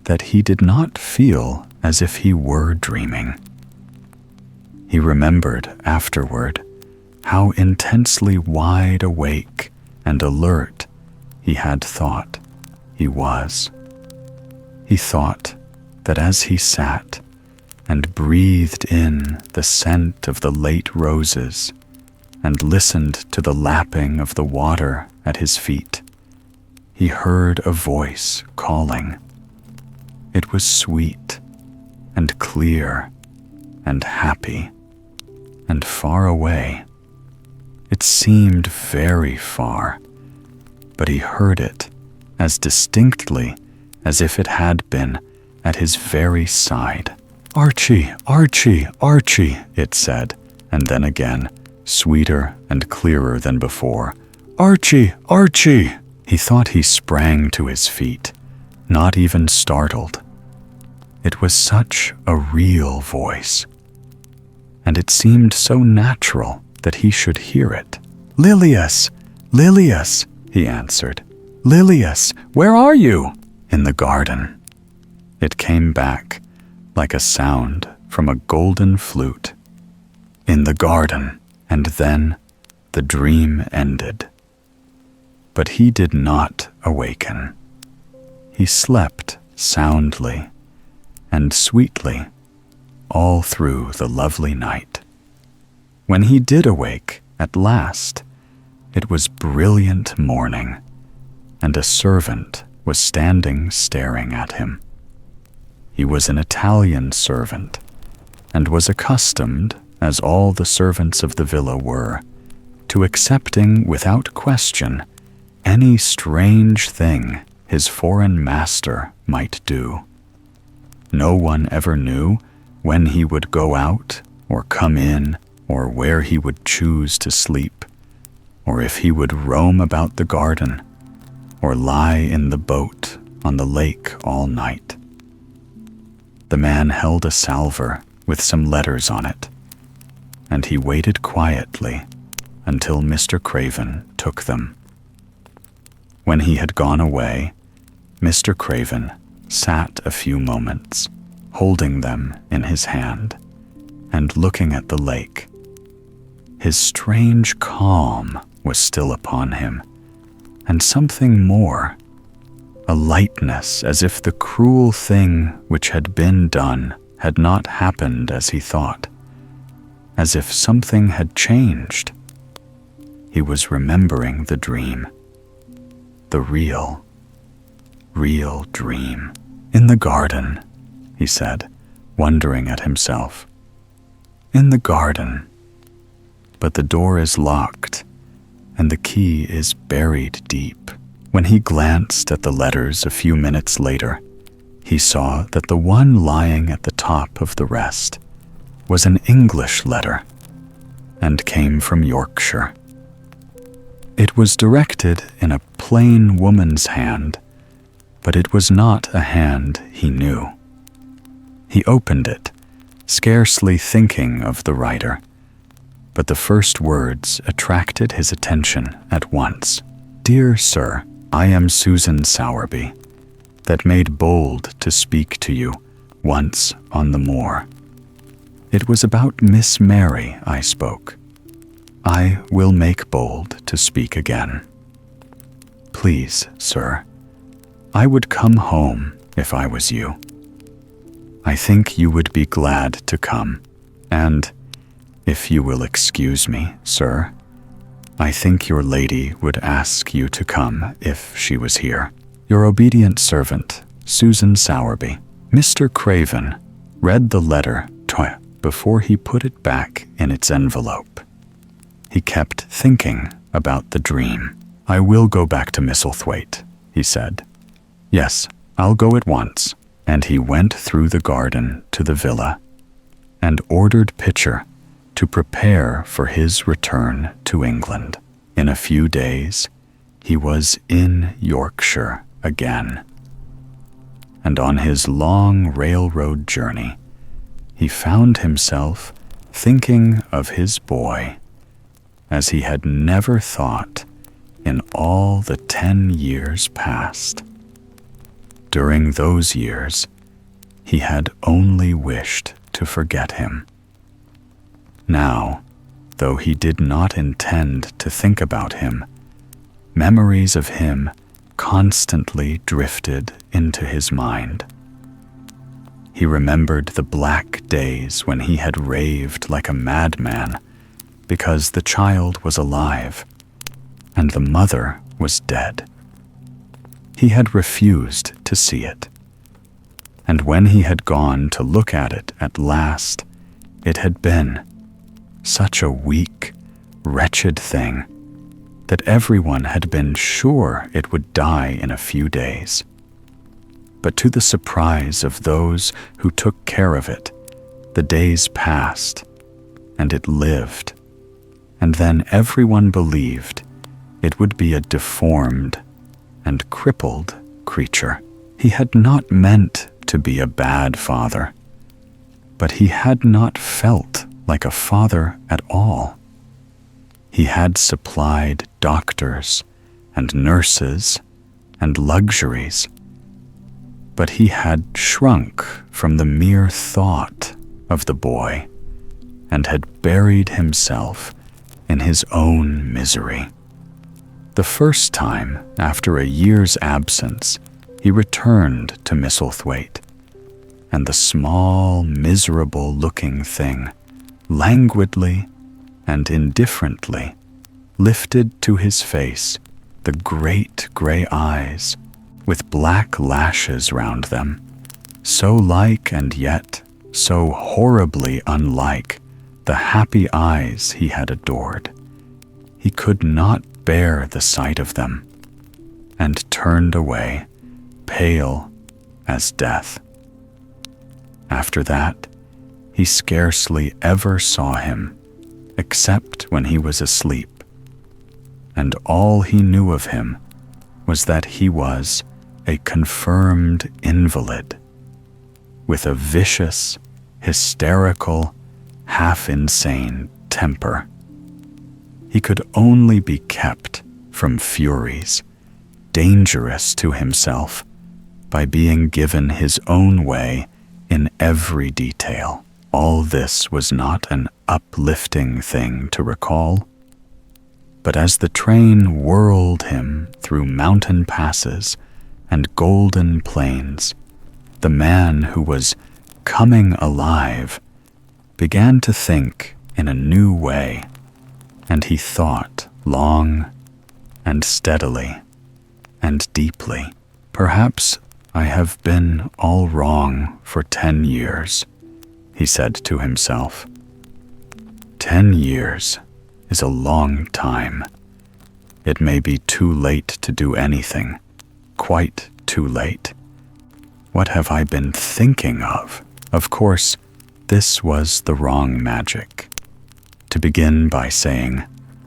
that he did not feel as if he were dreaming. He remembered afterward how intensely wide awake and alert he had thought he was. He thought that as he sat and breathed in the scent of the late roses and listened to the lapping of the water at his feet, he heard a voice calling. It was sweet and clear and happy and far away. It seemed very far, but he heard it as distinctly as if it had been at his very side. "Archie, Archie, Archie," it said, and then again, sweeter and clearer than before, "Archie, Archie!" He thought he sprang to his feet, not even startled. It was such a real voice, and it seemed so natural that he should hear it. "Lilias, Lilias," he answered. "Lilias, where are you?" "In the garden." It came back like a sound from a golden flute. in the garden, and then the dream ended. But he did not awaken. He slept soundly and sweetly all through the lovely night. When he did awake at last, it was brilliant morning, and a servant was standing staring at him. He was an Italian servant, and was accustomed, as all the servants of the villa were, to accepting without question any strange thing his foreign master might do. No one ever knew when he would go out or come in, or where he would choose to sleep, or if he would roam about the garden, or lie in the boat on the lake all night. The man held a salver with some letters on it, and he waited quietly until Mr. Craven took them. When he had gone away, Mr. Craven sat a few moments, holding them in his hand and looking at the lake. His strange calm was still upon him, and something more, a lightness as if the cruel thing which had been done had not happened as he thought, as if something had changed. He was remembering the dream, the real dream. In the garden, he said, wondering at himself. In the garden. But the door is locked, and the key is buried deep. When he glanced at the letters a few minutes later, he saw that the one lying at the top of the rest was an English letter, and came from Yorkshire. It was directed in a plain woman's hand, but it was not a hand he knew. He opened it, scarcely thinking of the writer, but the first words attracted his attention at once. Dear Sir, I am Susan Sowerby, that made bold to speak to you once on the moor. It was about Miss Mary I spoke. I will make bold to speak again. Please, sir, I would come home if I was you. I think you would be glad to come, and, if you will excuse me, sir, I think your lady would ask you to come if she was here. Your obedient servant, Susan Sowerby. Mr. Craven read the letter before he put it back in its envelope. He kept thinking about the dream. I will go back to Misselthwaite, he said. Yes, I'll go at once. And he went through the garden to the villa and ordered Pitcher to prepare for his return to England. In a few days, he was in Yorkshire again. And on his long railroad journey, he found himself thinking of his boy as he had never thought in all the 10 years past. During those years, he had only wished to forget him. Now, though he did not intend to think about him, memories of him constantly drifted into his mind. He remembered the black days when he had raved like a madman because the child was alive and the mother was dead. He had refused to see it, and when he had gone to look at it at last, it had been such a weak, wretched thing that everyone had been sure it would die in a few days. But to the surprise of those who took care of it, the days passed, and it lived, and then everyone believed it would be a deformed and crippled creature. He had not meant to be a bad father, but he had not felt like a father at all. He had supplied doctors and nurses and luxuries, but he had shrunk from the mere thought of the boy and had buried himself in his own misery. The first time, after a year's absence, he returned to Misselthwaite, and the small, miserable-looking thing, languidly and indifferently, lifted to his face the great gray eyes with black lashes round them, so like and yet so horribly unlike the happy eyes he had adored. He could not bear the sight of them, and turned away, pale as death. After that, he scarcely ever saw him, except when he was asleep, and all he knew of him was that he was a confirmed invalid, with a vicious, hysterical, half-insane temper. He could only be kept from furies, dangerous to himself, by being given his own way in every detail. All this was not an uplifting thing to recall, but as the train whirled him through mountain passes and golden plains, the man who was coming alive began to think in a new way, and he thought long and steadily and deeply. Perhaps I have been all wrong for 10 years, he said to himself. 10 years is a long time. It may be too late to do anything, quite too late. What have I been thinking of? Of course, this was the wrong magic, to begin by saying,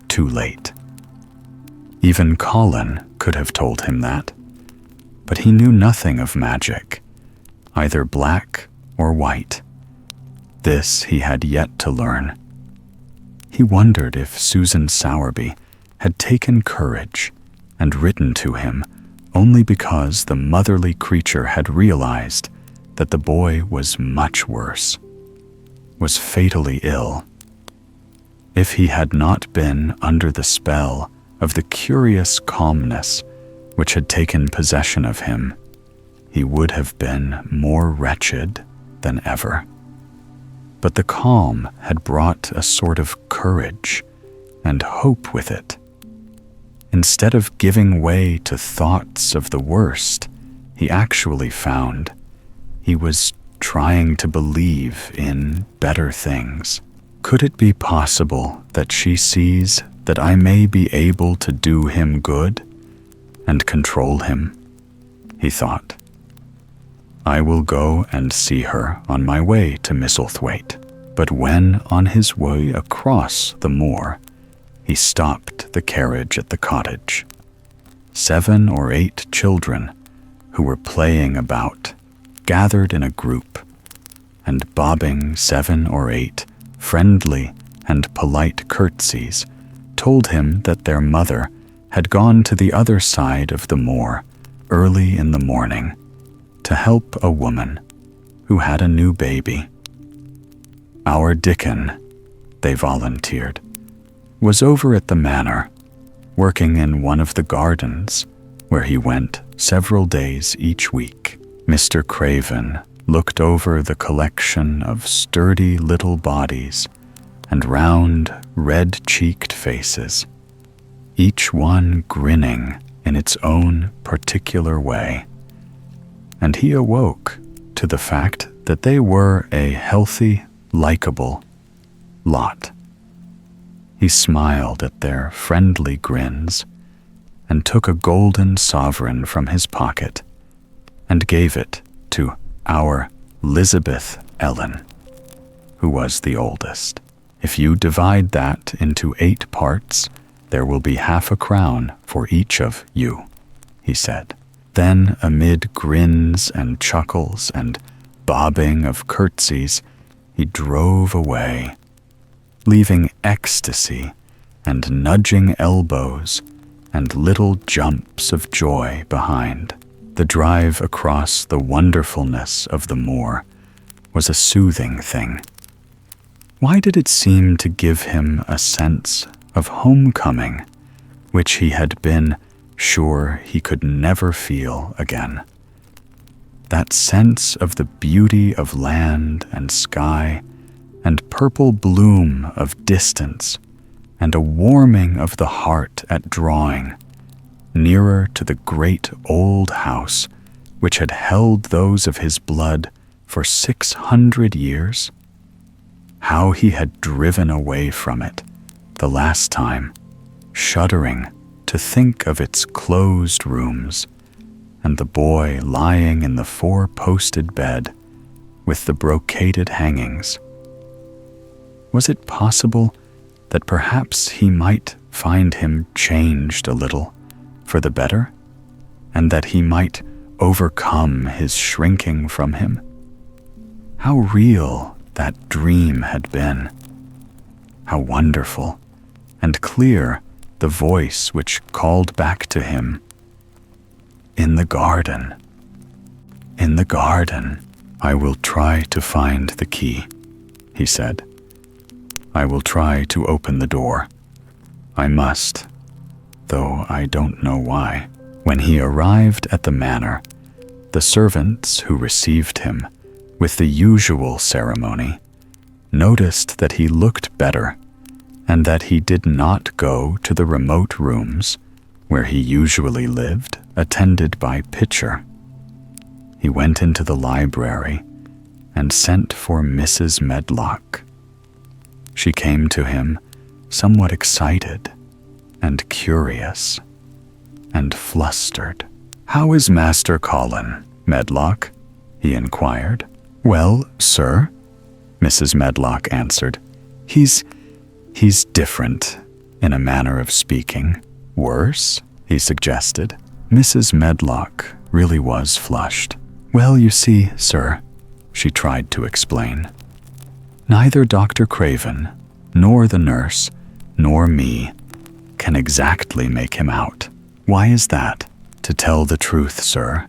too late. Even Colin could have told him that, but he knew nothing of magic, either black or white. This he had yet to learn. He wondered if Susan Sowerby had taken courage and written to him only because the motherly creature had realized that the boy was much worse, was fatally ill. If he had not been under the spell of the curious calmness which had taken possession of him, he would have been more wretched than ever. But the calm had brought a sort of courage and hope with it. Instead of giving way to thoughts of the worst, he actually found he was trying to believe in better things. Could it be possible that she sees that I may be able to do him good and control him? He thought. I will go and see her on my way to Misselthwaite. But when on his way across the moor, he stopped the carriage at the cottage. 7 or 8 children who were playing about gathered in a group, and bobbing 7 or 8 friendly and polite curtsies told him that their mother had gone to the other side of the moor early in the morning to help a woman who had a new baby. Our Dickon, they volunteered, was over at the manor, working in one of the gardens where he went several days each week. Mr. Craven looked over the collection of sturdy little bodies and round, red-cheeked faces, each one grinning in its own particular way, and he awoke to the fact that they were a healthy, likable lot. He smiled at their friendly grins and took a golden sovereign from his pocket and gave it to our Elizabeth Ellen, who was the oldest. If you divide that into 8 parts, there will be half a crown for each of you, he said. Then, amid grins and chuckles and bobbing of curtsies, he drove away, leaving ecstasy and nudging elbows and little jumps of joy behind. The drive across the wonderfulness of the moor was a soothing thing. Why did it seem to give him a sense of homecoming, which he had been sure he could never feel again? That sense of the beauty of land and sky, and purple bloom of distance, and a warming of the heart at drawing nearer to the great old house which had held those of his blood for 600 years. How he had driven away from it the last time, shuddering to think of its closed rooms, and the boy lying in the four-posted bed with the brocaded hangings. Was it possible that perhaps he might find him changed a little for the better, and that he might overcome his shrinking from him? How real that dream had been! How wonderful and clear the voice which called back to him, "In the garden, in the garden, I will try to find the key," he said. "I will try to open the door. I must, though I don't know why." When he arrived at the manor, the servants who received him with the usual ceremony noticed that he looked better, and that he did not go to the remote rooms where he usually lived, attended by Pitcher. He went into the library and sent for Mrs. Medlock. She came to him somewhat excited and curious and flustered. "How is Master Colin, Medlock?" he inquired. "Well, sir," Mrs. Medlock answered. He's different, in a manner of speaking." "Worse?" he suggested. Mrs. Medlock really was flushed. "Well, you see, sir," she tried to explain, "neither Dr. Craven, nor the nurse, nor me can exactly make him out." "Why is that?" "To tell the truth, sir,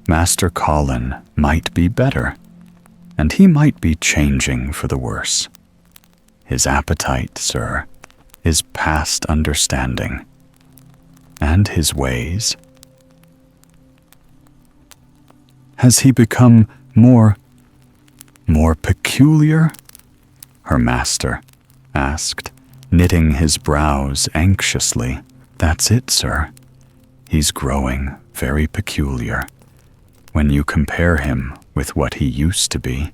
Master Colin might be better, and he might be changing for the worse. His appetite, sir, is past understanding, and his ways. Has he become more peculiar?" her master asked, knitting his brows anxiously. "That's it, sir. He's growing very peculiar when you compare him with what he used to be.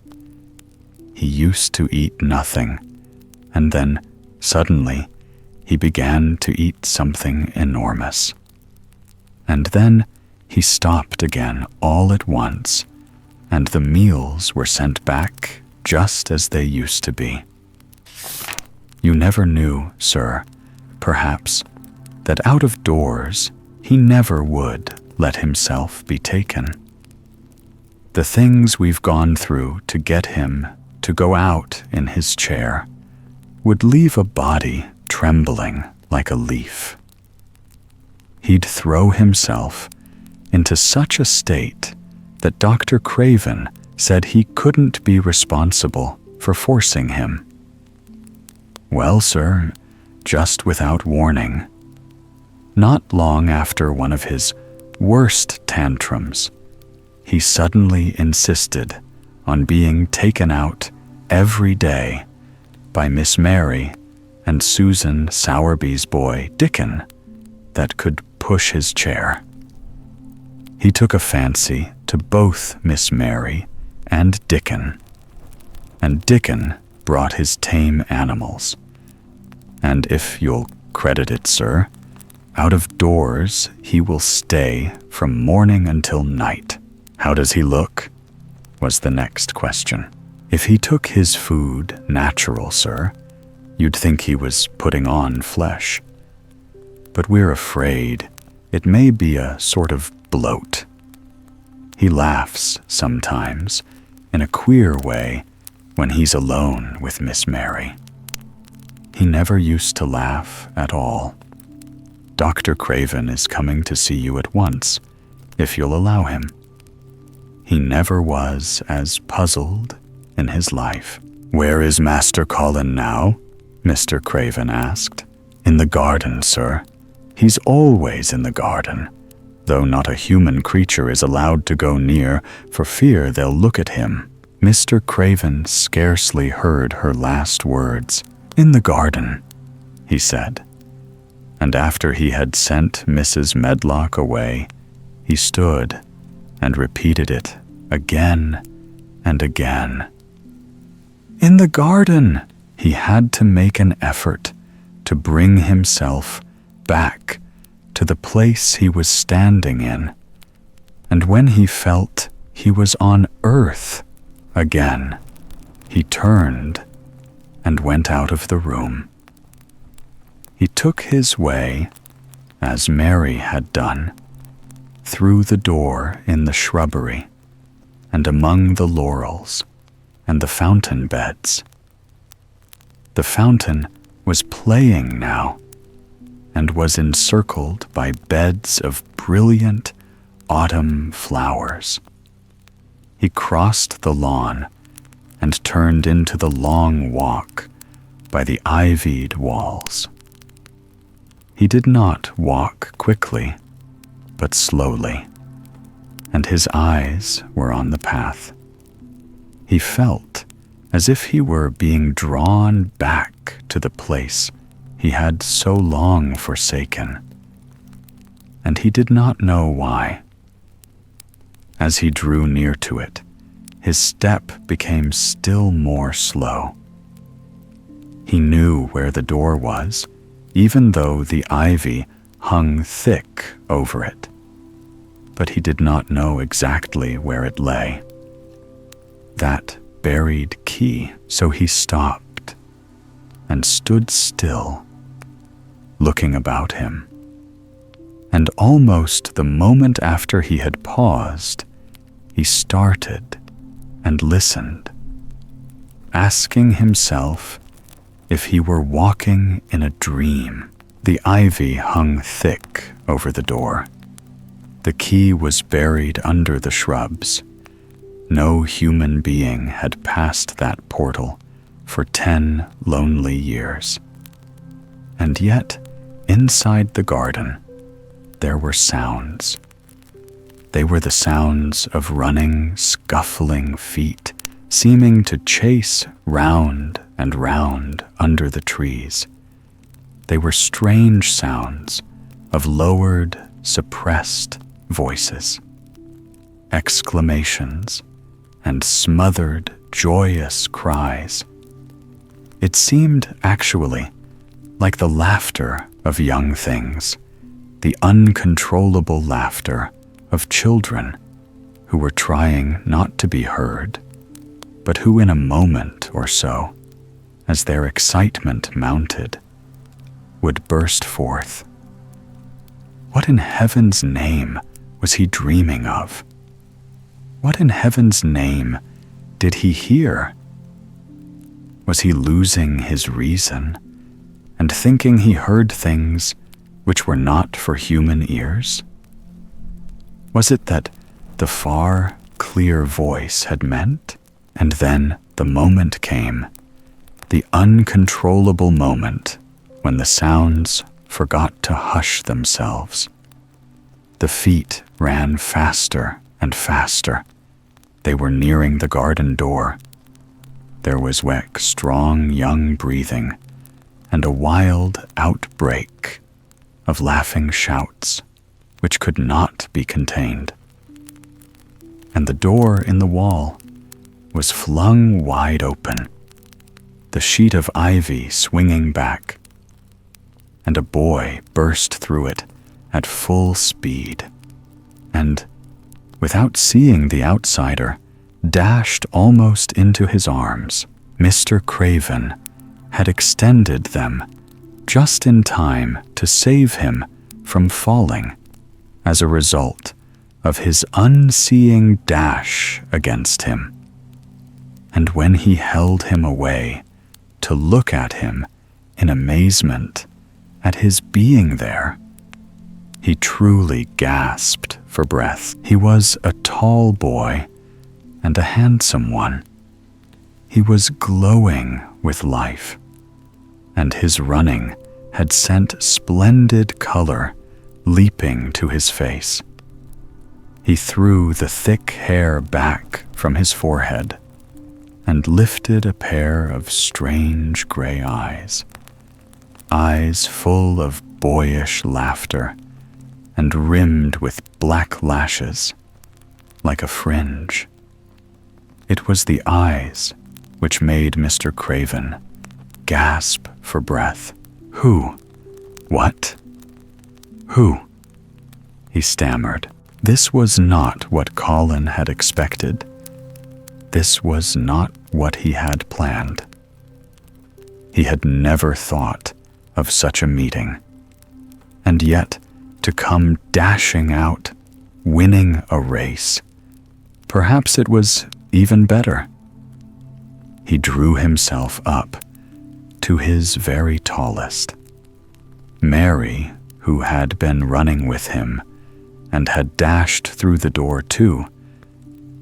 He used to eat nothing, and then, suddenly, he began to eat something enormous. And then he stopped again all at once, and the meals were sent back just as they used to be. You never knew, sir, perhaps, that out of doors he never would let himself be taken. The things we've gone through to get him to go out in his chair would leave a body trembling like a leaf. He'd throw himself into such a state that Dr. Craven said he couldn't be responsible for forcing him. Well, sir, just without warning, not long after one of his worst tantrums, he suddenly insisted on being taken out every day by Miss Mary and Susan Sowerby's boy, Dickon, that could push his chair. He took a fancy to both Miss Mary and Dickon brought his tame animals. And if you'll credit it, sir, out of doors he will stay from morning until night. How does he look? Was the next question. If he took his food natural, sir, you'd think he was putting on flesh. But we're afraid it may be a sort of bloat. He laughs sometimes in a queer way when he's alone with Miss Mary. He never used to laugh at all. Dr. Craven is coming to see you at once, if you'll allow him. He never was as puzzled in his life. "Where is Master Colin now?" Mr. Craven asked. "In the garden, sir. He's always in the garden, though not a human creature is allowed to go near for fear they'll look at him." Mr. Craven scarcely heard her last words. "In the garden," he said. And after he had sent Mrs. Medlock away, he stood and repeated it again and again. "In the garden!" He had to make an effort to bring himself back to the place he was standing in, and when he felt he was on earth again, he turned and went out of the room. He took his way, as Mary had done, through the door in the shrubbery and among the laurels and the fountain beds. The fountain was playing now and was encircled by beds of brilliant autumn flowers. He crossed the lawn and turned into the long walk by the ivied walls. He did not walk quickly, but slowly, and his eyes were on the path. He felt as if he were being drawn back to the place he had so long forsaken, and he did not know why. As he drew near to it, his step became still more slow. He knew where the door was, even though the ivy hung thick over it, but he did not know exactly where it lay. That buried key, so he stopped and stood still, looking about him. And almost the moment after he had paused, he started and listened, asking himself if he were walking in a dream. The ivy hung thick over the door. The key was buried under the shrubs. No human being had passed that portal for 10 lonely years. And yet, inside the garden, there were sounds. They were the sounds of running, scuffling feet, seeming to chase round and round under the trees. They were strange sounds of lowered, suppressed voices, exclamations, and smothered, joyous cries. It seemed actually like the laughter of young things, the uncontrollable laughter of children who were trying not to be heard, but who in a moment or so, as their excitement mounted, would burst forth. What in heaven's name was he dreaming of? What in heaven's name did he hear? Was he losing his reason and thinking he heard things which were not for human ears? Was it that the far, clear voice had meant? And then the moment came, the uncontrollable moment when the sounds forgot to hush themselves. The feet ran faster and faster. They were nearing the garden door. There was wet, strong young breathing and a wild outbreak of laughing shouts which could not be contained. And the door in the wall was flung wide open, the sheet of ivy swinging back, and a boy burst through it at full speed, and, without seeing the outsider, dashed almost into his arms. Mr. Craven had extended them just in time to save him from falling as a result of his unseeing dash against him. And when he held him away to look at him in amazement at his being there, he truly gasped for breath. He was a tall boy and a handsome one. He was glowing with life, and his running had sent splendid color leaping to his face. He threw the thick hair back from his forehead and lifted a pair of strange gray eyes full of boyish laughter and rimmed with black lashes like a fringe. It was the eyes which made Mr. Craven gasp for breath. "Who? What? Who?" he stammered. This was not what Colin had expected. This was not what he had planned. He had never thought of such a meeting. And yet, to come dashing out, winning a race, perhaps it was even better. He drew himself up to his very tallest. Mary, who had been running with him and had dashed through the door too,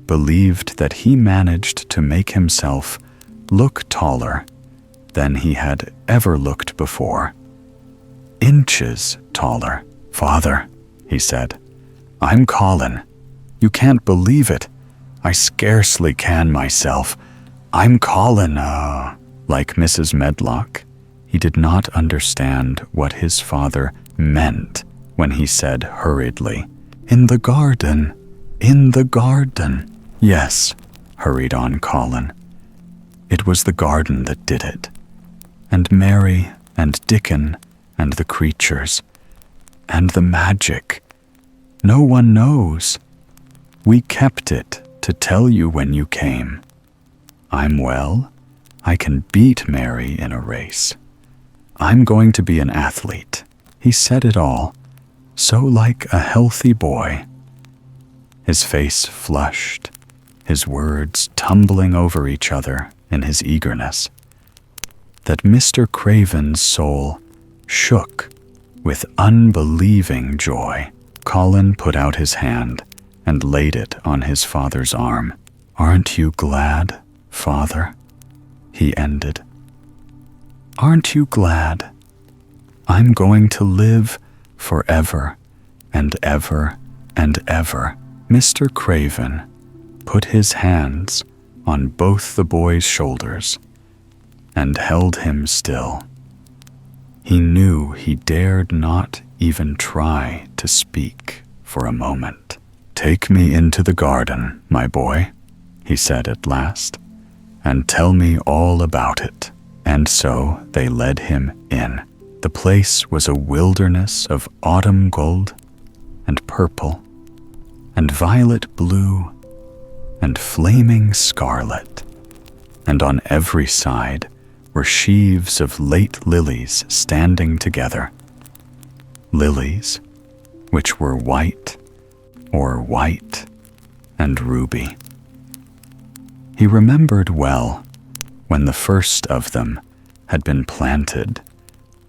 believed that he managed to make himself look taller than he had ever looked before. Inches taller. "Father," he said, "I'm Colin. You can't believe it. I scarcely can myself. I'm Colin, Like Mrs. Medlock, he did not understand what his father meant when he said hurriedly, "In the garden, in the garden." "Yes," hurried on Colin. "It was the garden that did it. And Mary and Dickon and the creatures and the magic. No one knows. We kept it to tell you when you came. I'm well. I can beat Mary in a race. I'm going to be an athlete." He said it all, so like a healthy boy. His face flushed, his words tumbling over each other in his eagerness, that Mr. Craven's soul shook with unbelieving joy. Colin put out his hand and laid it on his father's arm. "Aren't you glad, Father?" he ended. "Aren't you glad? I'm going to live forever and ever and ever." Mr. Craven put his hands on both the boy's shoulders and held him still. He knew he dared not even try to speak for a moment. "Take me into the garden, my boy," he said at last, "and tell me all about it." And so they led him in. The place was a wilderness of autumn gold and purple and violet blue and flaming scarlet, and on every side were sheaves of late lilies standing together. Lilies which were white and ruby. He remembered well, when the first of them had been planted,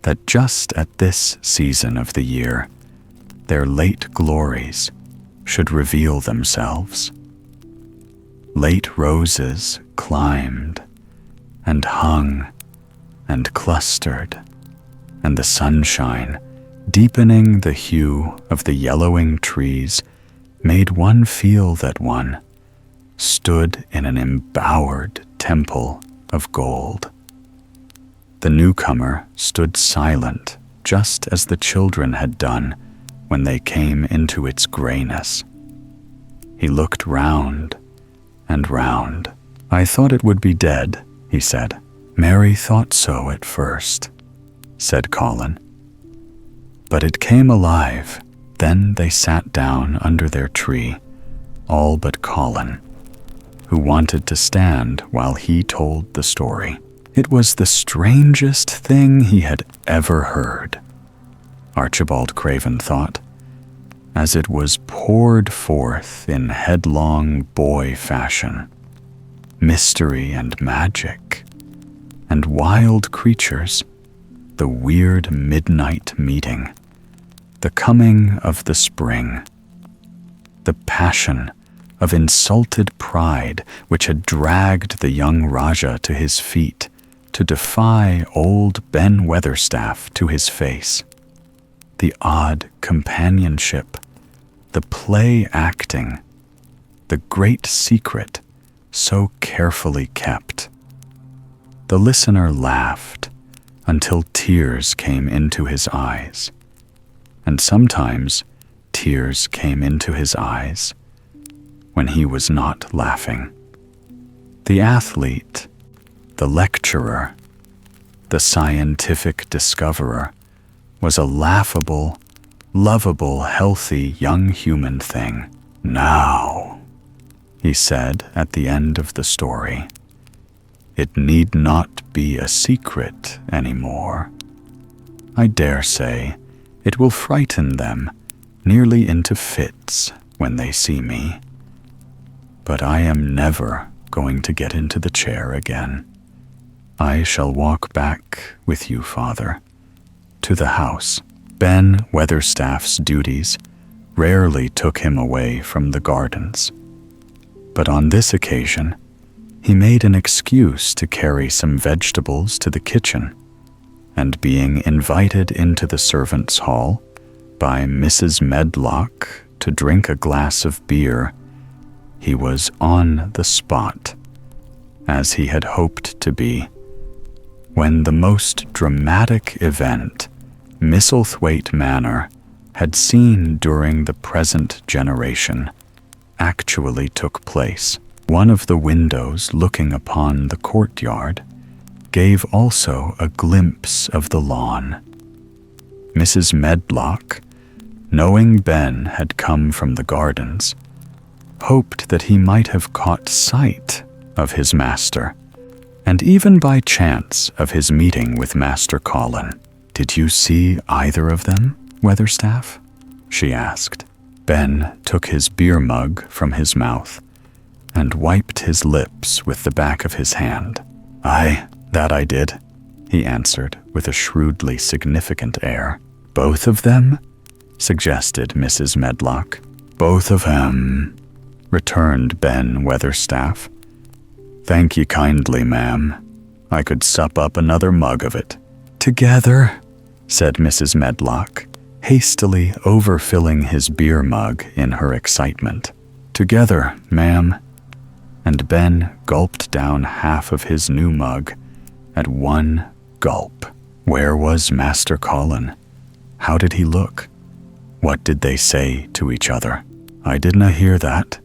that just at this season of the year, their late glories should reveal themselves. Late roses climbed and hung and clustered, and the sunshine, deepening the hue of the yellowing trees, made one feel that one stood in an embowered temple of gold. The newcomer stood silent, just as the children had done when they came into its grayness. He looked round and round. "I thought it would be dead," he said. "Mary thought so at first," said Colin. "But it came alive." Then they sat down under their tree, all but Colin, who wanted to stand while he told the story. It was the strangest thing he had ever heard, Archibald Craven thought, as it was poured forth in headlong boy fashion. Mystery and magic, and wild creatures, the weird midnight meeting, the coming of the spring, the passion of insulted pride which had dragged the young Rajah to his feet to defy old Ben Weatherstaff to his face. The odd companionship, the play acting, the great secret so carefully kept. The listener laughed until tears came into his eyes, and sometimes tears came into his eyes when he was not laughing. The athlete, the lecturer, the scientific discoverer was a laughable, lovable, healthy young human thing. "Now," he said at the end of the story, "it need not be a secret anymore. I dare say it will frighten them nearly into fits when they see me. But I am never going to get into the chair again. I shall walk back with you, Father, to the house." Ben Weatherstaff's duties rarely took him away from the gardens, but on this occasion he made an excuse to carry some vegetables to the kitchen, and being invited into the servants' hall by Mrs. Medlock to drink a glass of beer, he was on the spot, as he had hoped to be, when the most dramatic event Misselthwaite Manor had seen during the present generation actually took place. One of the windows looking upon the courtyard gave also a glimpse of the lawn. Mrs. Medlock, knowing Ben had come from the gardens, hoped that he might have caught sight of his master, and even by chance of his meeting with Master Colin. "Did you see either of them, Weatherstaff?" she asked. Ben took his beer mug from his mouth and wiped his lips with the back of his hand. "Aye, that I did," he answered with a shrewdly significant air. "Both of them?" suggested Mrs. Medlock. "Both of 'em," returned Ben Weatherstaff. "Thank ye kindly, ma'am. I could sup up another mug of it." "Together?" said Mrs. Medlock, hastily overfilling his beer mug in her excitement. "Together, ma'am." And Ben gulped down half of his new mug at one gulp. Where was Master Colin? How did he look? What did they say to each other? "I didna hear that,"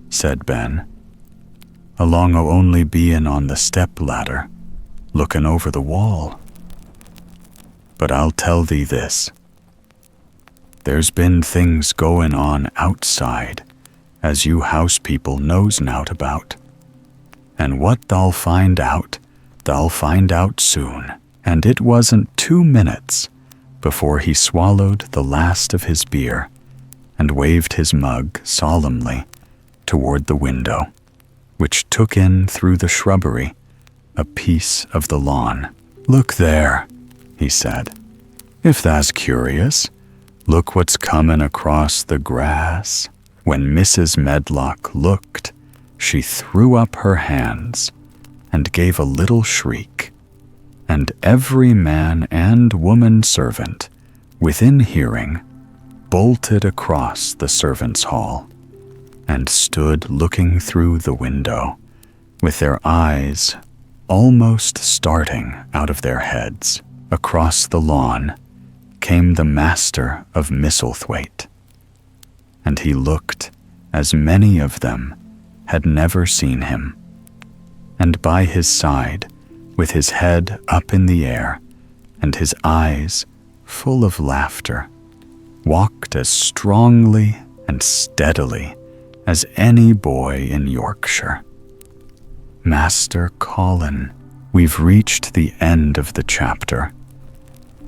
said Ben. "Along o' only bein' on the step ladder, lookin' over the wall. But I'll tell thee this. There's been things goin' on outside as you house people knows nowt about. And what thou'll find out soon." And it wasn't 2 minutes before he swallowed the last of his beer and waved his mug solemnly toward the window, which took in through the shrubbery a piece of the lawn. "Look there," he said. "If tha's curious, look what's comin' across the grass." When Mrs. Medlock looked, she threw up her hands and gave a little shriek, and every man and woman servant within hearing bolted across the servants' hall and stood looking through the window, with their eyes almost starting out of their heads. Across the lawn came the master of Misselthwaite, and he looked as many of them had never seen him, and by his side, with his head up in the air and his eyes full of laughter, walked as strongly and steadily as any boy in Yorkshire. Master Colin. We've reached the end of the chapter,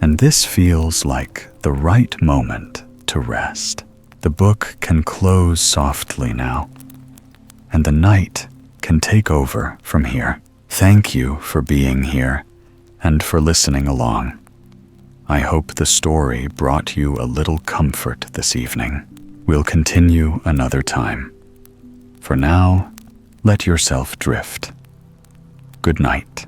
and this feels like the right moment to rest. The book can close softly now, and the night can take over from here. Thank you for being here and for listening along. I hope the story brought you a little comfort this evening. We'll continue another time. For now, let yourself drift. Good night.